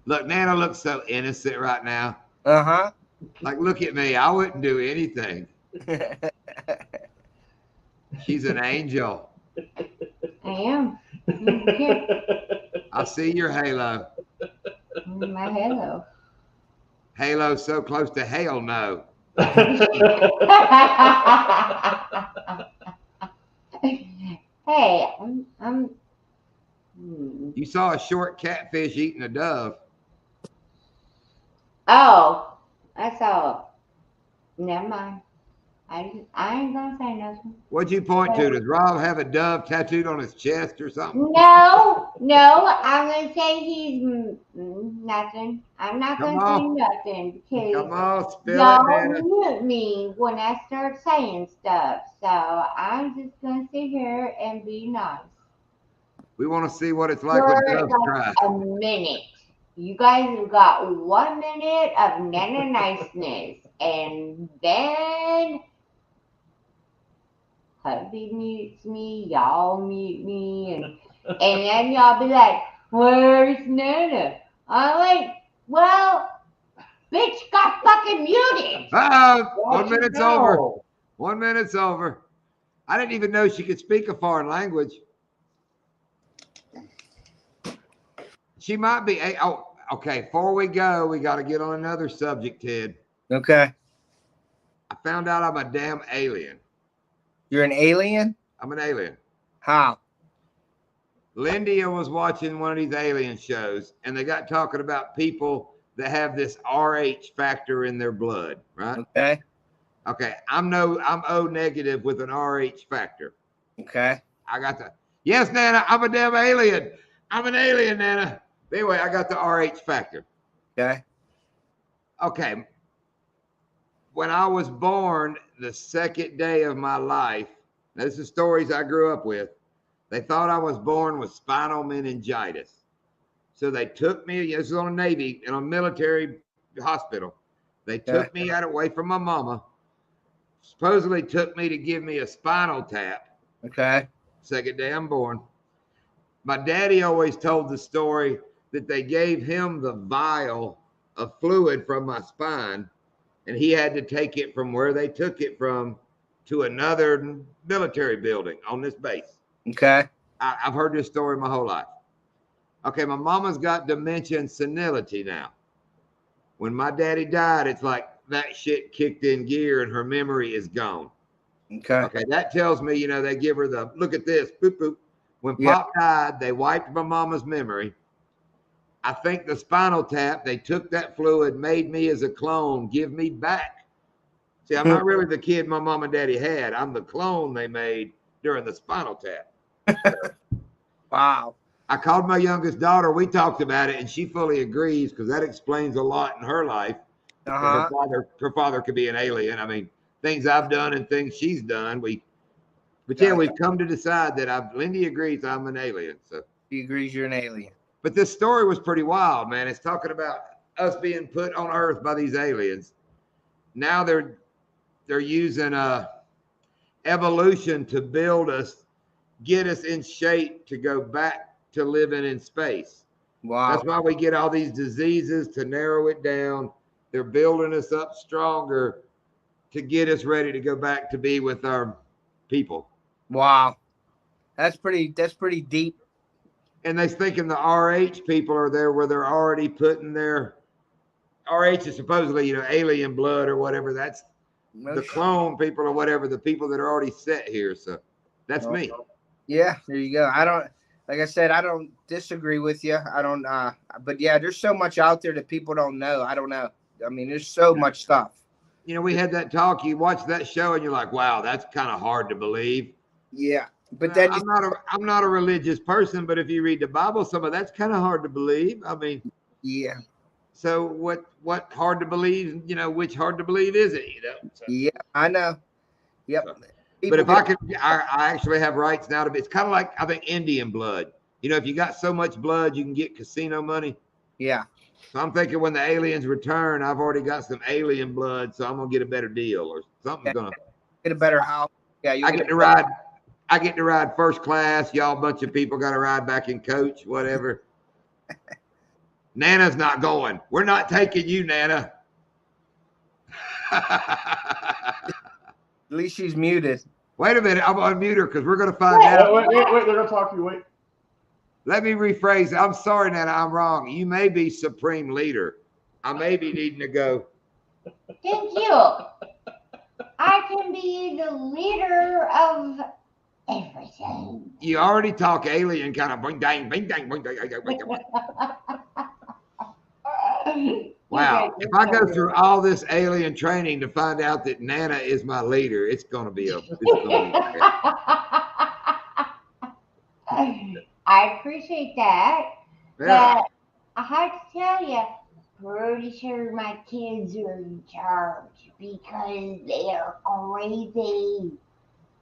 Look, Nana looks so innocent right now. Uh-huh. Like, look at me. I wouldn't do anything. She's an angel. I am. I see your halo. My halo. Halo so close to hell no. Hey, I'm You saw a short catfish eating a dove. Oh, I saw. Never mind. I ain't gonna say nothing. What'd you point to? Does Rob have a dove tattooed on his chest or something? No, I'm gonna say he's nothing. I'm not Come gonna say on. nothing because Come on, spill it, y'all Nana. mute me when I start saying stuff. So I'm just gonna sit here and be nice. We want to see what it's like when For doves cry. a minute. You guys have got 1 minute of Nana niceness, and then hubby mutes me, y'all mute me, and then y'all be like, "Where's Nana?" I'm like, "Well, bitch got fucking muted." 1 minute's over. 1 minute's over. I didn't even know she could speak a foreign language. She might be. Oh, okay. Before we go, we got to get on another subject, Ted. Okay. I found out I'm a damn alien. You're an alien? I'm an alien. How? Lindia was watching one of these alien shows, and they got talking about people that have this RH factor in their blood, right? Okay. Okay. I'm O negative with an RH factor. Okay. I got the. Yes, Nana. I'm a damn alien. I'm an alien, Nana. Anyway, I got the RH factor. Okay. Okay. When I was born, the second day of my life, now this is stories I grew up with, they thought I was born with spinal meningitis. So they took me, this was on a Navy, in a military hospital. They took me out away from my mama, supposedly took me to give me a spinal tap. Okay. Second day I'm born. My daddy always told the story that they gave him the vial of fluid from my spine, and he had to take it from where they took it from to another military building on this base. Okay. I've heard this story my whole life. Okay, my mama's got dementia and senility now. When my daddy died, it's like that shit kicked in gear and her memory is gone. Okay. Okay, that tells me, you know, they give her the, look at this, boop, boop. When Pop died, they wiped my mama's memory. I think the spinal tap, they took that fluid, made me as a clone, give me back. See, I'm not really the kid my mom and daddy had. I'm the clone they made during the spinal tap. Wow. I called my youngest daughter. We talked about it, and she fully agrees because that explains a lot in her life. Uh-huh. Her father could be an alien. I mean, things I've done and things she's done. But yeah, we've come to decide that Lindy agrees I'm an alien. So She agrees you're an alien. But this story was pretty wild, man. It's talking about us being put on Earth by these aliens. Now they're using evolution to build us, get us in shape to go back to living in space. Wow. That's why we get all these diseases to narrow it down. They're building us up stronger to get us ready to go back to be with our people. Wow. That's pretty deep. And they're thinking the RH people are there where they're already putting their RH is supposedly, you know, alien blood or whatever. That's the clone people or whatever, the people that are already set here. So that's me. Yeah, there you go. Like I said, I don't disagree with you. I don't, but yeah, there's so much out there that people don't know. I don't know. I mean, there's so much stuff. You know, we had that talk. You watch that show and you're like, wow, that's kind of hard to believe. Yeah. But then I'm not a religious person, but if you read the Bible, some of that's kind of hard to believe. I mean, yeah. So what hard to believe, you know, which hard to believe is it, you know? So, yeah, I know. Yep. So, But if I could, I actually have rights now to be. It's kind of like I think Indian blood. You know, if you got so much blood, you can get casino money. Yeah. So I'm thinking when the aliens return, I've already got some alien blood, so I'm gonna get a better deal or something's gonna get a better house. Yeah, I get to ride. I get to ride first class. Y'all, bunch of people got to ride back in coach, whatever. Nana's not going. We're not taking you, Nana. At least she's muted. Wait a minute. I'm going to mute her because we're going to find out. Wait. They're going to talk to you. Wait. Let me rephrase. I'm sorry, Nana. I'm wrong. You may be supreme leader. I may be needing to go. Thank you. I can be the leader of everything. You already talk alien kind of bing dang, bing dang, bing dang, bing dang. Wow. If I go through all this alien training to find out that Nana is my leader, it's going to be I appreciate that. Yeah. But I have to tell you, pretty sure my kids are in charge because they are crazy.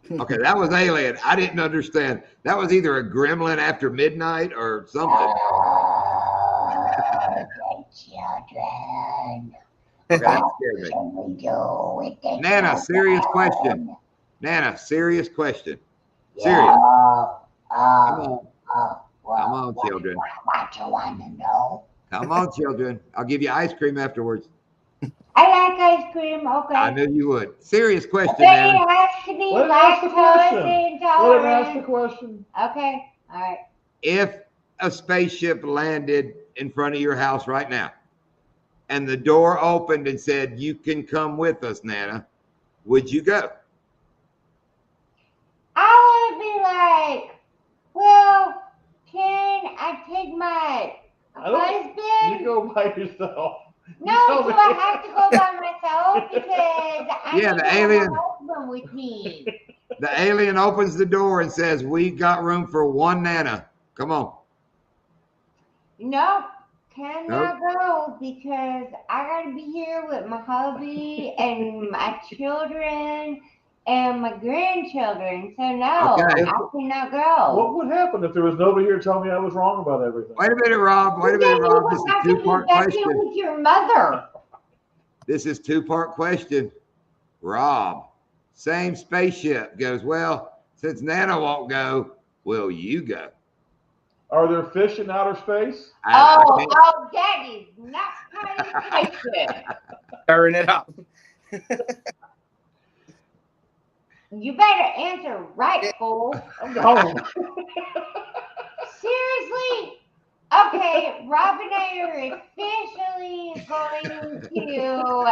Okay, that was alien. I didn't understand. That was either a gremlin after midnight or something. The children. Okay, that scared me. What we do with the Nana, serious children? question. Nana, serious question. Yeah. Serious. Well, Come on, children. What you want to know? Come on, children. I'll give you ice cream afterwards. I like ice cream. Okay. I knew you would. Serious question, But it Nana. has to be Let him ask the lactose question. Let him ask the intolerant. question. Okay. All right. If a spaceship landed in front of your house right now and the door opened and said, you can come with us, Nana, would you go? I would be like, well, can I take my husband? You go by yourself. No, do I have to go by myself? Because I Yeah, need the to have alien. my husband with me. The alien opens the door and says, we got room for one Nana. Come on. Nope, cannot go because I gotta be here with my hubby and my children and my grandchildren. So no, Okay. I cannot go. What would happen if there was nobody here to tell me I was wrong about everything? Wait a minute, Rob. Wait a minute, Rob. This is a two-part question. With your mother. This is two-part question. Rob, same spaceship goes, well, since Nana won't go, will you go? Are there fish in outer space? Oh, that is not part of the question. Stirring it up. You better answer right, fool. I'm home. Seriously? Okay, Rob and I are officially going to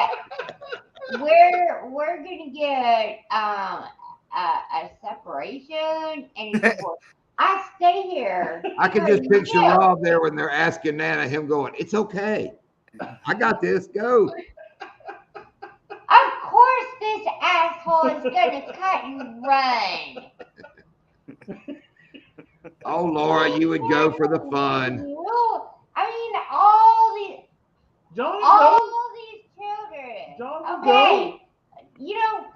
we're gonna get a separation and I stay here. I can just picture Rob there when they're asking Nana, him going, it's okay. I got this. Go. Of course this asshole is gonna cut and run. Oh, Laura, you would go for the fun. I mean, all these children. Johnny, Okay, you know,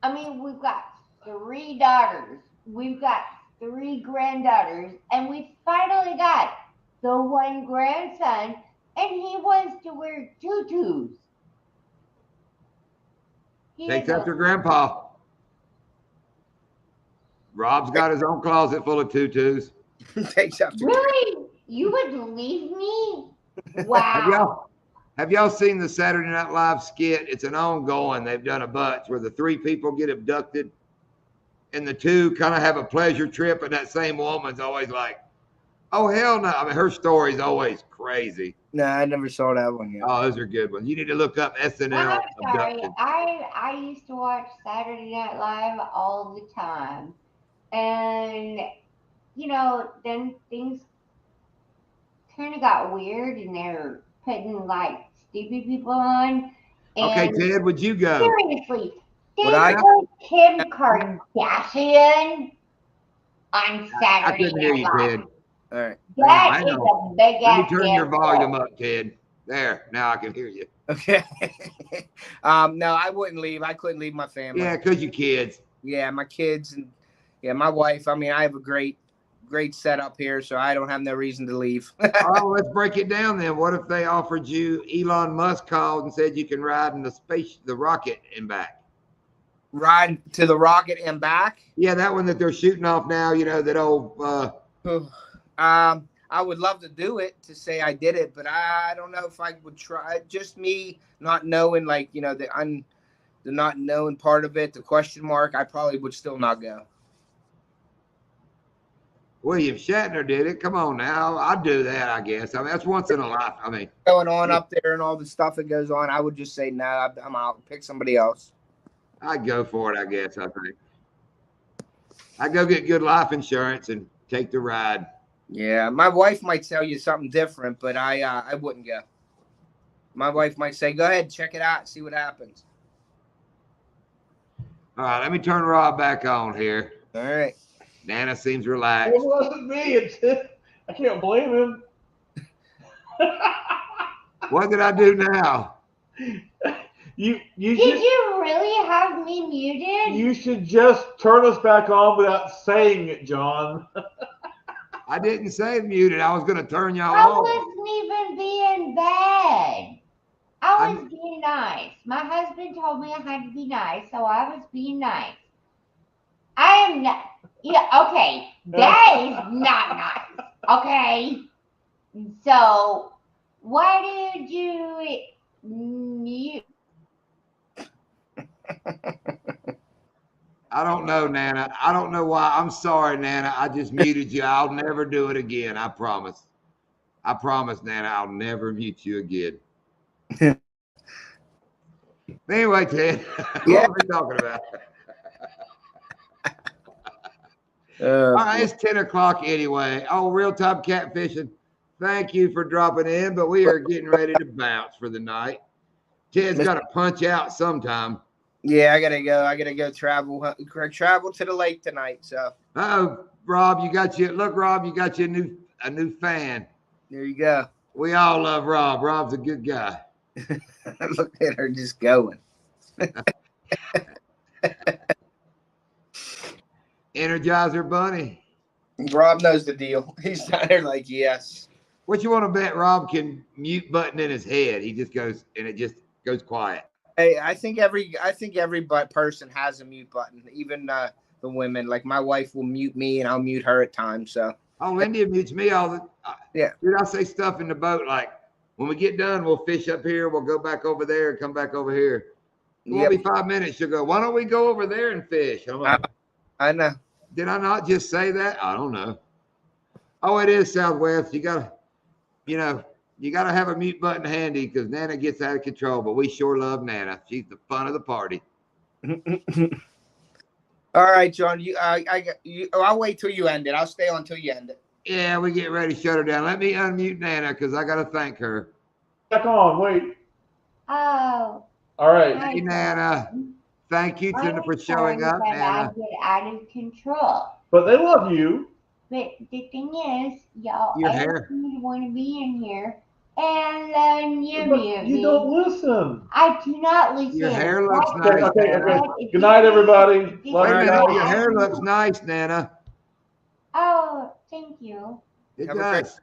I mean, we've got 3 daughters, we've got 3 granddaughters, and we finally got the one grandson, and he wants to wear tutus. Takes after Grandpa. Rob's got his own closet full of tutus. Takes after. Really? You would leave me? Wow. Have y'all seen the Saturday Night Live skit? It's an ongoing. They've done a bunch where the 3 people get abducted and the 2 kind of have a pleasure trip, and that same woman's always like, oh, hell no. I mean, her story's always crazy. No, I never saw that one yet. Oh, those are good ones. You need to look up SNL. I'm sorry. abducted. I used to watch Saturday Night Live all the time. And, you know, then things kind of got weird and they're putting like stupid people on. And Okay, Ted, would you go? seriously, Would they I- put Kim Kardashian on I Saturday couldn't hear you, Night Live. Ted. All right. That I is know. a big Let me ass turn your deal. volume up, Ted. There, now I can hear you. Okay. No, I wouldn't leave. I couldn't leave my family. Yeah, because you kids. Yeah, my kids and my wife. I mean, I have a great setup here, so I don't have no reason to leave. Oh, let's break it down then. What if they offered you, Elon Musk called and said you can ride in the rocket and back? Ride to the rocket and back? Yeah, that one that they're shooting off now, that old I would love to do it, to say I did it, but I don't know if I would try. Just me not knowing, like, the not knowing part of it, the question mark, I probably would still not go. William Shatner did it. Come on now. I'd do that, I guess. I mean, that's once in a life. I mean, going on up there and all the stuff that goes on, I would just say, no, I'm out. Pick somebody else. I'd go for it, I guess, I think. I'd go get good life insurance and take the ride. Yeah, my wife might tell you something different, but I wouldn't go. My wife might say, go ahead, check it out, see what happens. All right, let me turn Rob back on here. All right. Nana seems relaxed. It wasn't me. I can't blame him. What did I do now? You Did you really have me muted? You should just turn us back on without saying it, John. I didn't say muted. I was going to turn y'all I off. wasn't even being bad. I was being nice. My husband told me I had to be nice, so I was being nice. I am not. Yeah, okay. That is not nice. Okay. So, why did you mute? I don't know, Nana. I don't know why. I'm sorry, Nana. I just muted you. I'll never do it again. I promise. I promise, Nana. I'll never mute you again. Anyway, Ted, what are we talking about? All right, it's 10 o'clock anyway. Oh, real-time catfishing. Thank you for dropping in, but we are getting ready to bounce for the night. Ted's got to punch out sometime. Yeah, I gotta go travel to the lake tonight. So. Oh, Rob, Rob, you got you a new fan. There you go. We all love Rob. Rob's a good guy. Look at her just going. Energizer Bunny. Rob knows the deal. He's down there like, yes. What you want to bet Rob can mute button in his head? He just goes and it just goes quiet. Hey, I think every person has a mute button, even the women. Like my wife will mute me and I'll mute her at times. So. Oh, India mutes me all the. Yeah. Dude, I say stuff in the boat like, when we get done, we'll fish up here. We'll go back over there and come back over here. It won't be 5 minutes. She'll go, why don't we go over there and fish? I'm like, I know. Did I not just say that? I don't know. Oh, it is Southwest. You gotta have a mute button handy because Nana gets out of control. But we sure love Nana. She's the fun of the party. All right, John. I'll wait till you end it. I'll stay on till you end it. Yeah, we get ready to shut her down. Let me unmute Nana because I got to thank her. Back on, wait. Oh. All right. Hey, Nana. Thank you, Tina, for showing up, Nana. I get out of control. But they love you. But the thing is, y'all Your hair. want to be in here, and then you But mute you me. don't listen. I do not listen. Your hair looks nice. Okay. Nana. Good night, everybody. Wait Love a you minute. guys. Your hair looks nice, Nana. Oh, thank you. It Have a does.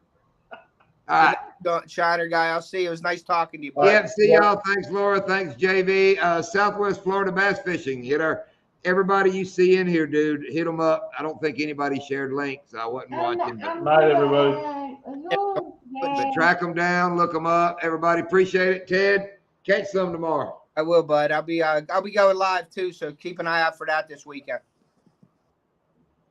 All right. Shiner guy, I'll see you. It was nice talking to you. Yep, see y'all. Thanks, Laura. Thanks, JV. Southwest Florida Bass Fishing. Everybody you see in here, dude, hit them up. I don't think anybody shared links. I wasn't watching. But Night, everybody. track them down, look them up. Everybody appreciate it. Ted, catch some tomorrow. I will, bud. I'll be going live too, so keep an eye out for that this weekend.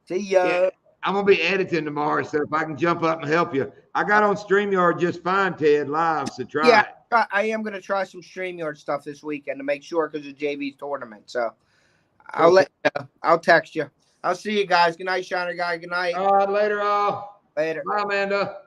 See ya. Yeah, I'm gonna be editing tomorrow, so if I can jump up and help you. I got on StreamYard just fine, Ted, live, so try it. I am going to try some StreamYard stuff this weekend to make sure because of JV's tournament. So I'll let you know. I'll text you. I'll see you guys. Good night, Shiner guy. Good night. All right, later all. Later. Bye, Amanda.